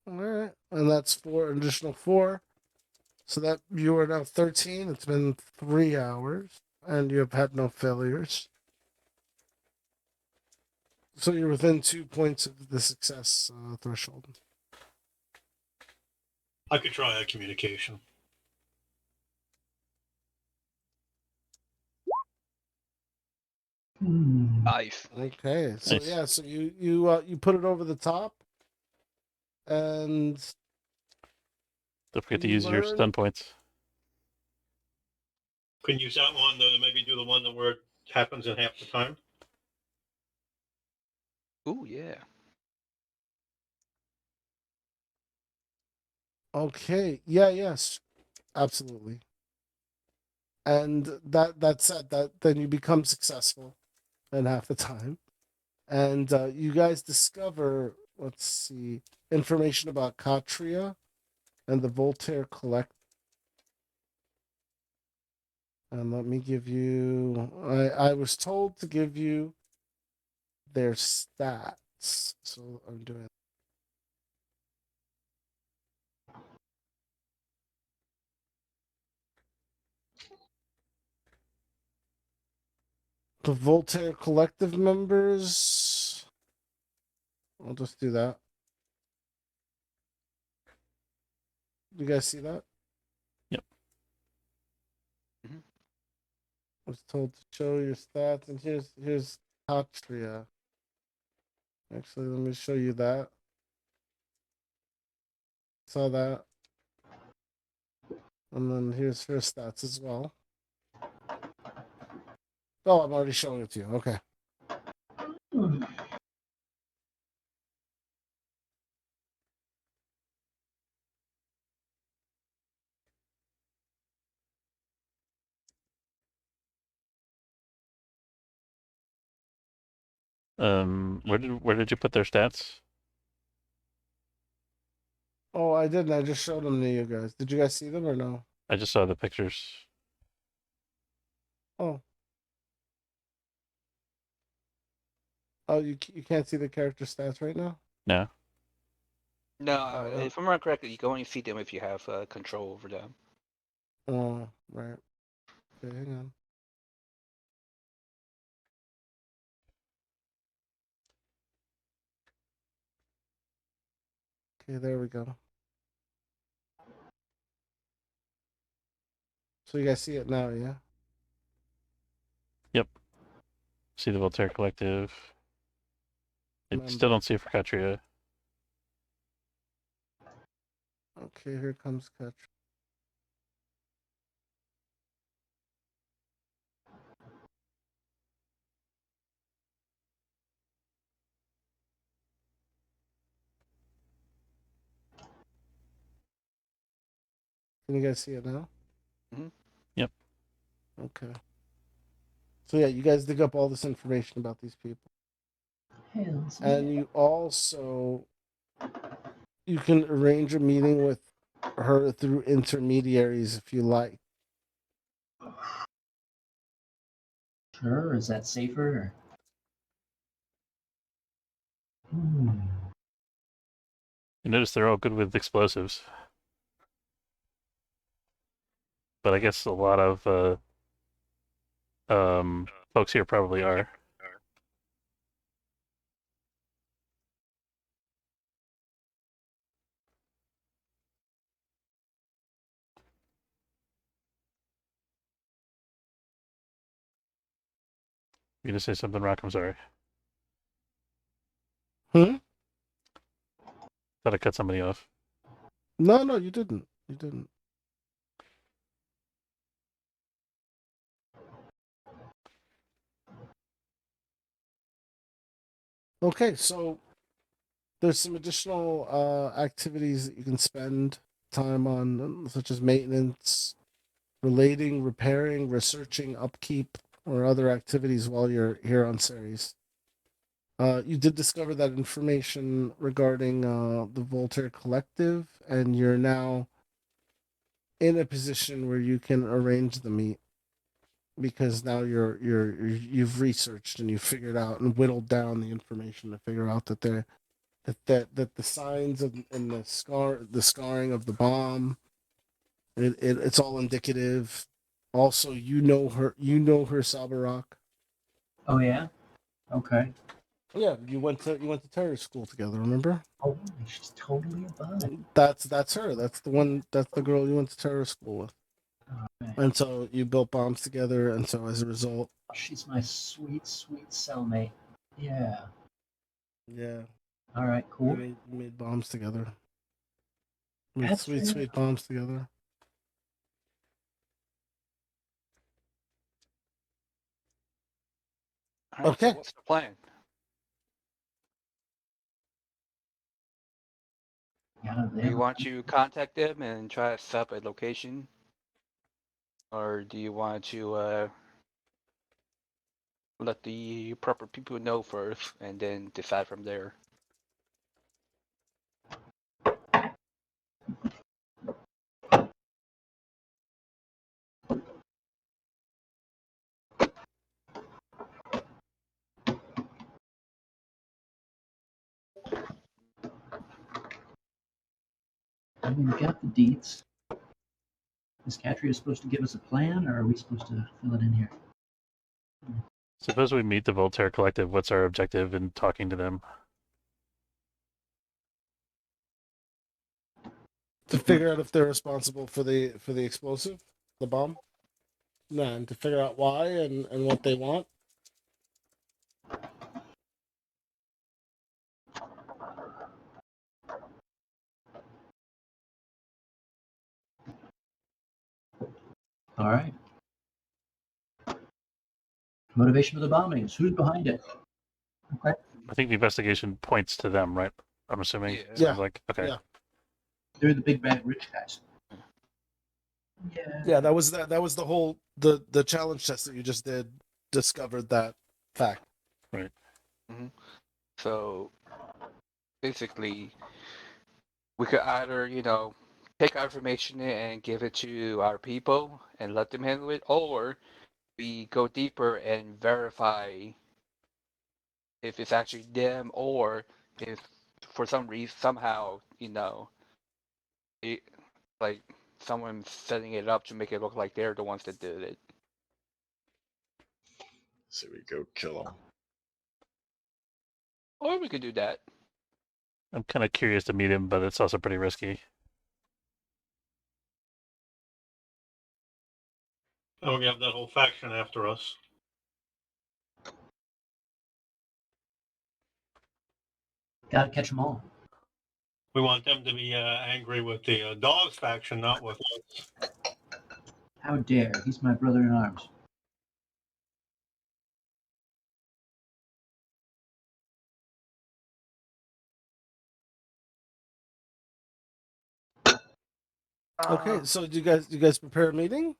B: All right, and that's an additional 4. So that you are now 13. It's been 3 hours, and you have had no failures. So you're within 2 points of the success threshold.
D: I could try that communication.
G: Nice.
B: Okay, so
A: Nice.
B: yeah, so you put it over the top, and
A: Don't forget to
B: You
A: use your
B: learn-
A: stun points.
D: Can you use that one to maybe do the one where it happens in half the time?
G: Ooh yeah.
B: okay, yeah, yes, absolutely. And that said, that then you become successful in half the time, and you guys discover, let's see, information about Katria and the Voltaire Collect. And let me give you. I was told to give you their stats, so I'm doing. The Voltaire Collective members. I'll just do that. You guys see that?
A: Yep.
G: Mhm.
B: I was told to show your stats, and here's Patria. Actually, let me show you that. Saw that. And then here's her stats as well. Oh, I'm already showing it to you. Okay.
A: Where did you put their stats?
B: Oh, I didn't. I just showed them to you guys. Did you guys see them or no?
A: I just saw the pictures.
B: Oh. Oh, you can't see the character stats right now?
A: No.
G: No,
B: Oh,
G: if I'm not correct, you can only see them if you have control over them.
B: oh, right. Okay, hang on. Okay, there we go. So you guys see it now, yeah?
A: Yep. See the Voltaire Collective. I still don't see it for Katria.
B: Okay, here comes Katria. Can you guys see it now?
G: Mhm.
A: Yep.
B: Okay. So yeah, you guys dig up all this information about these people,
C: Hells
B: and
C: yeah.
B: you also you can arrange a meeting with her through intermediaries if you like.
C: Sure, is that safer? Hmm.
A: You notice they're all good with explosives, but I guess a lot of folks here probably are. You gonna say something, Rock? I'm sorry.
B: Hmm?
A: Thought I cut somebody off.
B: No, you didn't. You didn't. Okay, so there's some additional activities that you can spend time on, such as maintenance, relating, repairing, researching, upkeep, or other activities while you're here on Ceres. You did discover that information regarding the Voltaire Collective, and you're now in a position where you can arrange the meet because now you've researched and you've figured out and whittled down the information to figure out that that the signs of and the scarring of the bomb, it's all indicative. Also, you know her Sabarak.
C: Oh yeah. Okay.
B: Yeah, you went to terror school together. Remember?
C: Oh, she's totally a bud.
B: That's her. That's the one. That's the girl you went to terror school with.
C: Alright.
B: And so you built bombs together, and so as a result,
C: She's my sweet, sweet cellmate. Yeah.
B: yeah,
C: All right.
B: you
C: Cool.
B: made bombs together. Made
C: That's
B: sweet,
C: fair.
B: sweet bombs together.
G: All right. So
B: Okay.
G: what's the plan?
C: Yeah. They
G: Do you
C: have
G: want to contact them and try to set up a location, or do you want to let the proper people know first and then decide from there?
C: I mean, we got the deets. Is Katria supposed to give us a plan, or are we supposed to fill it in here?
A: Suppose we meet the Voltaire Collective. What's our objective in talking to them?
B: To figure out if they're responsible for the explosive, the bomb. Nah, and to figure out why and what they want.
C: All right. Motivation for the bombings. Who's behind it? Okay.
A: I think the investigation points to them, right? I'm assuming.
G: Yeah.
B: Yeah.
A: Sounds like okay.
B: Yeah.
C: They're the big bad rich guys. Yeah.
B: Yeah, that was the whole the challenge test that you just did discovered that fact.
G: So basically, we could either, take our information and give it to our people and let them handle it, or we go deeper and verify if it's actually them, or if for some reason somehow, it, like someone's setting it up to make it look like they're the ones that did it.
F: So we go kill him.
G: Or we could do that.
A: I'm kind of curious to meet him, but it's also pretty risky.
D: And we have that whole faction after us.
C: Gotta catch them all.
D: We want them to be angry with the dogs faction, not with us.
C: How dare? He's my brother in arms.
B: Okay, so do you guys prepare a meeting?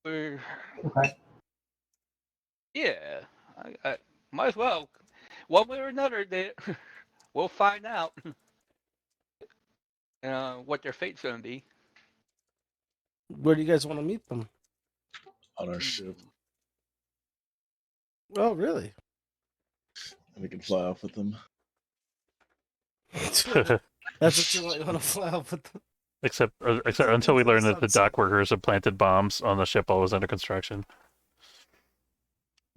G: We're
C: Okay.
G: yeah. I might as well. One way or another, we'll find out what their fate's gonna be.
B: Where do you guys want to meet them?
F: On our ship.
B: Oh, really?
F: We can fly off with them.
B: That's what you want. You want to fly off with them?
A: except until we learn that the
B: Sunset.
A: dock workers have planted bombs on the ship while it was under construction.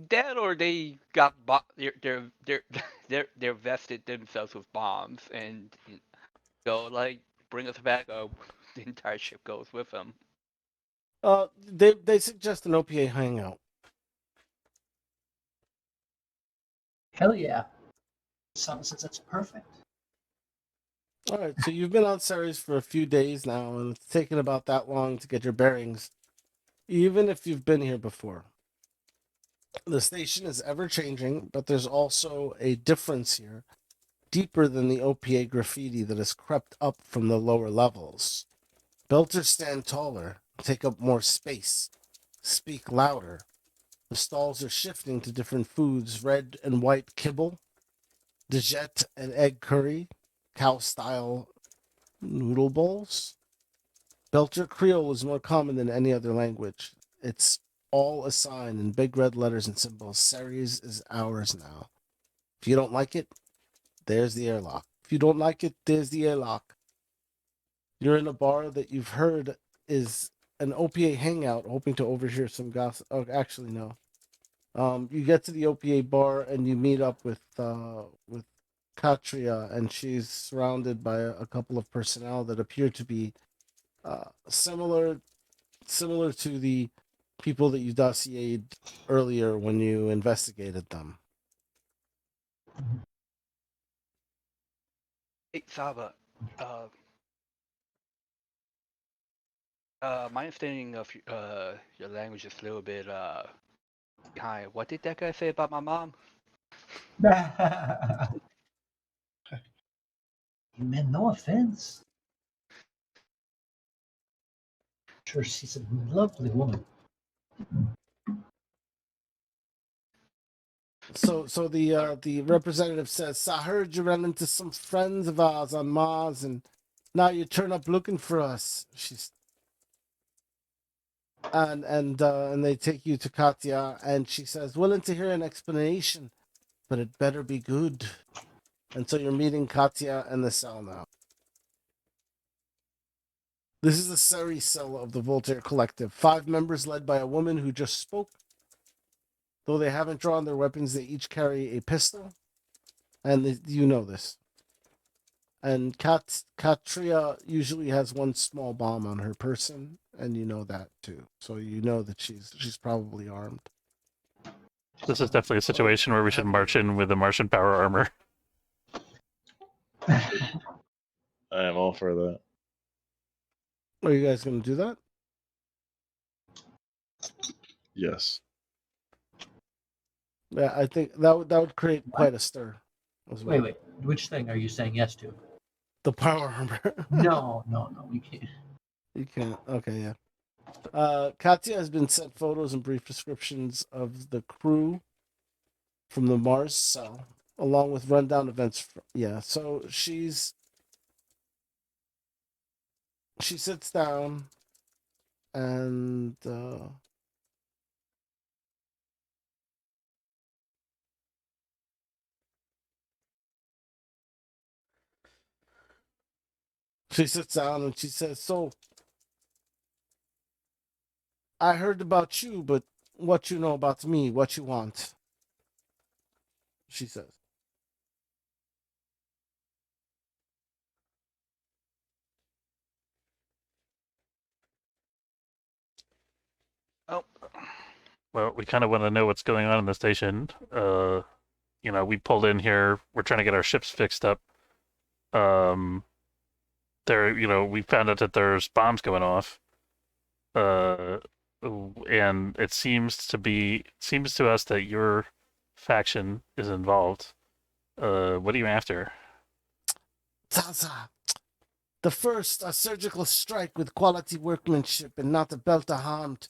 G: That or they got they're vested themselves with bombs and go like bring us back. Oh, the entire ship goes with them.
B: They suggest an OPA hangout.
C: Hell yeah. Someone says that's perfect.
B: All right, so you've been on Ceres for a few days now, and it's taken about that long to get your bearings, even if you've been here before. The station is ever changing, but there's also a difference here, deeper than the OPA graffiti that has crept up from the lower levels. Belters stand taller, take up more space, speak louder. The stalls are shifting to different foods: red and white kibble, Dijet and egg curry, cow-style noodle bowls. Belter Creole is more common than any other language. It's all a sign in big red letters and symbols. Ceres is ours now. If you don't like it, there's the airlock. If you don't like it, there's the airlock. You're in a bar that you've heard is an OPA hangout, hoping to overhear some gossip. Oh, actually, no. You get to the OPA bar and you meet up with Katria, and she's surrounded by a couple of personnel that appear to be similar to the people that you dossiered earlier when you investigated them.
G: Hey Saba, my understanding of your language is a little bit behind. What did that guy say about my mom?
C: You meant no offense. Sure, she's a lovely woman.
B: So the representative says, "So I heard you ran into some friends of ours on Mars, and now you turn up looking for us." She's and they take you to Katya, and she says, "Willing to hear an explanation, but it better be good." And so you're meeting Katya in the cell now. This is the Seri cell of the Voltaire Collective. 5 members led by a woman who just spoke. Though they haven't drawn their weapons, they each carry a pistol. And you know this. And Katria usually has one small bomb on her person, and you know that too. So you know that she's probably armed.
A: This is definitely a situation where we should march in with the Martian power armor.
F: I am all for that.
B: Are you guys going to do that?
F: Yes.
B: Yeah, I think that would create quite a stir. As well.
C: Wait. Which thing are you saying yes to?
B: The power armor.
C: No, we can't.
B: You can't. Okay, yeah. Katya has been sent photos and brief descriptions of the crew from the Mars cell, along with rundown events. Yeah, so she sits down and she says, "So I heard about you, but what you know about me, what you want?" She says.
G: Oh,
A: Well, we kind of want to know what's going on in the station. We pulled in here. We're trying to get our ships fixed up. We found out that there's bombs going off. And it seems to us that your faction is involved. What are you after?
B: Zaza, The first, a surgical strike with quality workmanship and not a belt of harmed,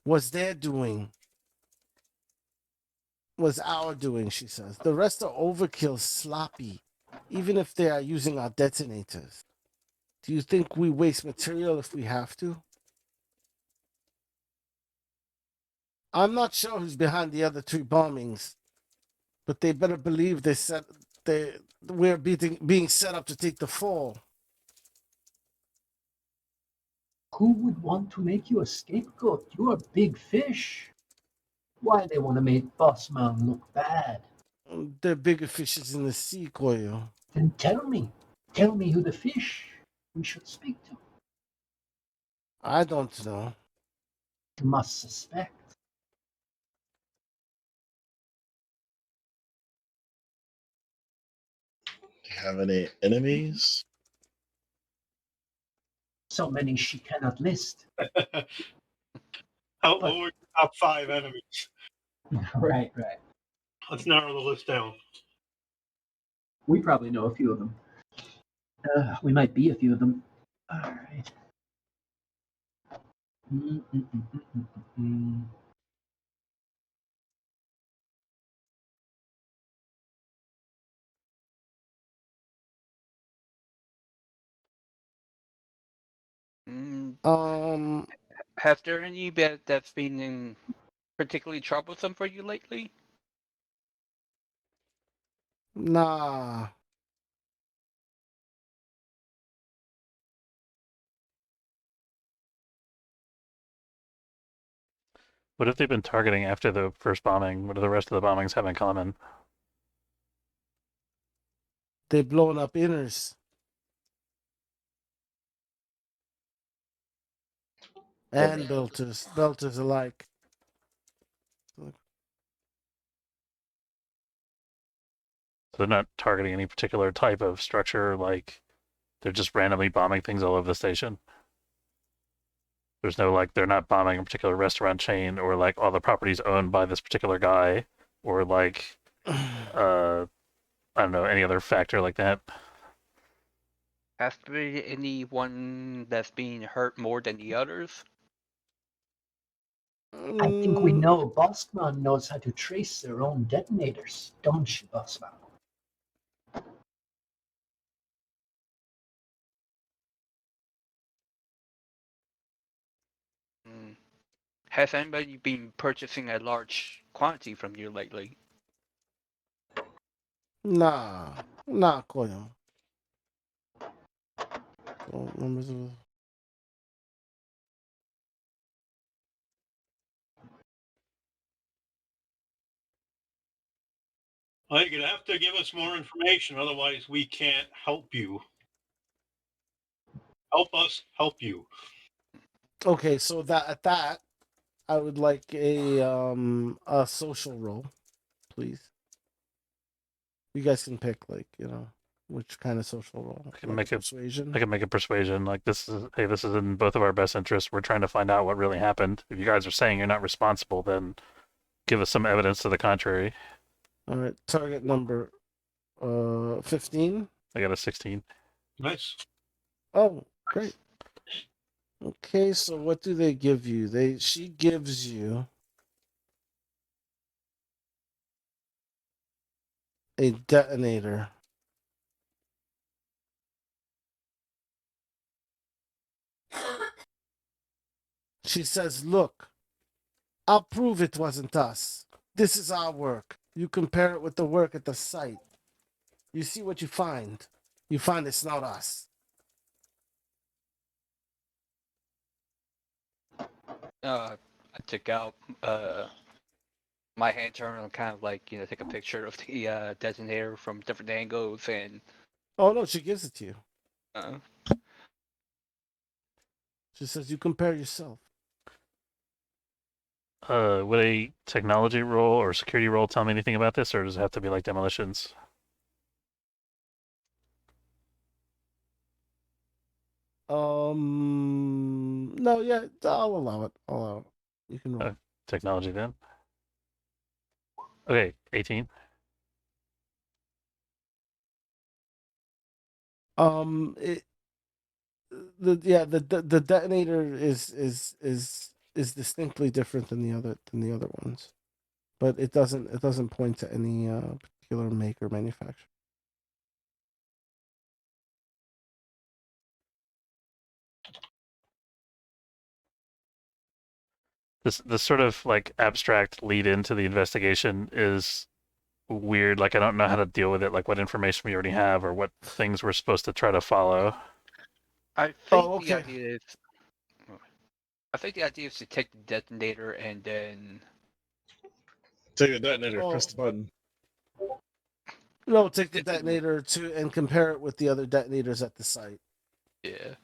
B: was their doing. Was our doing, she says. The rest are overkill, sloppy, even if they are using our detonators. Do you think we waste material if we have to? I'm not sure who's behind the other 3 bombings, but they better believe we're being set up to take the fall.
C: Who would want to make you a scapegoat? You're a big fish. Why they want to make Boss Man look bad?
B: They're bigger fishes in the sea, Koyo.
C: Then tell me who the fish we should speak to.
B: I don't know.
C: You must suspect.
F: Do you have any enemies?
C: So many she cannot list.
D: What were your top 5 enemies?
C: Right.
D: Let's narrow the list down.
C: We probably know a few of them. We might be a few of them. All right.
G: Has there any bit that's been particularly troublesome for you lately?
B: Nah.
A: What have they been targeting after the first bombing? What do the rest of the bombings have in common?
B: They blowing up inners. And belters alike.
A: So they're not targeting any particular type of structure, like they're just randomly bombing things all over the station. There's no like they're not bombing a particular restaurant chain or like all the properties owned by this particular guy or like I don't know, any other factor like that.
G: Has there been anyone that's been hurt more than the others?
C: I think we know Bossman knows how to trace their own detonators, don't you, Bossman?
G: Has anybody been purchasing a large quantity from you lately?
B: Nah, Koyo. Members of
D: Well, you're going to have to give us more information, otherwise we can't help you. Help us help you.
B: Okay, so that I would like a social roll, please. You guys can pick which kind of social roll.
A: I can make a
B: persuasion.
A: I can make a persuasion. Like this is in both of our best interests. We're trying to find out what really happened. If you guys are saying you're not responsible, then give us some evidence to the contrary.
B: All right, target number 15.
A: I got a 16.
D: Nice.
B: Oh, great. Okay, so what do they give you? She gives you a detonator. She says, "Look, I'll prove it wasn't us. This is our work. You compare it with the work at the site. You see what you find. You find it's not us."
G: I took out my hand turn and kind of like take a picture of the detonator from different angles and.
B: Oh no, she gives it to you.
G: Uh,
B: She says, "You compare yourself."
A: Would a technology roll or security roll tell me anything about this, or does it have to be like demolitions?
B: No, yeah, I'll allow it. You can roll.
A: Technology then. Okay, 18.
B: the detonator is distinctly different than the other ones, but it doesn't point to any particular make or manufacturer.
A: This sort of like abstract lead into the investigation is weird. Like I don't know how to deal with it. Like what information we already have, or what things we're supposed to try to follow.
G: I think
B: Oh,
G: the
B: okay.
G: idea is. I think the idea is to take the detonator and then.
F: Take the detonator,
B: Oh.
F: press the button.
B: No, take the detonator and compare it with the other detonators at the site.
G: Yeah.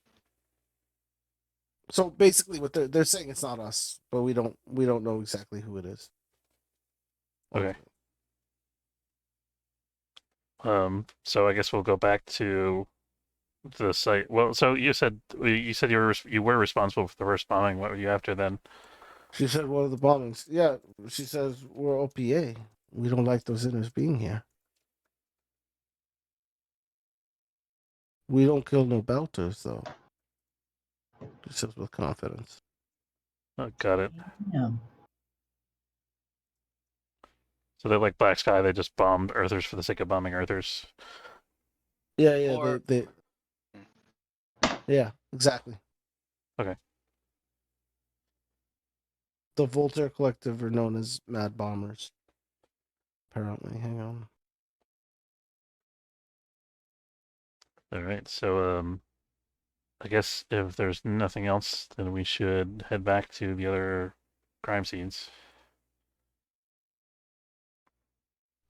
B: So basically, what they're saying, it's not us, but we don't know exactly who it is.
A: Okay. So I guess we'll go back to the site. Well, so you said you were responsible for the first bombing. What were you after then?
B: She said one of the bombings. Yeah, she says we're OPA. We don't like those inners being here. We don't kill no belters, though. She says with confidence.
A: Oh, got it.
C: Yeah.
A: So they're like Black Sky. They just bombed Earthers for the sake of bombing Earthers.
B: Yeah,
G: Or-
B: yeah, exactly.
A: Okay.
B: The Voltaire Collective are known as Mad Bombers. Apparently, hang on.
A: All right. So I guess if there's nothing else, then we should head back to the other crime scenes.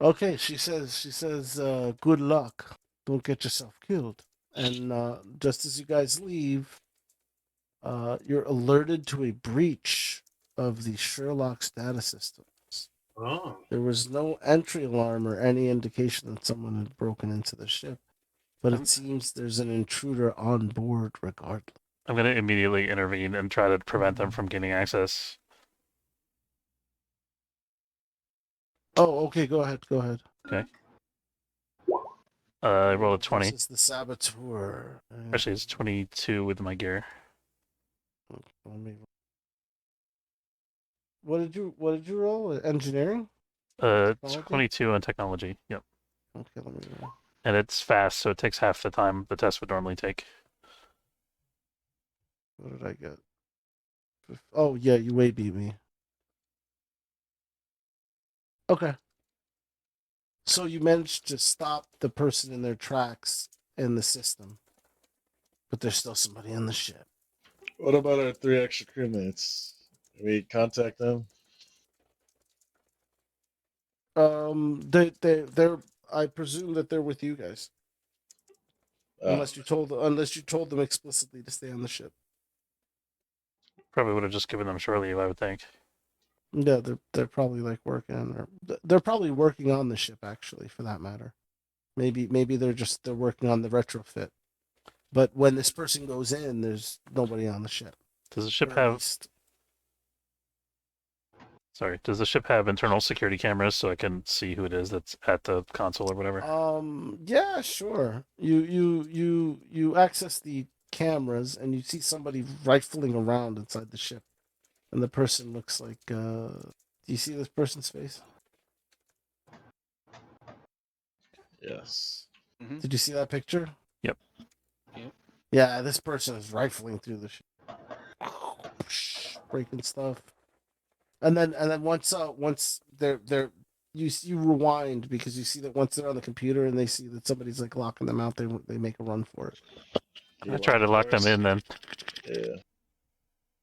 B: Okay, she says, good luck. Don't get yourself killed. And just as you guys leave, you're alerted to a breach of the Sherlock's data systems.
D: Oh.
B: There was no entry alarm or any indication that someone had broken into the ship, but it seems there's an intruder on board regardless.
A: I'm going to immediately intervene and try to prevent them from gaining access.
B: Oh, okay, go ahead.
A: Okay. I rolled a 20.
B: This is the saboteur.
A: Actually, it's 22 with my gear.
B: What did you roll? Engineering?
A: 22 on technology. Yep.
B: Okay, let me roll.
A: And it's fast, so it takes half the time the test would normally take.
B: What did I get? Oh yeah, you way beat me. Okay. So you managed to stop the person in their tracks in the system, but there's still somebody in the ship.
F: What about our 3 extra crewmates? Can we contact them?
B: They're. I presume that they're with you guys, unless you told them explicitly to stay on the ship.
A: Probably would have just given them shore leave, I would think.
B: Yeah, they're probably like working, or they're probably working on the ship actually, for that matter. Maybe they're working on the retrofit. But when this person goes in, there's nobody on the ship.
A: Does the ship
B: Or at
A: have?
B: least-
A: Sorry. Does the ship have internal security cameras so I can see who it is that's at the console or whatever?
B: Yeah, sure. You access the cameras and you see somebody rifling around inside the ship, and the person looks like. Do you see this person's face?
F: Yes.
G: Mm-hmm.
B: Did you see that picture?
A: Yep.
G: Yep.
B: Yeah, this person is rifling through the ship, breaking stuff, and then once they're you rewind because you see that once they're on the computer and they see that somebody's like locking them out, they make a run for it.
A: I try to lock them in then.
F: Yeah.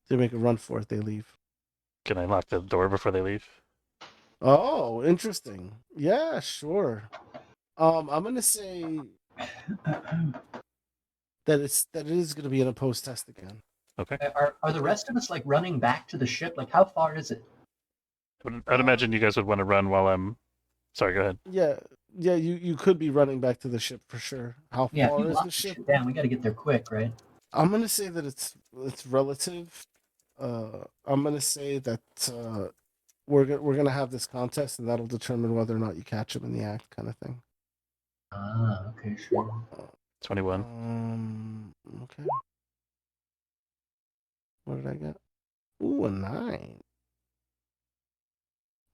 B: They make a run for it. They leave.
A: Can I lock the door before they leave?
B: Oh, interesting. Yeah, sure. I'm gonna say that it is gonna be in a post test again.
A: Okay.
C: Are the rest of us like running back to the ship? Like, how far is it?
A: I'd imagine you guys would want to run while I'm. Sorry, go ahead.
B: Yeah. You could be running back to the ship for sure. How
C: Yeah, if
B: far
C: you
B: is
C: lock
B: the ship?
C: down, we got to get there quick, right?
B: I'm gonna say that it's relative. I'm gonna say that we're gonna have this contest, and that'll determine whether or not you catch him in the act, kind of thing.
C: Ah, okay, sure.
A: 21.
B: Okay. What did I get? Ooh, a 9.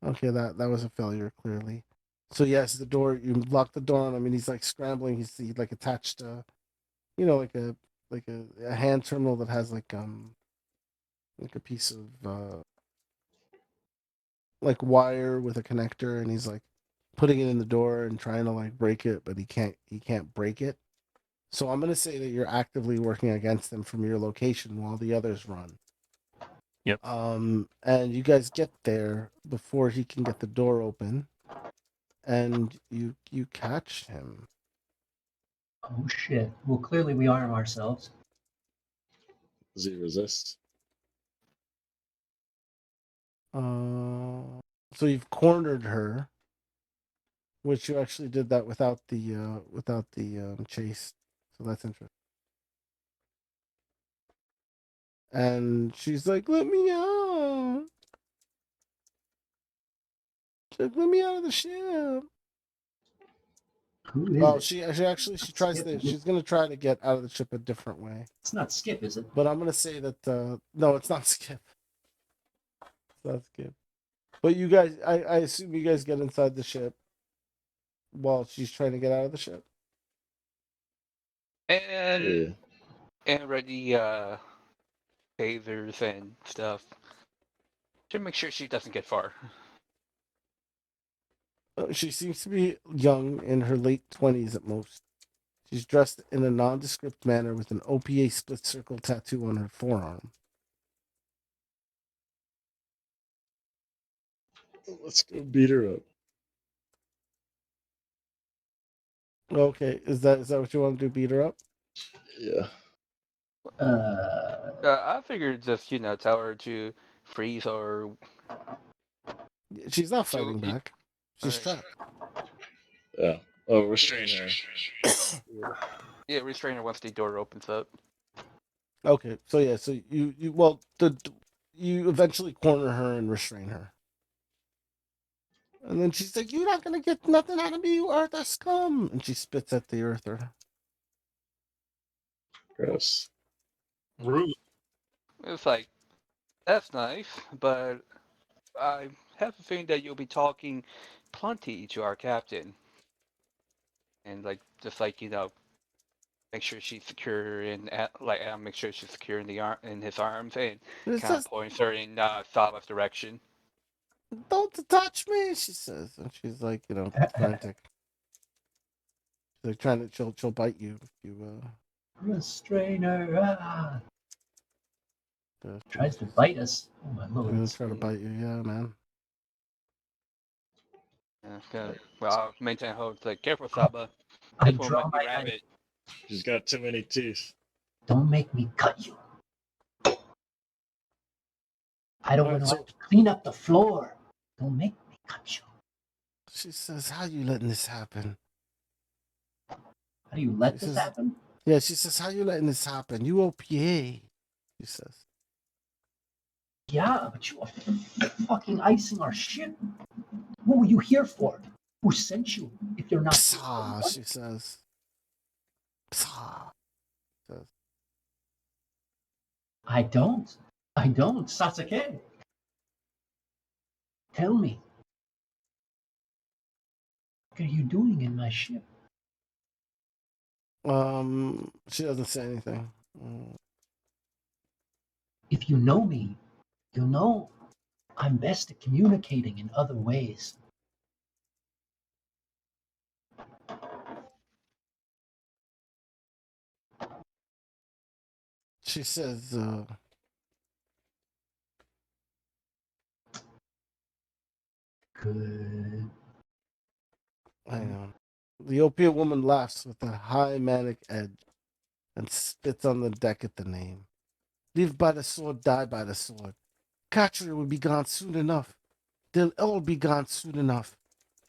B: Okay, that was a failure, clearly. So yes, the door, you lock the door on him and he's like scrambling. He's like attached to, like a hand terminal that has like a piece of like wire with a connector, and he's like putting it in the door and trying to like break it, but he can't break it. So I'm gonna say that you're actively working against him from your location while the others run.
A: Yep.
B: And you guys get there before he can get the door open, and you catch him.
C: Oh shit. Well, clearly we arm ourselves.
F: Does he resist?
B: So you've cornered her, which you actually did that without the chase. So that's interesting. And she's like, "Let me out! She's like, let me out of the ship!"
C: Who is
B: Oh,
C: it?
B: she tries to. She's gonna try to get out of the ship a different way.
C: It's not Skip, is it?
B: But I'm gonna say that no, it's not Skip. It's not Skip. But you guys, I assume you guys get inside the ship while she's trying to get out of the ship.
G: And
F: Yeah.
G: and ready tasers and stuff to make sure she doesn't get far.
B: She seems to be young, in her late 20s at most. She's dressed in a nondescript manner with an OPA split circle tattoo on her forearm.
F: Let's go beat her up.
B: Okay, is that what you want to do? Beat her up?
F: Yeah.
G: I figured just tell her to freeze or
B: She's not
G: So,
B: fighting back. She's
G: alright.
B: trapped.
F: Yeah. Oh, restrain her.
G: Yeah, restrain her once the door opens up.
B: Okay, so yeah, so you you eventually corner her and restrain her. And then she's like, "You're not gonna get nothing out of me, you Earther scum!" And she spits at the Earther.
F: Gross.
D: Rude.
G: It's like, that's nice, but I have a feeling that you'll be talking plenty to our captain. And just make sure she's secure in make sure she's secure in in his arms and
B: It
G: kind of
B: says,
G: points her in Saba's direction.
B: "Don't touch me," she says, and she's like, frantic. She's like trying to, she'll bite you if you
C: Restrainer. Ah.
B: uh,
C: Tries to bite us. Oh my lord.
B: gonna try to bite you, yeah, man.
G: Well, I'll maintain hold. Like, careful, Saba.
C: I
G: This one
C: draw
G: might be
C: my knife.
G: rabbit.
F: She's got too many teeth.
C: Don't make me cut you. I don't
B: Alright,
C: want to
B: so-
C: have to clean up the floor. Don't make me cut you.
B: She says, "How you letting this happen?"
C: How do you let
B: She
C: this
B: says-
C: happen?
B: Yeah, she says, "How you letting this happen? You OPA," she says.
C: Yeah, but you are fucking icing our ship. What were you here for? Who sent you if you're not?
B: Psah, she says. Psah. Says.
C: I don't. Sasuke. Tell me. What are you doing in my ship?
B: She doesn't say anything.
C: If you know me, you'll know I'm best at communicating in other ways.
B: She says,
C: Good.
B: hang on. The opiate woman laughs with a high manic edge and spits on the deck at the name. "Live by the sword, die by the sword. Katria will be gone soon enough. They'll all be gone soon enough.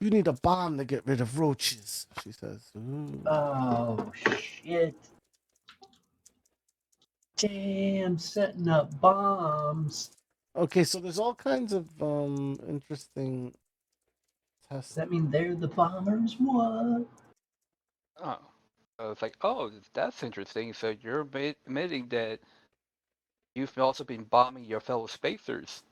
B: You need a bomb to get rid of roaches," she says. Ooh.
C: Oh shit. Damn, setting up bombs.
B: Okay, so there's all kinds of interesting tests.
C: Does that mean they're the bombers? What?
G: Oh. So it's like, oh, that's interesting. So you're admitting that You've also been bombing your fellow spacers.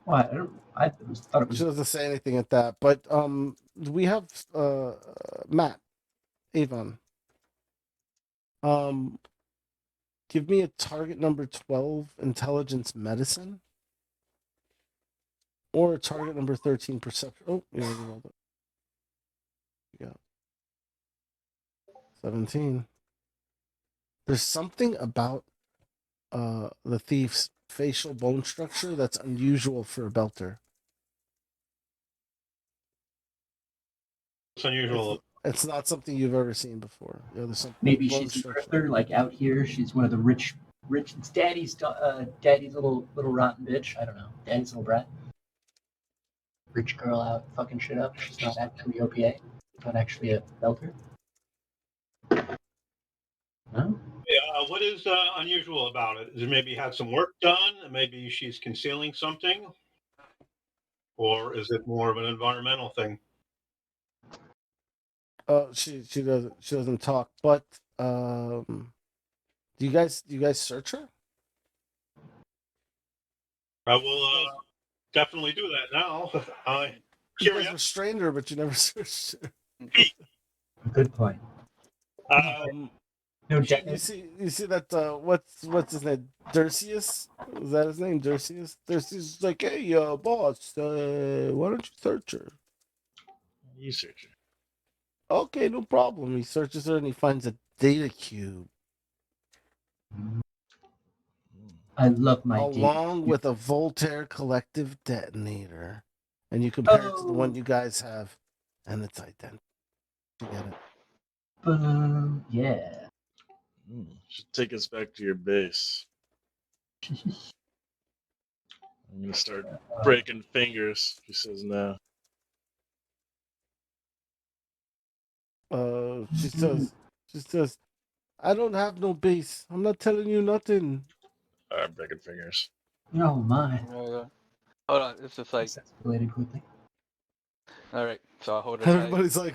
C: Well, I thought it
B: She
C: was.
B: doesn't say anything at that, but we have Matt Avon. Give me a target number 12 intelligence medicine, or a target number 13 perception. Oh, yeah, you rolled it. You got 17. There's something about the thief's facial bone structure that's unusual for a belter.
D: It's unusual.
B: It's not something you've ever seen before. Yeah, there's some
C: Maybe
B: bone
C: she's a
B: structure.
C: grifter, like out here. She's one of the rich. It's daddy's little rotten bitch. I don't know. Daddy's little brat. Rich girl out fucking shit up. She's not actually OPA. Not actually a belter. No.
D: Yeah, what is unusual about it? Is it maybe had some work done? Maybe she's concealing something, or is it more of an environmental thing?
B: She doesn't talk. But do you guys search her?
D: I will definitely do that now.
B: You guys
D: Cheerio.
B: restrained her, but you never searched her.
C: Good point. No,
B: You see that what's his name? Dersius? Is that his name? Dersius? Dersius is like, hey, boss, why don't you search her?
F: You search her.
B: Okay, no problem. He searches her and he finds a data cube
C: I love my
B: along with a Voltaire collective detonator, and you compare it to the one you guys have, and it's identical. You get it?
C: Yeah.
F: Should take us back to your base. I'm gonna start breaking fingers. She says no.
B: She says, I don't have no base. I'm not telling you nothing.
F: Alright, breaking fingers.
C: Oh my.
G: Hold on, it's just like,
C: This escalated quickly.
G: all right. So I hold her tight.
B: Everybody's like,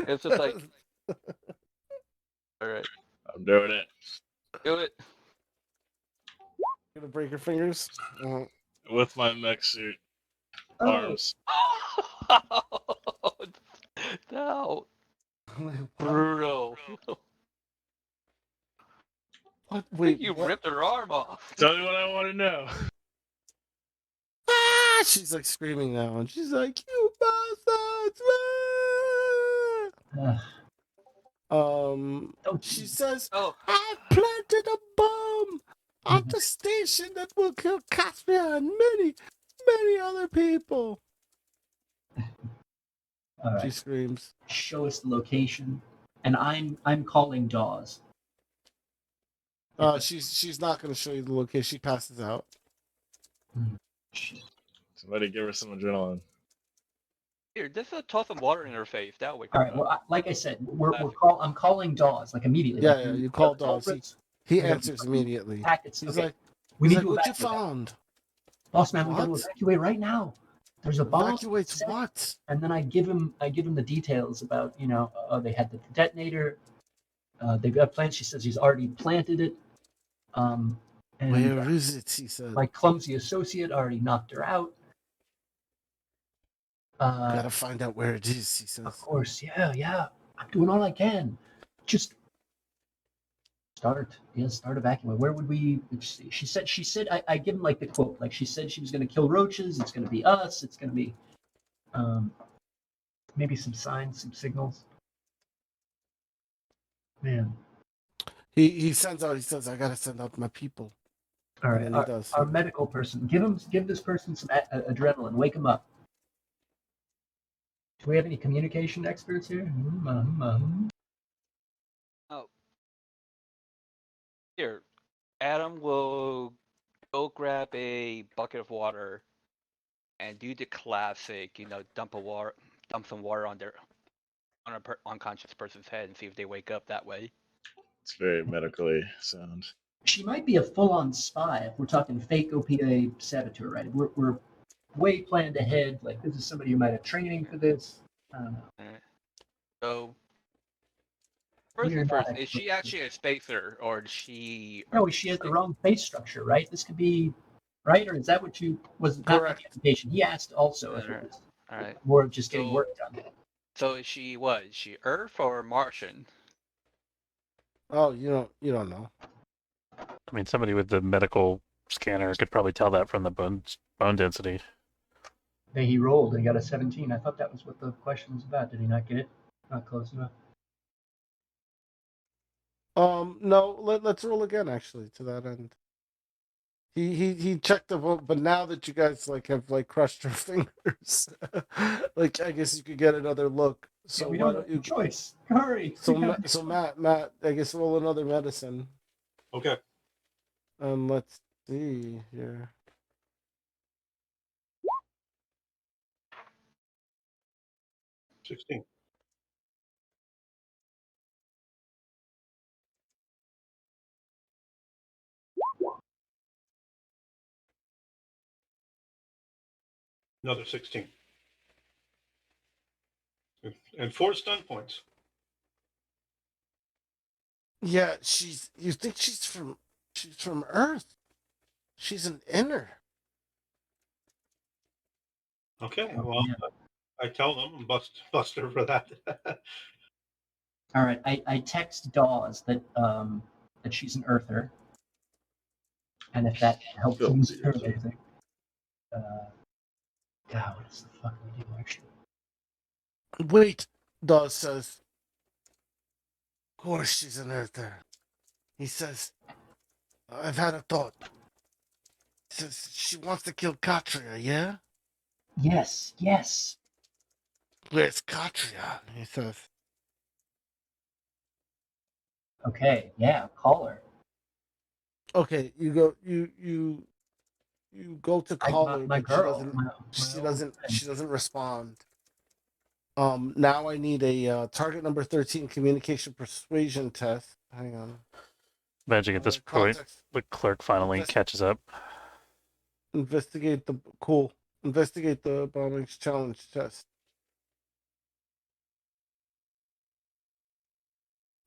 G: It's just like, all right,
F: I'm doing it.
G: do it.
B: Gonna break your fingers.
F: With my mech suit. Arms.
G: No, brutal.
B: What? Wait,
G: You
B: what?
G: ripped her arm off.
F: Tell me what I want to know.
B: Ah! She's like screaming now, and she's like, "You bastards!" She says,
G: Oh,
B: "I planted a bomb at the station that will kill Caspia and many, many other people."
C: All right.
B: She screams.
C: Show us the location, and I'm calling Dawes.
B: She's not going to show you the location. She passes out.
F: Somebody give her some adrenaline.
G: here, just toss some water in her face. That way.
C: All right. Well, like I said, I'm calling Dawes like immediately.
B: Yeah,
C: like,
B: yeah. You call
C: the
B: Dawes.
C: culprits,
B: He
C: we gotta
B: answers
C: fucking
B: immediately.
C: packets.
B: He's
C: Okay,
B: like,
C: we need to
B: "What you
C: evacuate.
B: found?
C: Boss man, we got to
B: What?
C: evacuate right now. There's a bomb.
B: Evacuates
C: set."
B: what?"
C: And then I give him the details about they had the detonator. They've got plans. She says he's already planted it. And
B: Where is it? He said.
C: my clumsy associate already knocked her out.
B: Gotta find out where it is. He says.
C: Of course, yeah. I'm doing all I can. Just start evacuating. Where would we? She said. I give him like the quote. Like she said, she was going to kill roaches. It's going to be us. It's going to be, maybe some signs, some signals. Man.
B: He sends out. He says, "I gotta send out my people."
C: All right.
B: And then he does.
C: Our medical person. Give this person some adrenaline. Wake him up. Do we have any communication experts here?
G: Oh. Here, Adam will go grab a bucket of water and do the classic, dump some water on an unconscious person's head and see if they wake up that way.
F: It's very medically sound.
C: She might be a full-on spy if we're talking fake OPA saboteur, right? We're way planned ahead. Like this is somebody who might have training for this. I don't know.
G: So First
C: We're
G: thing
C: not
G: first, is she actually a spacer, or is she?
C: No, she has the wrong face structure, right? This could be right, or is that what you was not the
B: Correct.
C: invitation? He asked also if it
G: Alright.
C: was
G: Alright.
C: more of just getting
G: So,
C: work done.
G: so is she what? Is she Earth or Martian?
B: Oh, you don't know.
A: I mean, somebody with the medical scanner could probably tell that from the bone density.
C: Hey, he rolled and got a 17. I thought that was what the question was about. Did he not get it? Not close enough.
B: No, let's roll again. Actually, to that end, he checked the vote, but now that you guys have crushed your fingers, like I guess you could get another look. So
C: Yeah, we
B: why
C: don't
B: don't
C: have
B: you?
C: a choice. Hurry.
B: So
C: We gotta go.
B: Matt, I guess roll another medicine.
D: Okay.
B: Let's see here.
D: $16. Another 16. And 4 stun points.
B: Yeah, you think she's from Earth? She's an inner.
D: Okay,
C: Oh,
D: well,
C: yeah.
D: I tell them and bust her for that.
C: All right. I text Dawes that that she's an earther, and if that helps
F: Filthy,
C: ease her
F: isn't it?
C: anything. God, what is the fuck we do actually?
B: Wait, Dawes says. Of course she's an Earther. He says, I've had a thought. He says she wants to kill Katria, yeah?
C: Yes, yes.
B: Where's Katria? He says.
C: Okay, yeah, call her.
B: Okay, you go to call her,
C: My
B: but
C: girl, my old
B: she
C: friend.
B: doesn't respond. Now I need a target number 13 communication persuasion test. Hang on.
A: Imagine at this point,
B: Context.
A: the clerk finally
B: Invest-
A: catches up.
B: Investigate the bombing challenge test.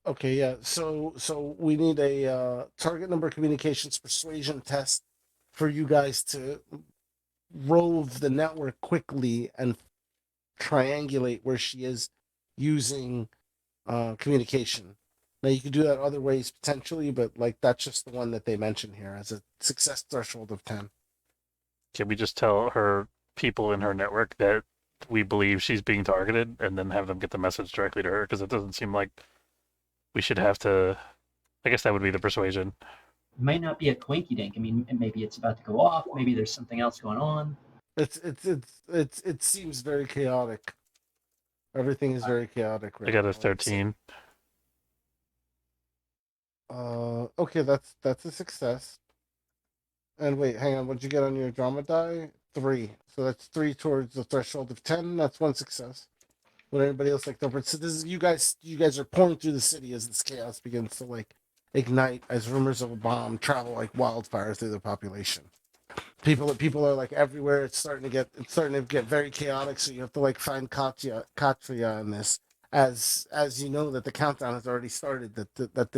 B: Okay, yeah. So we need a target number communications persuasion test for you guys to rove the network quickly and triangulate where she is using communication. Now you could do that other ways potentially, but that's just the one that they mention here as a success threshold of 10.
A: Can we just tell her people in her network that we believe she's being targeted and then have them get the message directly to her? Because it doesn't seem like we should have to. I guess that would be the persuasion.
C: It might not be a quinky dink. I mean, maybe it's about to go off. Maybe there's something else going on.
B: It seems very chaotic. Everything is very chaotic right
A: I got
B: now.
A: a 13.
B: Okay, that's a success. And wait, hang on. What'd you get on your drama die? 3. So that's 3 towards the threshold of 10. That's one success. Would anybody else like to? So this is you guys. You guys are pouring through the city as this chaos begins to ignite as rumors of a bomb travel like wildfire through the population. People are everywhere. It's starting to get very chaotic. So you have to find Katria in this, as you know that the countdown has already started. That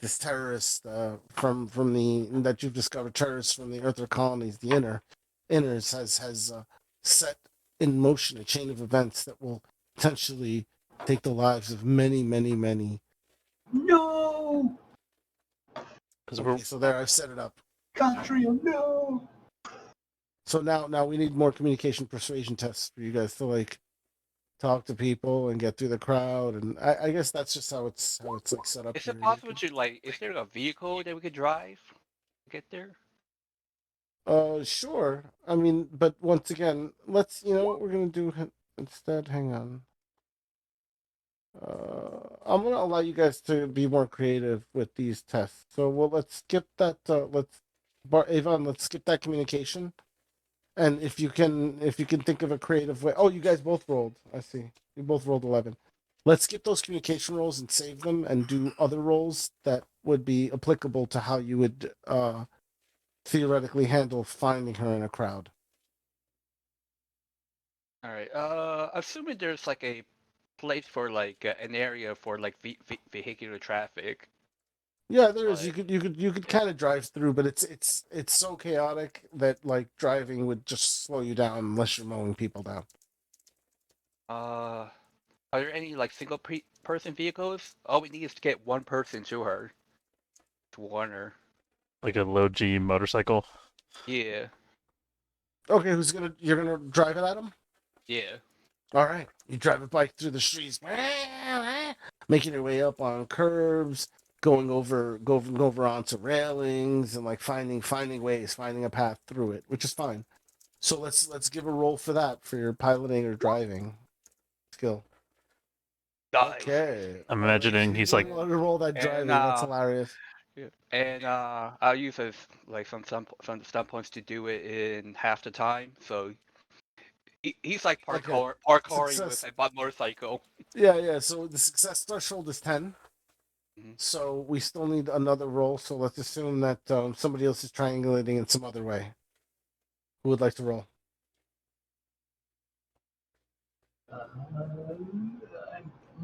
B: this terrorist from the that you've discovered terrorists from the Earther colonies, the inners has set in motion a chain of events that will potentially take the lives of many, many, many.
C: No,
B: Okay, so there I've set it up.
C: Katria, no.
B: So now we need more communication persuasion tests for you guys to talk to people and get through the crowd, and I guess that's just how it's set up
G: Is
B: here.
G: it possible to is there a vehicle that we could drive to get there?
B: Sure. I mean, but once again, you know what we're gonna do instead. Hang on. I'm gonna allow you guys to be more creative with these tests. So let's skip that. Avon, let's skip that communication. And if you can think of a creative way. Oh, you guys both rolled. I see. You both rolled 11. Let's skip those communication rolls and save them and do other rolls that would be applicable to how you would theoretically handle finding her in a crowd.
G: All right. Assuming there's like a place for like an area for like vehicular traffic.
B: Yeah, there is.
G: Like,
B: You could kind of drive through, but it's so chaotic that like driving would just slow you down unless you're mowing people down.
G: are there any like single person vehicles? All we need is to get one person to her, to warn her.
A: Like a low G motorcycle.
G: Yeah,
B: Okay, you're gonna drive it at him?
G: yeah.
B: All right, you drive a bike through the streets, making your way up on curbs, going over onto railings, and like finding ways, finding a path through it, which is fine. So let's give a roll for that for your piloting or driving skill.
G: Nice.
B: Okay.
A: I'm imagining he's like,
B: Let me roll that driving. That's hilarious.
G: Yeah. And I'll use like some points to do it in half the time. So he's like parkouring with
B: Success.
G: a motorcycle.
B: Yeah. So the success threshold is 10.
G: Mhm.
B: So we still need another roll. So let's assume that somebody else is triangulating in some other way. Who would like to roll?
C: I'm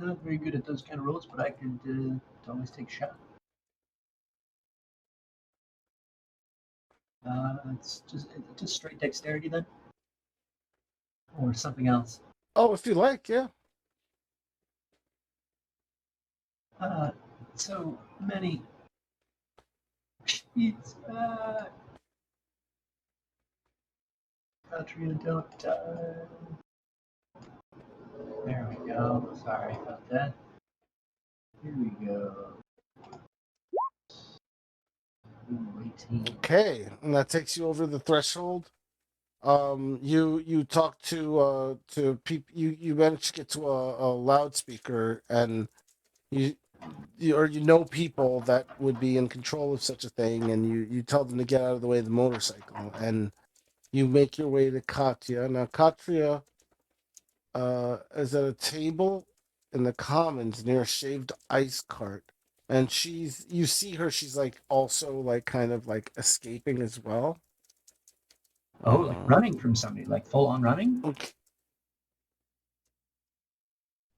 C: not very good at those kind of rolls, but I could always take a shot. It's just straight dexterity then, or something else.
B: Oh, if you like, yeah.
C: So many sheets. Patria don't die. There we go. Sorry about that. Here we go. Ooh, 18.
B: Okay, and that takes you over the threshold. You talk to people. You manage to get to a loudspeaker, and you know people that would be in control of such a thing, and you tell them to get out of the way of the motorcycle, and you make your way to Katya. Now Katya is at a table in the commons near a shaved ice cart, and you see her, she's like also like kind of like escaping as well.
C: Oh, like running from somebody, like full on running?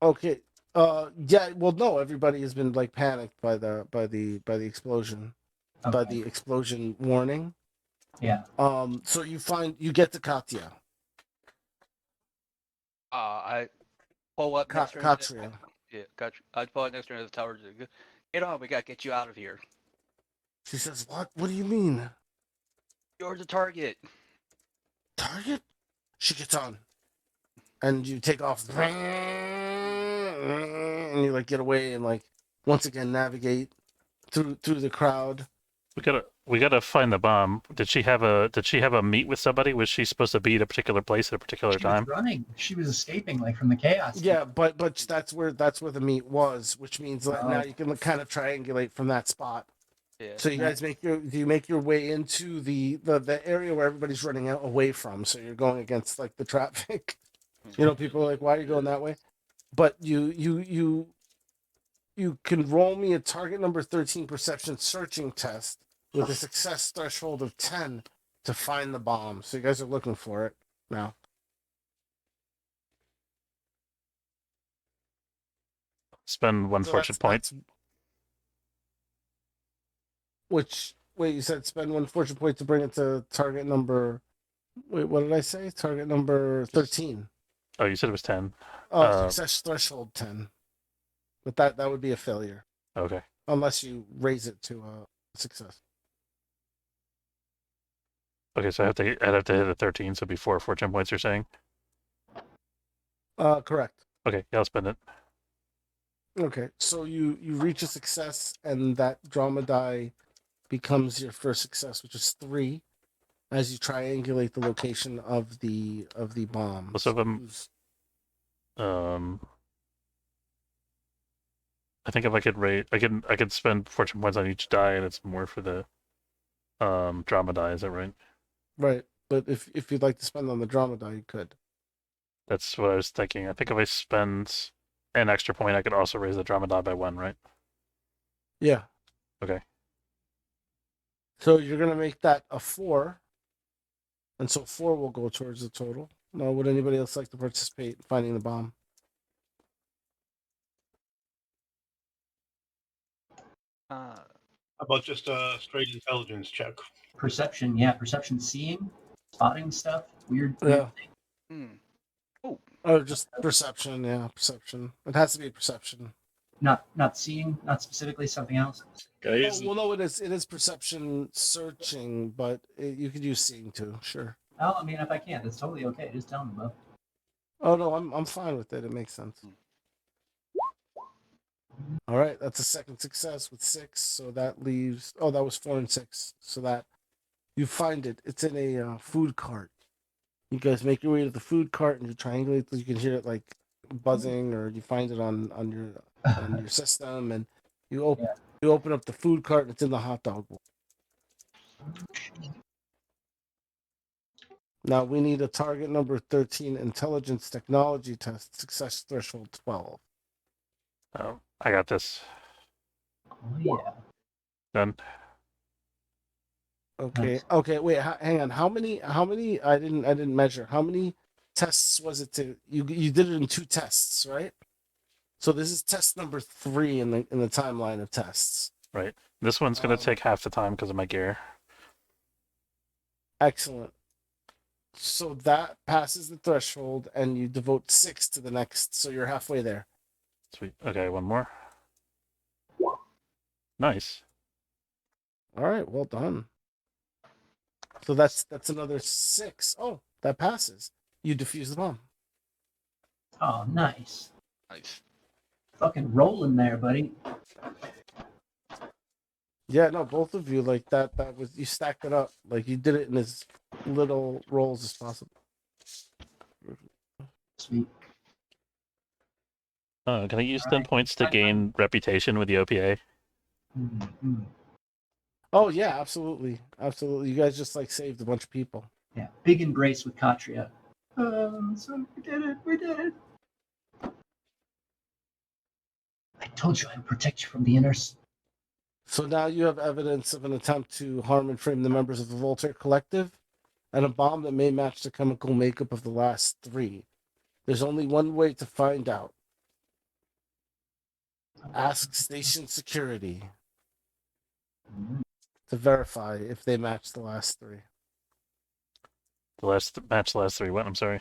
B: Okay. Yeah, well no, everybody has been like panicked by the explosion. By
C: Okay.
B: the explosion warning.
C: Yeah.
B: So you get to Katya.
G: I pull up next to her.
B: Katria.
G: Yeah, gotcha. I pull up next to her in the tower. Get on, we gotta get you out of here.
B: She says, "What? What do you mean?
G: You're the target.
B: Target?" She gets on, and you take off, and you like get away and like once again navigate through the crowd.
A: we gotta find the bomb. Did she have a meet with somebody? Was she supposed to be at a particular place at a particular
C: She
A: time?
C: was running. She was escaping like from the chaos.
B: Yeah, but that's where the meet was, which means that now you can kind of triangulate from that spot.
G: Yeah.
B: So you guys make your way into the area where everybody's running out away from. So you're going against like the traffic. You know, people are like, "Why are you going that way?" But you can roll me a target number 13 perception searching test with a success threshold of 10 to find the bomb. So you guys are looking for it now.
A: Spend one fortune point.
B: Wait, you said spend one fortune point to bring it to target number. Wait, what did I say? Target number 13.
A: Oh, you said it was 10.
B: Oh, success threshold 10. But that would be a failure.
A: Okay.
B: Unless you raise it to a success.
A: Okay, so I'd have to hit a 13, so before fortune points, you're saying?
B: Correct.
A: Okay, yeah, I'll spend it.
B: Okay, so you reach a success, and that drama die becomes your first success, which is 3, as you triangulate the location of the bomb.
A: Most of them. I think if I could rate, I could spend fortune points on each die, and it's more for the drama die. Is that right?
B: Right, but if you'd like to spend on the drama die, you could.
A: That's what I was thinking. I think if I spend an extra point, I could also raise the drama die by 1, right?
B: Yeah.
A: Okay.
B: So you're gonna make that a 4, and so 4 will go towards the total. Now, would anybody else like to participate in finding the bomb?
G: Uh,
D: How about just a straight intelligence check?
C: Perception, yeah, perception, seeing, spotting stuff, weird
B: Yeah.
G: hmm.
B: Or just perception, yeah, perception. It has to be perception.
C: Not seeing, not specifically something else.
F: Guys,
B: Oh, well, no, it is perception searching, but you could use seeing too, sure.
C: Oh, I mean, if I can, that's totally okay. Just tell me, Bo.
B: Oh no, I'm fine with it. It makes sense. All right, that's a second success with 6, so that leaves. Oh, that was 4 and 6, so that you find it. It's in a food cart. You guys make your way to the food cart and you triangulate. You can hear it like buzzing, or you find it on your system, and you
C: Yeah.
B: open up the food cart and it's in the hot dog bowl. Now we need a target number 13 intelligence technology test, success threshold 12.
A: Oh, I got this.
C: Oh, yeah.
A: Done.
B: Okay.
C: Nice.
B: Okay. Wait. Hang on. How many? I didn't measure. How many tests was it to you? You did it in 2 tests, right? So this is test number 3 in the timeline of tests.
A: Right. This one's gonna
B: Um,
A: take half the time because of my gear.
B: Excellent. So that passes the threshold, and you devote 6 to the next. So you're halfway there.
A: Sweet. Okay, one more. Nice.
B: All right. Well done. So that's another 6. Oh, that passes. You defuse the bomb.
C: Oh, nice.
G: Nice.
C: Fucking rolling there, buddy.
B: Yeah, no, both of you like that. That was you stacked it up. Like you did it in as little rolls as possible.
C: Sweet.
A: Can I use
C: All
A: 10
C: right.
A: points to
C: Fine,
A: gain reputation with the OPA?
C: Mm-hmm.
B: Oh yeah, absolutely, absolutely. You guys just like saved a bunch of people.
C: Yeah. Big embrace with Katria. So we did it. We did it. I told you I would protect you from the inners.
B: So now you have evidence of an attempt to harm and frame the members of the Voltaire Collective, and a bomb that may match the chemical makeup of the last 3. There's only one way to find out. Ask station security to verify if they match the last 3.
A: The last 3. What? I'm sorry.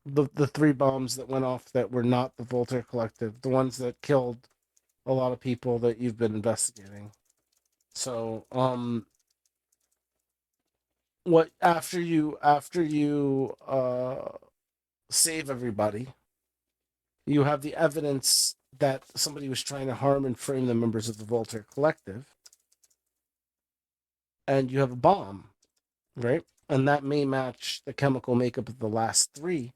B: The 3 bombs that went off that were not the Voltaire Collective, the ones that killed a lot of people that you've been investigating. So, what after you save everybody, you have the evidence that somebody was trying to harm and frame the members of the Voltaire Collective, and you have a bomb, right? And that may match the chemical makeup of the last 3,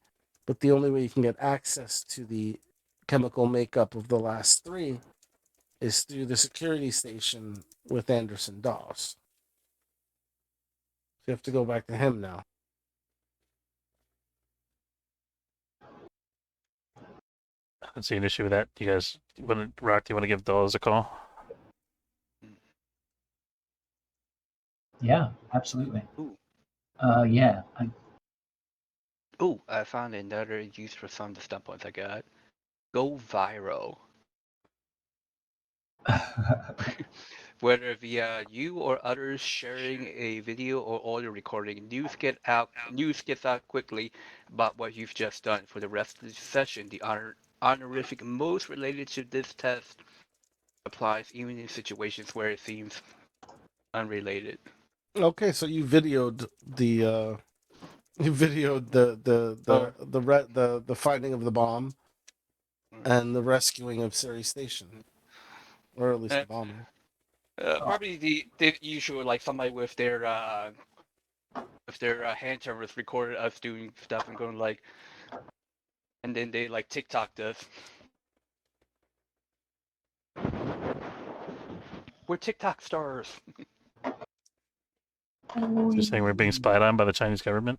B: but the only way you can get access to the chemical makeup of the last 3 is through the security station with Anderson Dawes. So you have to go back to him now.
A: I don't see an issue with that. You guys, Rock, do you want to give Dawes a call?
C: Yeah, absolutely.
G: Ooh.
C: Yeah.
G: Ooh, I found another use for some of the stunt points I got. Go viral. Whether via you or others sharing a video or audio recording, news gets out quickly about what you've just done. For the rest of the session, the honorific most related to this test applies even in situations where it seems unrelated.
B: Okay, so you videoed the the finding of the bomb and the rescuing of Siri Station, or at least the bombing.
G: Probably the usual, like somebody with their hand cameras recorded us doing stuff and going like, and then they like TikToked us. We're TikTok stars.
A: You're saying we're being spied on by the Chinese government?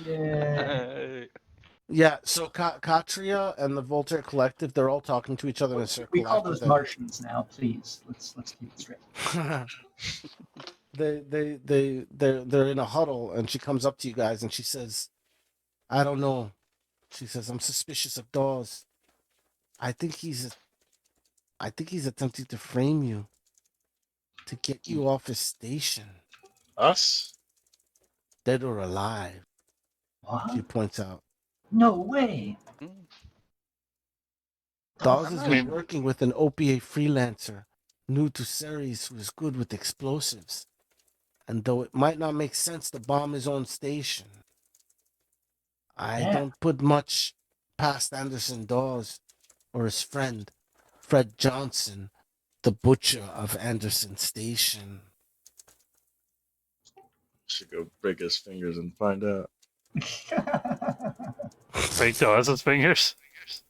C: Yeah.
B: Yeah, so Katria and the Voltaire Collective, they're all talking to each other in a circle.
C: We call
B: after
C: those
B: the-
C: Martians now, please. Let's keep it straight.
B: they're in a huddle, and she comes up to you guys and she says, "I don't know." She says, "I'm suspicious of Dawes. I think he's attempting to frame you. to get you off his station,
F: Us?
B: dead or alive.
C: What?
B: She points out.
C: No way.
G: Mm.
B: Dawes
C: I'm
B: has
C: not
B: been
C: sure.
B: working with an OPA freelancer new to Ceres who is good with explosives. And though it might not make sense to bomb his own station, I
C: Yeah.
B: don't put much past Anderson Dawes or his friend, Fred Johnson, the butcher of Anderson Station.
F: Should go break his fingers and find out.
A: Break Dawes' fingers.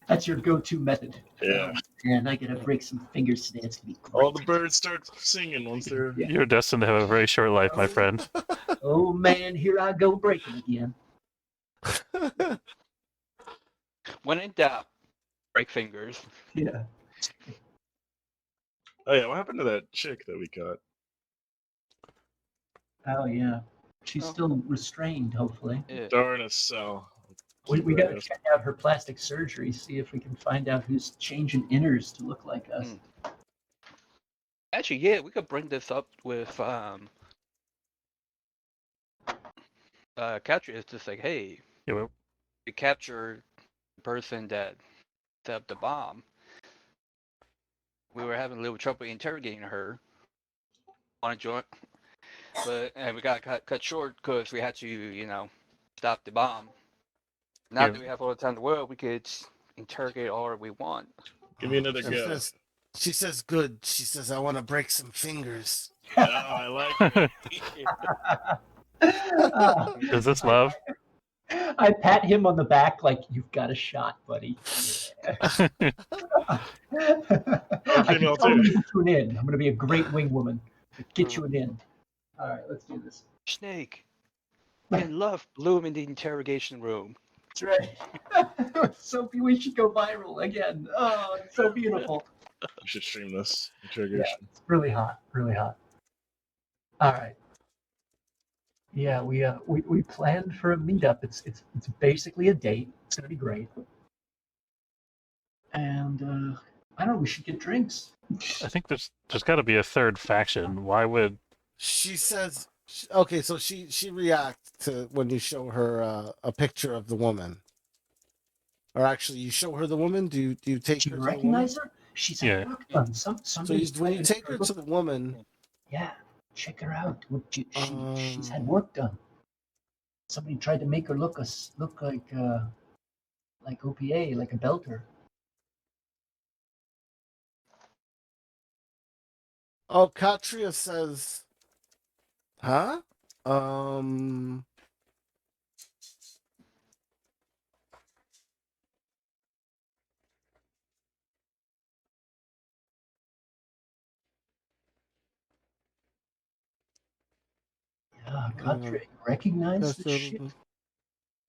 C: That's your go-to method.
F: Yeah.
C: And I gotta break some fingers today. It's gonna be great.
F: All the birds start singing once they're.
C: Yeah.
A: You're destined to have a very short life, my friend.
C: Oh man, here I go breaking again.
G: When in doubt, break fingers.
C: Yeah.
F: Oh yeah, what happened to that chick that we caught?
C: Oh yeah. She's
G: Oh.
C: still restrained, hopefully.
G: Yeah.
F: Darn a cell.
C: We gotta check out her plastic surgery, see if we can find out who's changing inners to look like us.
G: Actually, yeah, we could bring this up with Catcher. It's just like, hey,
A: Yeah, well,
G: we captured the person that set up the bomb. We were having a little trouble interrogating her on a joint, and we got cut short because we had to, stop the bomb. Now
A: Yeah.
G: that we have all the time in the world, we could interrogate all we want.
F: Give me another
B: She
F: go.
B: says, good. She says, I want to break some fingers.
F: Oh, I like it.
A: Is this love?
C: I pat him on the back like, you've got a shot, buddy. I can
F: female
C: tell
F: too.
C: you to an in. I'm going to be a great wing woman. Get you an in. All right, let's do this.
G: Snake, and love bloom in the interrogation room.
C: That's right. Sophie, we should go viral again. Oh, it's so beautiful.
F: We should stream this interrogation.
C: Yeah, it's really hot, really hot. All right. Yeah, we planned for a meetup. It's basically a date. It's gonna be great. And I don't know. We should get drinks.
A: I think there's got to be a third faction. Why would
B: She says, okay, so she reacts to when you show her a picture of the woman. Or actually, you show her the woman. Do you take
C: Do
B: her
C: you
B: to the woman?
C: recognize her? She's
A: Yeah.
C: at work done.
B: So
C: Somebody's
B: when you
C: trying
B: take her to the woman,
C: yeah, check her out. She's had
B: Um,
C: work done. Somebody tried to make her look like OPA, like a belter.
B: oh, Katria says, huh?
C: Yeah, Katra, recognize
B: that's
C: this
B: the-
C: shit?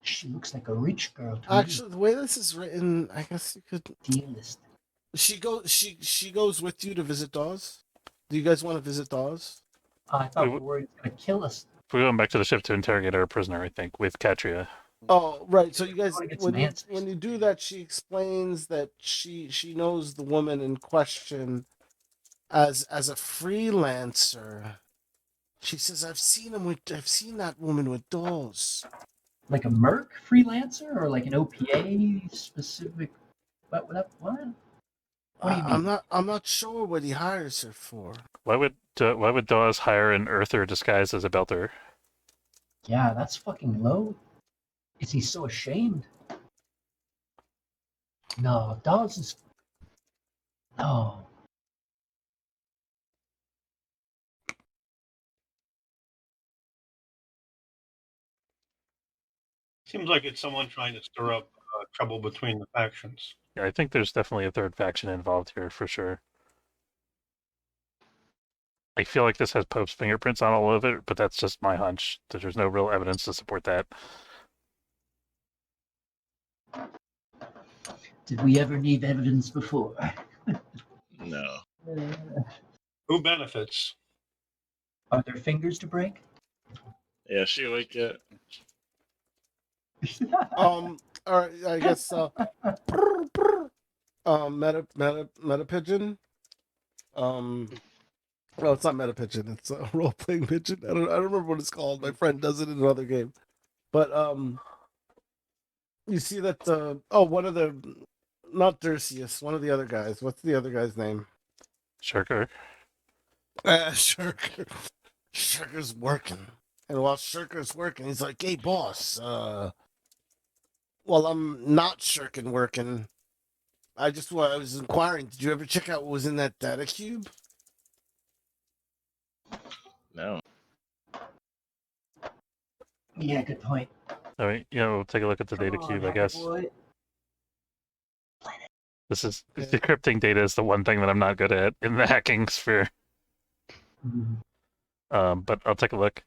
C: She looks like a rich girl to
B: Actually, the way this is written, I guess you could.
C: me. Dealist.
B: She goes with you to visit Dawes. Do you guys want to visit Dawes?
C: I thought we were gonna kill us.
A: we're going back to the ship to interrogate our prisoner? I think with Katria.
B: Oh, right. So you guys,
C: wanna get some
B: when you,
C: answers.
B: when you do that, she explains that she knows the woman in question as a freelancer. She says, I've seen that woman with Dawes.
C: Like a merc freelancer or like an OPA specific? What? What do you mean?
B: I'm not sure what he hires her for.
A: Why would Dawes hire an earther disguised as a belter?
C: Yeah, that's fucking low. Is he so ashamed? No, Dawes is. No.
D: Seems like it's someone trying to stir up trouble between the factions.
A: Yeah, I think there's definitely a third faction involved here for sure. I feel like this has Pope's fingerprints on all of it, but that's just my hunch. That there's no real evidence to support that.
C: Did we ever need evidence before?
F: No.
D: Who benefits?
C: Are there fingers to break?
F: Yeah, she like it.
B: All right, I guess. Meta pigeon. Well, it's not meta pigeon. It's a role playing pigeon. I don't remember what it's called. My friend does it in another game. But you see that one of the not Dersius, one of the other guys. What's the other guy's name?
A: Shirker.
B: Shirker. Shirker's working, and while Shirker's working, he's like, "Hey, boss. Well, I'm not shirking working. I was inquiring. Did you ever check out what was in that data cube?"
F: No.
C: Yeah, good point.
A: All right, we'll take a look at the data
C: Come on,
A: cube, I guess.
C: boy.
A: This is
B: Yeah.
A: decrypting data is the one thing that I'm not good at in the hacking sphere.
C: Mhm.
A: But I'll take a look.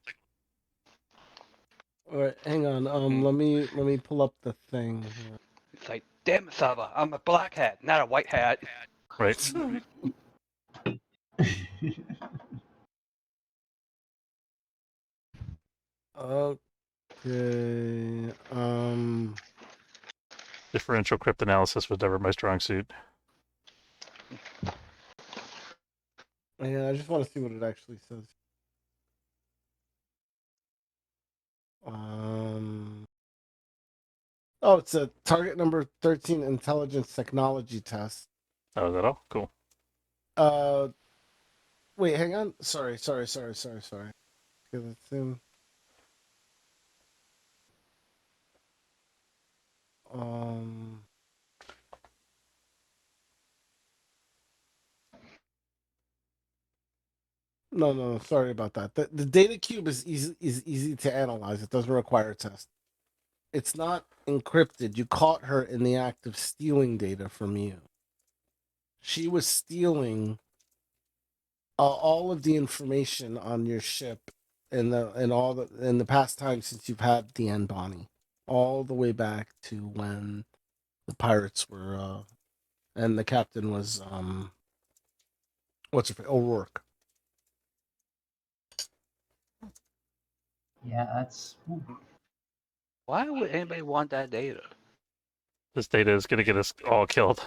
B: All right, hang on. Let me pull up the thing.
G: It's like, damn it, Saba, I'm a black hat, not a white hat.
A: Right.
B: Okay.
A: Differential cryptanalysis was never my strong suit.
B: Yeah, I just want to see what it actually says. Oh, it's a target number 13 intelligence technology test.
A: Oh, is that all? Cool.
B: Wait, hang on. Sorry. Because it's in. No. Sorry about that. The data cube is easy to analyze. It doesn't require a test. It's not encrypted. You caught her in the act of stealing data from you. She was stealing all of the information on your ship in the past time since you've had the Bonnie, all the way back to when the pirates were and the captain was what's her name? O'Rourke.
C: Yeah, that's. Ooh.
G: Why would anybody want that data?
A: This data is going to get us all killed.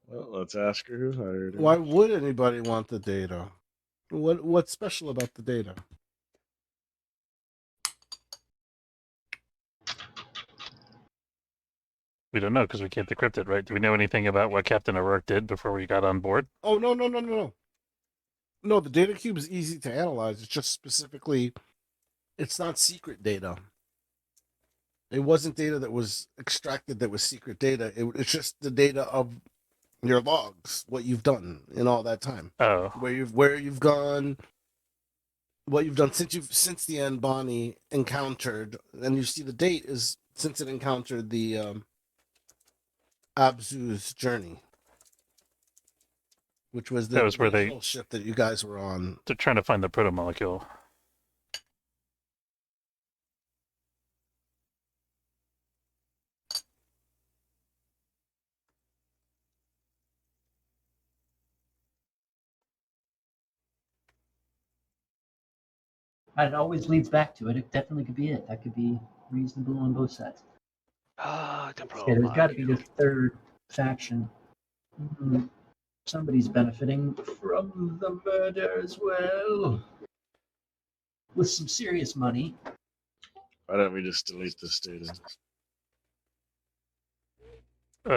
F: Well, let's ask her who hired her.
B: Why would anybody want the data? What's special about the data?
A: We don't know because we can't decrypt it, right? Do we know anything about what Captain O'Rourke did before we got on board?
B: Oh no. No, the data cube is easy to analyze. It's just specifically, it's not secret data. It wasn't data that was extracted that was secret data. It's just the data of your logs, what you've done in all that time,
A: Oh,
B: where you've gone, what you've done since the Bonnie encountered, and you see the date is since it encountered the Abzu's journey, which was
A: that
B: the
A: was where
B: original ship that you guys were on.
A: they're trying to find the protomolecule.
C: And it always leads back to it. It definitely could be it. That could be reasonable on both sides.
G: Ah, the
C: Yeah, there's got to be
G: protomolecule.
C: this third faction. Somebody's benefiting from the murder as well. With some serious money.
F: Why don't we just delete this data?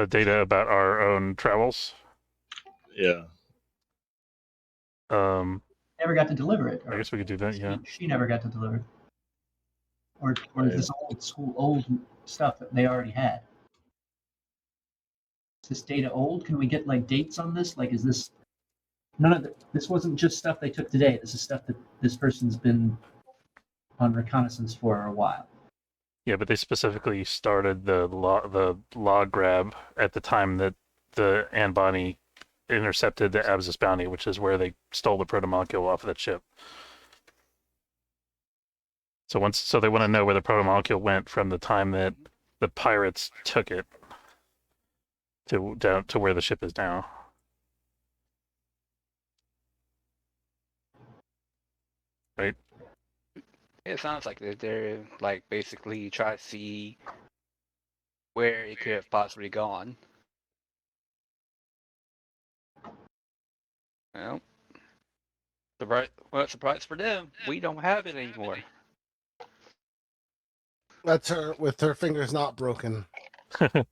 A: Data about our own travels.
F: Yeah.
C: Never got to deliver it.
A: I guess we could do that. Yeah.
C: She never got to deliver it. Or is
F: Yeah.
C: this old stuff that they already had? Is this data old? Can we get like dates on this? Like, is this this wasn't just stuff they took today. This is stuff that this person's been on reconnaissance for a while.
A: Yeah, but they specifically started the log grab at the time that the Bonnie intercepted the Abzus bounty, which is where they stole the protomolecule off of that ship. So they want to know where the protomolecule went from the time that the pirates took it to down to where the ship is now. Right?
G: It sounds like they're like basically try to see where it could have possibly gone. Well, surprise for them. We don't have it anymore.
B: That's her with her fingers not broken.
F: We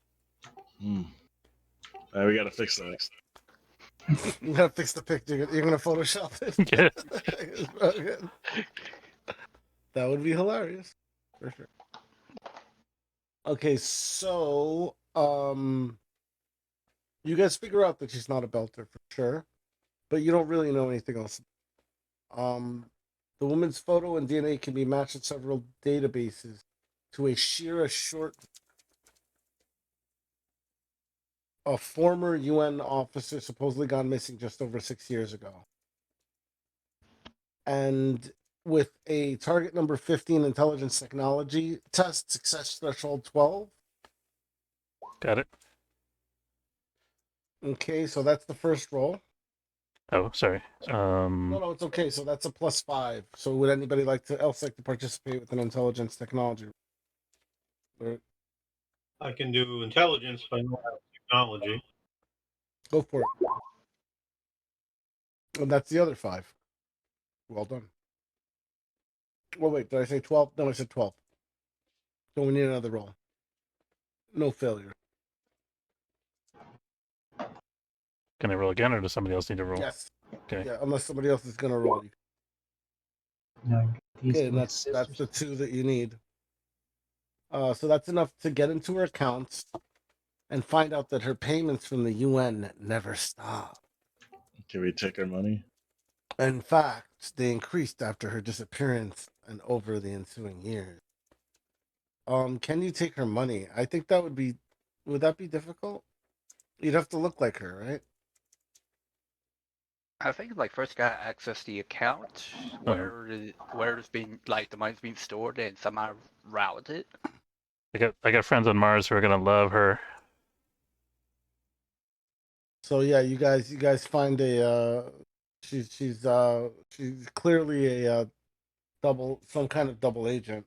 F: gotta fix that.
B: You gotta fix the picture. You're gonna Photoshop it.
A: Yeah.
B: It's broken. That would be hilarious, for sure. Okay, so you guys figure out that she's not a belter for sure, but you don't really know anything else. The woman's photo and DNA can be matched in several databases to a Shira Short, a former UN officer supposedly gone missing just over 6 years ago. And with a target number 15 intelligence technology test, success threshold 12.
A: Got it.
B: Okay, so that's the first roll.
A: Oh, sorry.
B: No, it's okay. So that's a +5. So would anybody else like to participate with an intelligence technology? Or
D: I can do intelligence, but I don't have technology.
B: go for it. And that's the other 5. Well done. Well, wait, did I say 12? No, I said 12. So we need another roll. No failure.
A: Can I roll again, or does somebody else need to roll?
B: Yes.
A: Okay.
B: Yeah, unless somebody else is going to roll.
C: No,
B: Okay, and that's the 2 that you need. So that's enough to get into her accounts and find out that her payments from the UN never stop.
F: Can we take our money?
B: In fact, they increased after her disappearance and over the ensuing years. Can you take her money? I think would that be difficult? You'd have to look like her, right?
G: I think like first got access the account where it's being the money's being stored and somehow route it.
A: I got friends on Mars who are gonna love her.
B: So yeah, you guys find she's clearly a some kind of double agent.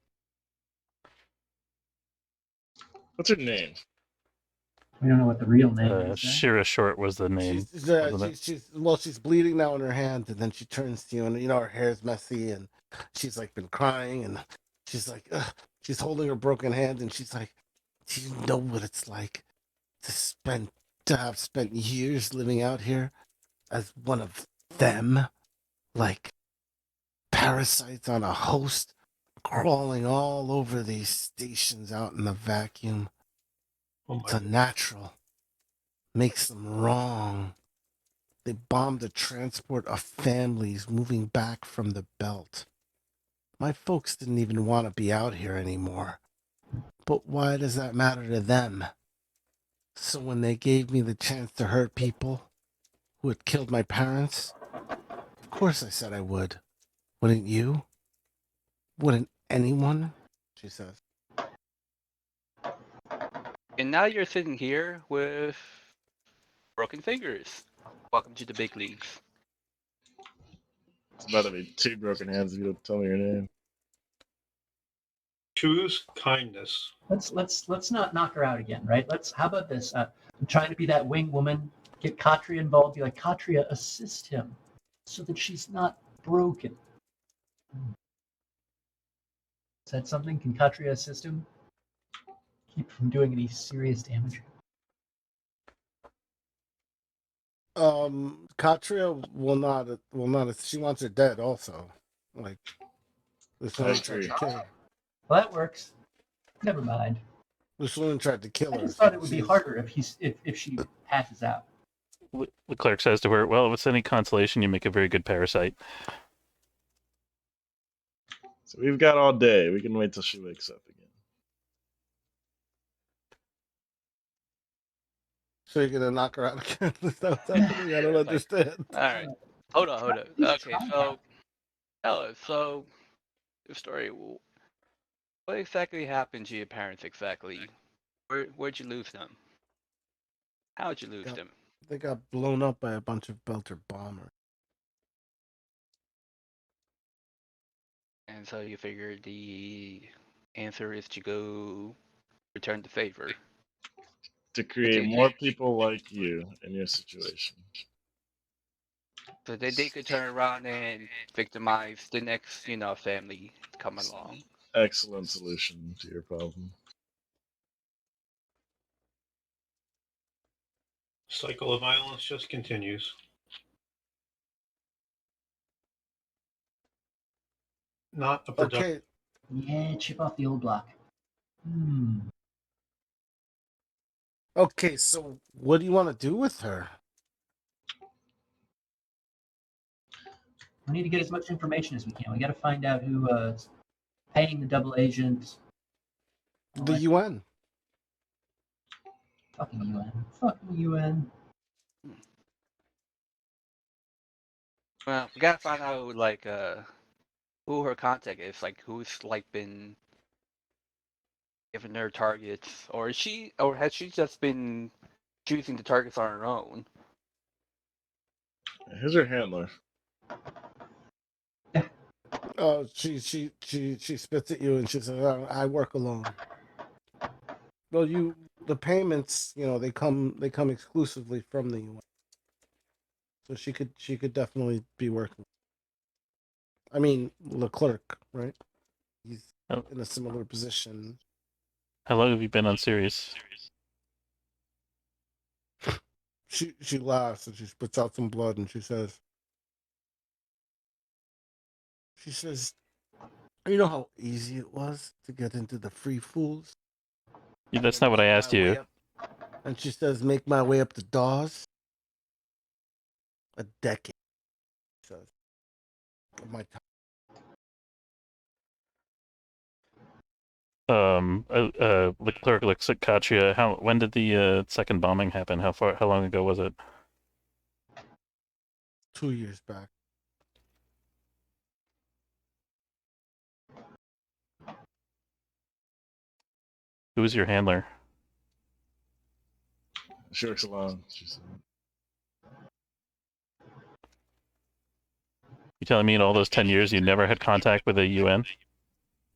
C: What's her name? We don't know what the real name is.
A: Shira Short was the name.
B: She's bleeding now in her hand, and then she turns to you, and her hair's messy, and she's like been crying, and she's like, ugh. She's holding her broken hand, and she's like, "Do you know what it's like to have spent years living out here as one of them, like parasites on a host, crawling all over these stations out in the vacuum? It's unnatural. Makes them wrong. They bombed a transport of families moving back from the belt. My folks didn't even want to be out here anymore. But why does that matter to them? So when they gave me the chance to hurt people who had killed my parents, of course I said I would. Wouldn't you? Wouldn't anyone? She says.
G: And now you're sitting here with broken fingers. Welcome to the big leagues.
F: It's about to be 2 broken hands if you don't tell me your name.
D: Choose kindness.
C: Let's not knock her out again, right? How about this? I'm trying to be that wing woman. Get Katria involved. Be like, Katria, assist him so that she's not broken. Is that something? Can Katria assist him? Keep from doing any serious damage.
B: Katria will not. She wants her dead also. Like, this woman tried to kill her.
C: Well, that works. Never mind.
B: This woman tried to kill her.
C: I just thought it would be harder if she passes out.
A: The clerk says to her, "Well, if it's any consolation, you make a very good parasite."
F: So we've got all day. We can wait till she wakes up again.
G: So
B: you're gonna knock her out again? Is that what's happening? I don't understand.
G: All right, hold on. Okay, so Ella, so the story. What exactly happened to your parents? Exactly, where'd you lose them? How'd you lose them?
B: They got blown up by a bunch of Belter bombers.
G: And so you figured the answer is to go return the favor.
F: To create more people like you in your situation.
G: So they could turn around and victimize the next, family to come along.
F: Excellent solution to your problem.
D: Cycle of violence just continues. Not a productive.
B: Okay.
C: Yeah, chip off the old block.
B: Okay, so what do you want to do with her?
C: We need to get as much information as we can. We got to find out who's paying the double agent.
B: The UN.
C: Fucking UN. Fucking UN.
G: Well, we gotta find out who her contact is, who's been giving her targets, or has she just been choosing the targets on her own?
F: Here's her handler.
B: Oh, she spits at you and she says, "I work alone." Well, the payments, they come exclusively from the UN, so she could definitely be working. I mean, Leclerc, right? He's in a similar position.
A: How long have you been on Sirius?
B: She laughs and she spits out some blood and she says, "You know how easy it was to get into the free fools?"
A: Yeah, that's not what I asked you.
B: And she says, "Make my way up to Dawes." A decade, she says, of my time.
A: Leclerc looks at Katya. When did the second bombing happen? How long ago was it?
B: 2 years back.
A: Who was your handler?
F: She works alone. She said.
A: You telling me in all those 10 years you never had contact with the UN?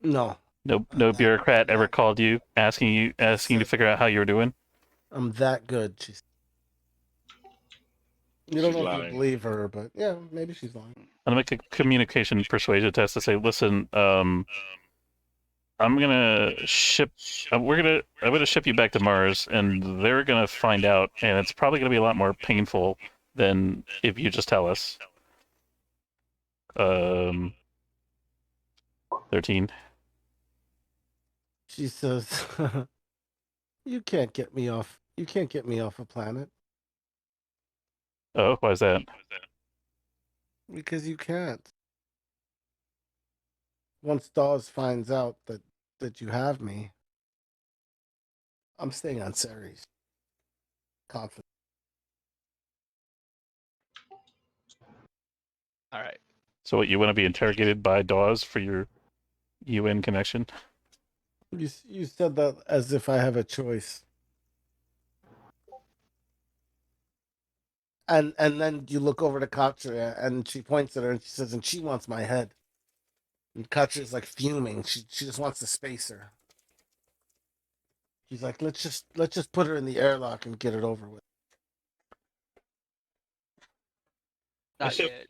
B: No.
A: No bureaucrat ever called you asking you to figure out how you were doing?
B: I'm that good. You don't
F: She's
B: know if you
F: lying.
B: believe her, but yeah, maybe she's lying.
A: I'm gonna make a communication persuasion test to say, listen, I'm gonna ship. I'm gonna ship you back to Mars, and they're gonna find out, and it's probably gonna be a lot more painful than if you just tell us. 13.
B: She says, "You can't get me off. You can't get me off a planet
A: Oh, why is that?
B: because you can't. Once Dawes finds out that you have me, I'm staying on Ceres. Confident."
G: All right.
A: So what, you want to be interrogated by Dawes for your UN connection?
B: You said that as if I have a choice. And then you look over to Katya and she points at her and she says, "And she wants my head." And Katya's like fuming. She just wants to space her. She's like, let's just put her in the airlock and get it over with.
G: Not yet.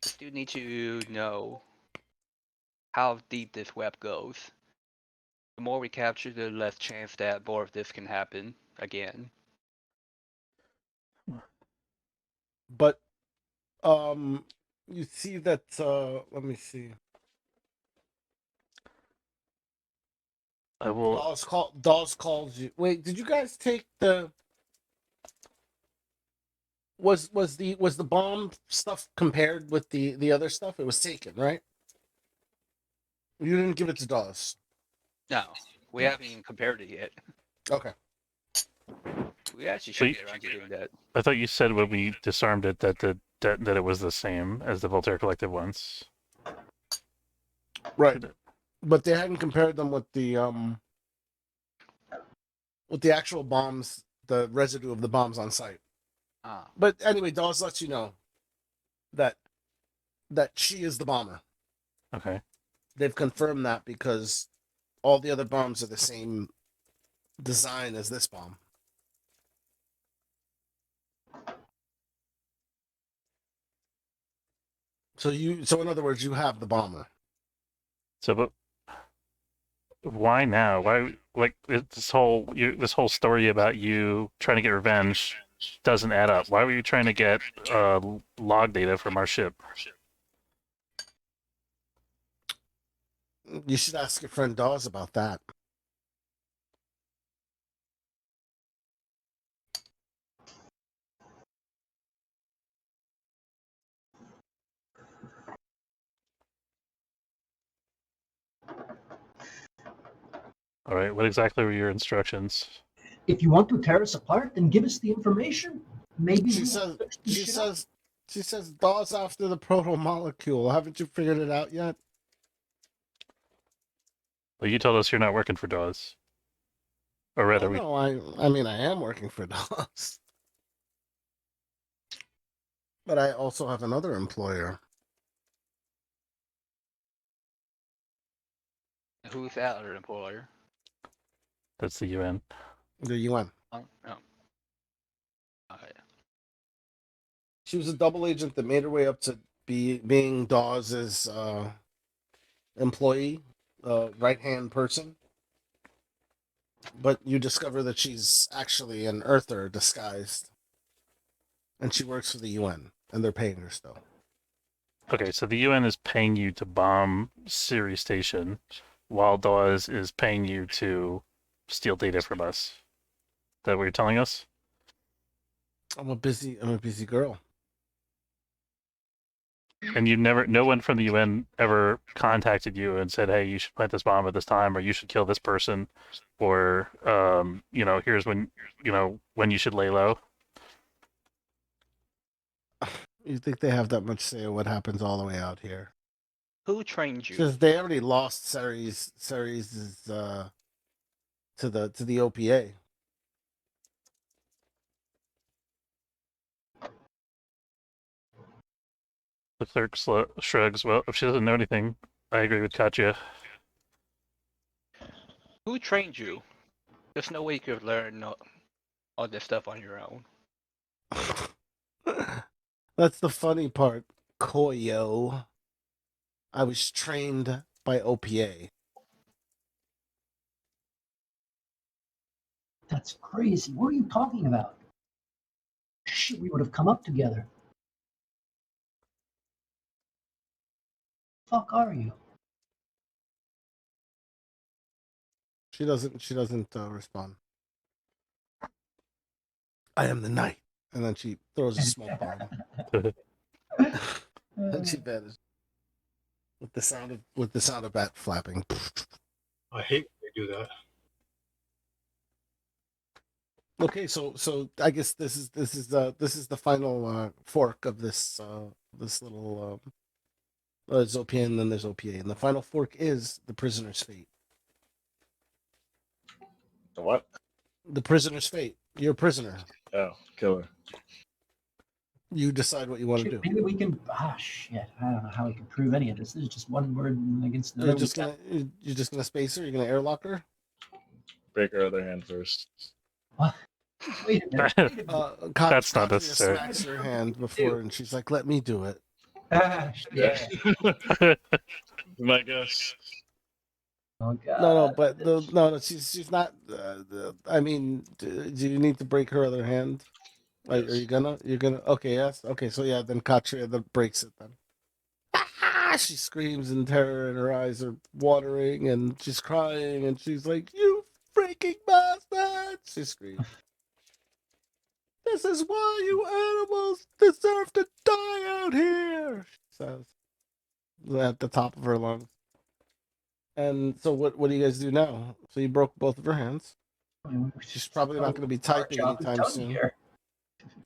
G: I do need to know how deep this web goes. The more we capture, the less chance that more of this can happen again.
B: But you see that let me see.
A: I will.
B: Dawes calls you. Wait, did you guys take the was the bomb stuff compared with the other stuff? It was taken, right? You didn't give it to Dawes.
G: No, we haven't even compared it yet.
B: Okay.
G: We actually should get around to doing that.
A: I thought you said when we disarmed it that it was the same as the Voltaire Collective ones.
B: Right. But they hadn't compared them with the actual bombs, the residue of the bombs on site. But anyway, Dawes lets you know that she is the bomber.
A: Okay.
B: They've confirmed that because all the other bombs are the same design as this bomb. So in other words, you have the bomber.
A: So, but why now? Why this whole story about you trying to get revenge doesn't add up. Why were you trying to get log data from our ship?
B: You should ask your friend Dawes about that.
C: Uh,
A: All right, what exactly were your instructions?
C: If you want to tear us apart, then give us the information. Maybe
B: She says Dawes after the proto molecule. Haven't you figured it out yet?
A: Well, you told us you're not working for Dawes. Or rather,
B: No, I mean I am working for Dawes. But I also have another employer.
G: Who's that other employer?
A: that's the UN.
B: The UN.
G: Oh, no. Okay.
B: She was a double agent that made her way up to being Dawes's employee, right hand person. But you discover that she's actually an Earther disguised, and she works for the UN, and they're paying her still.
A: Okay, so the UN is paying you to bomb Siri Station, while Dawes is paying you to steal data from us. Is that what you're telling us?
B: I'm a busy girl.
A: And no one from the UN ever contacted you and said, "Hey, you should plant this bomb at this time, or you should kill this person, or here's when when you should lay low."
B: You think they have that much say in what happens all the way out here?
G: Who trained you?
B: Because they already lost Ceres to the OPA.
A: The clerk shrugs. Well, if she doesn't know anything, I agree with Katya.
G: Who trained you? There's no way you could learn all this stuff on your own.
B: That's the funny part, Koyo. I was trained by OPA.
C: That's crazy. What are you talking about? Shit, we would have come up together. Fuck are you?
B: She doesn't respond. I am the knight, and then she throws a smoke bomb, and she vanishes with the sound of bat flapping.
D: I hate when they do that.
B: Okay, so I guess this is the final fork of this little there's OPA and then there's OPA, and the final fork is the prisoner's fate.
F: The what?
B: The prisoner's fate. You're a prisoner.
F: Oh, killer.
B: You decide what you want to do.
C: Maybe we can. Ah, shit. I don't know how we can prove any of this. This is just one word against another.
B: You're just gonna space her. You're gonna airlock her.
F: Break her other hand first.
C: What? Wait a minute. Wait a minute.
A: That's not
B: Katya
A: necessary.
B: smacks her hand before, and she's like, "Let me do it."
C: Ah, yeah.
F: My guess.
C: Oh god.
B: No, but no, she's not. I mean, do you need to break her other hand? Like,
F: Yes.
B: are you gonna? You're gonna? Okay, yes. Okay, so yeah, then Katria that breaks it then. Ah! She screams in terror, and her eyes are watering, and she's crying, and she's like, "You freaking bastard!" She screams. This is why you animals deserve to die out here, she says at the top of her lungs. And so what do you guys do now? So you broke both of her hands. She's probably not going to be typing anytime soon.
C: Here.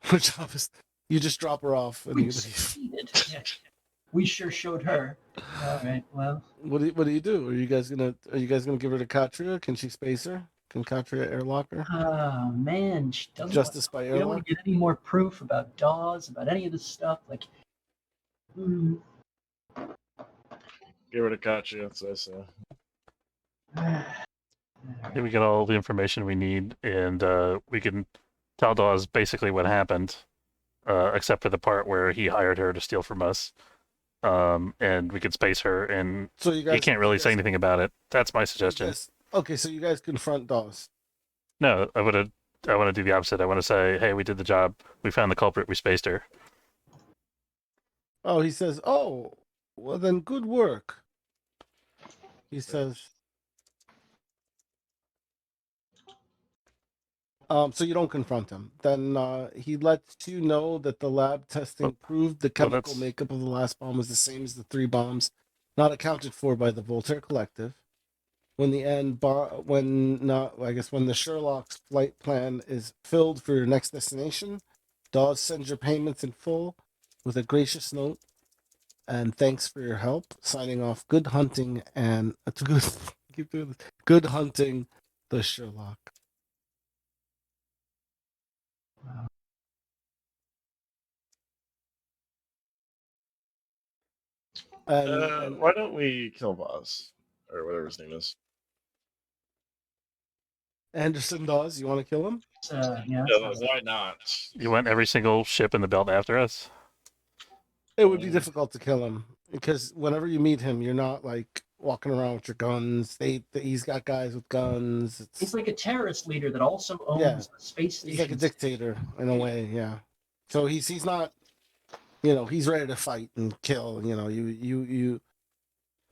B: Her job is you just drop her off and
C: We
B: you leave.
C: succeeded. Yeah. We sure showed her. All right. Well.
B: What do you do? Are you guys gonna give her to Katria? Can she space her? Can Katria airlock her?
C: Oh man, she doesn't.
B: Justice by
C: We don't want
B: airlock?
C: to get any more proof about Dawes, about any of this stuff. Like.
F: Give her to Katya, that's what I say.
A: I think we get all the information we need, and we can tell Dawes basically what happened, except for the part where he hired her to steal from us. and we could space her, and
B: So you guys
A: he can't really say anything about it. That's my suggestion.
B: Okay, so you guys confront Dawes.
A: No, I want to do the opposite. I want to say, hey, we did the job. We found the culprit. We spaced her.
B: Oh, he says, oh, well then, good work. He says, so you don't confront him. Then he lets you know that the lab testing proved the chemical makeup of the last bomb was the same as the 3 bombs not accounted for by the Voltaire Collective. When the Sherlock's flight plan is filled for your next destination, Dawes sends your payments in full with a gracious note and thanks for your help. Signing off. Good hunting and keep doing this. Good hunting, the Sherlock. And
F: why don't we kill Boss or whatever his name is?
B: Anderson Dawes, you want to kill him?
C: Yeah.
F: Why not?
A: You want every single ship in the belt after us?
B: It would be difficult to kill him because whenever you meet him, you're not like walking around with your guns. He's got guys with guns.
C: He's like a terrorist leader that also owns a space station.
B: He's like a dictator in a way, yeah. So he's not, he's ready to fight and kill.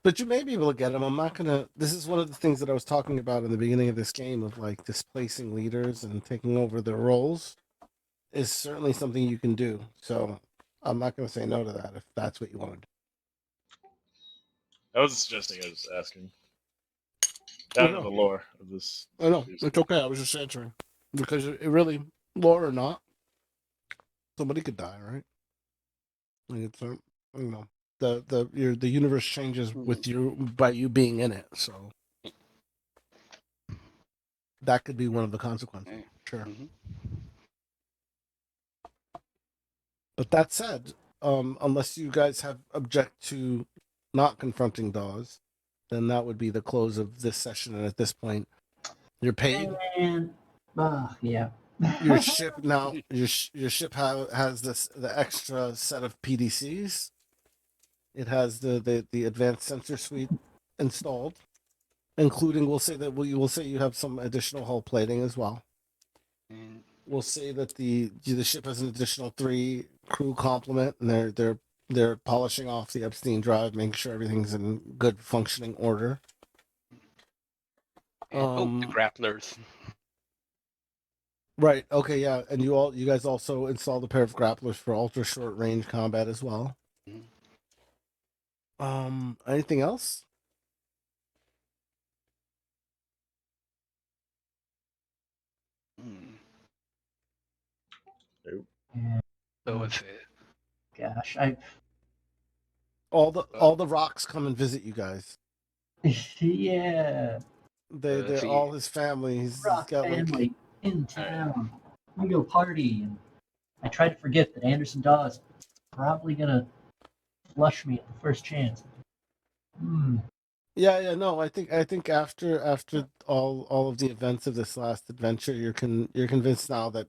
B: But you may be able to get him. I'm not gonna. This is one of the things that I was talking about in the beginning of this game of like displacing leaders and taking over their roles is certainly something you can do. So I'm not going to say no to that if that's what you want to do.
F: I wasn't suggesting. I was asking. I don't know the lore of this.
B: I know it's okay. I was just answering because it really, lore or not, somebody could die, right? Like it's the universe changes with you by you being in it, so that could be one of the consequences. Sure. But that said, unless you guys have object to not confronting Dawes, then that would be the close of this session. And at this point, you're paid.
C: And yeah.
B: Your ship now. Your ship has the extra set of PDCs. It has the advanced sensor suite installed, including we'll say you have some additional hull plating as well. We'll say that the ship has an additional 3 crew complement, and they're polishing off the Epstein drive, making sure everything's in good functioning order.
G: The grapplers.
B: Right. Okay. Yeah. And you guys also installed a pair of grapplers for ultra short range combat as well. Anything else?
F: Nope.
G: So it's it.
C: Gosh,
B: all the rocks come and visit you guys.
C: Yeah.
B: They're all his family. He's got
C: family in town. We go party, and I try to forget that Anderson Dawes is probably gonna flush me at the first chance.
B: Yeah, no, I think after all of the events of this last adventure, you're convinced now that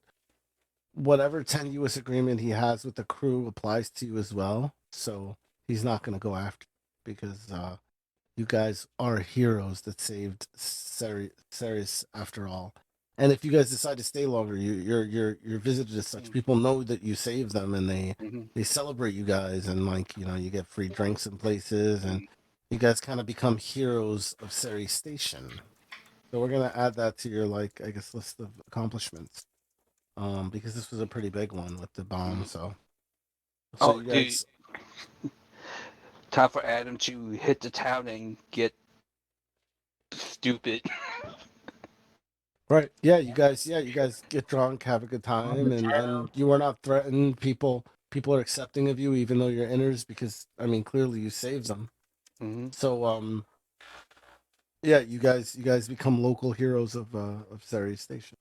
B: whatever tenuous agreement he has with the crew applies to you as well. So he's not going to go after you because you guys are heroes that saved Ceres after all. And if you guys decide to stay longer, you're visited as such. People know that you saved them, and they celebrate you guys, and you get free drinks in places, and you guys kind of become heroes of Ceres Station. So we're gonna add that to your list of accomplishments, because this was a pretty big one with the bomb. So you guys...
G: Time for Adam to hit the town and get stupid.
B: Right. Yeah, you guys get drunk, have a good time, and you are not threatened. People are accepting of you, even though you're inners, because clearly you saved them. So yeah, you guys become local heroes of Ceres Station.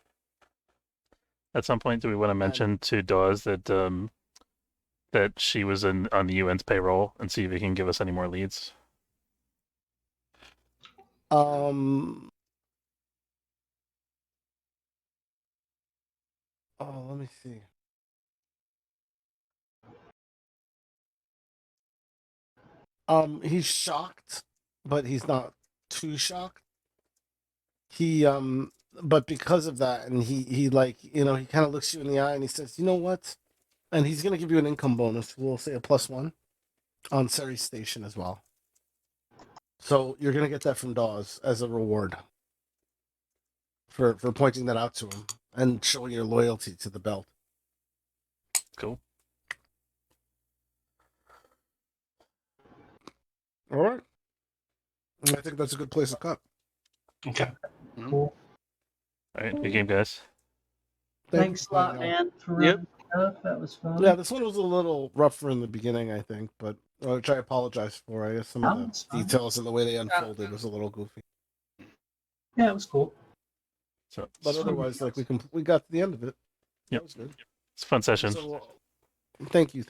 A: At some point, do we want to mention to Dawes that that she was on the UN's payroll and see if he can give us any more leads?
B: Oh, let me see. He's shocked, but he's not too shocked. But because of that, and he like, he kind of looks you in the eye and he says, you know what? And he's gonna give you an income bonus. We'll say a +1 on Sari's station as well. So you're gonna get that from Dawes as a reward for pointing that out to him and showing your loyalty to the belt.
A: Cool.
B: All right. I think that's a good place to cut.
D: Okay.
C: Cool.
A: All right, good game, guys.
C: Thanks a lot, man, for
G: Yep.
C: running stuff. That was fun.
B: Yeah, this one was a little rougher in the beginning, I think, but which I apologize for. I guess some of
C: It's
B: the
C: fine.
B: details and the way they unfolded was a little goofy.
C: Yeah, it was cool.
A: So
B: But otherwise, like we got to the end of it.
A: Yep.
B: That was good.
A: it's a fun session.
B: So, thank you.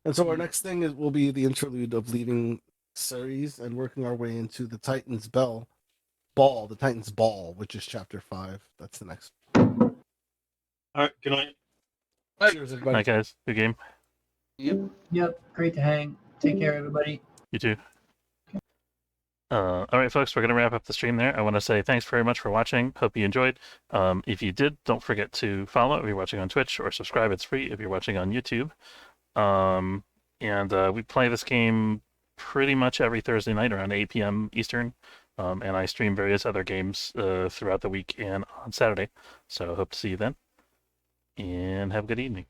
B: And so our next thing will be the interlude of leaving Ceres and working our way into the Titan's Ball, the Titan's Ball, which is chapter 5. That's the next.
D: All right. Good night.
B: Cheers,
A: All
B: everybody.
A: right, guys, good game.
C: Yep. Great to hang. Take care, everybody.
A: You too. All right, folks, we're going to wrap up the stream there. I want to say thanks very much for watching. Hope you enjoyed. If you did, don't forget to follow if you're watching on Twitch, or subscribe. It's free if you're watching on YouTube. And we play this game pretty much every Thursday night around 8 p.m. Eastern. And I stream various other games throughout the week and on Saturday. So hope to see you then. And have a good evening.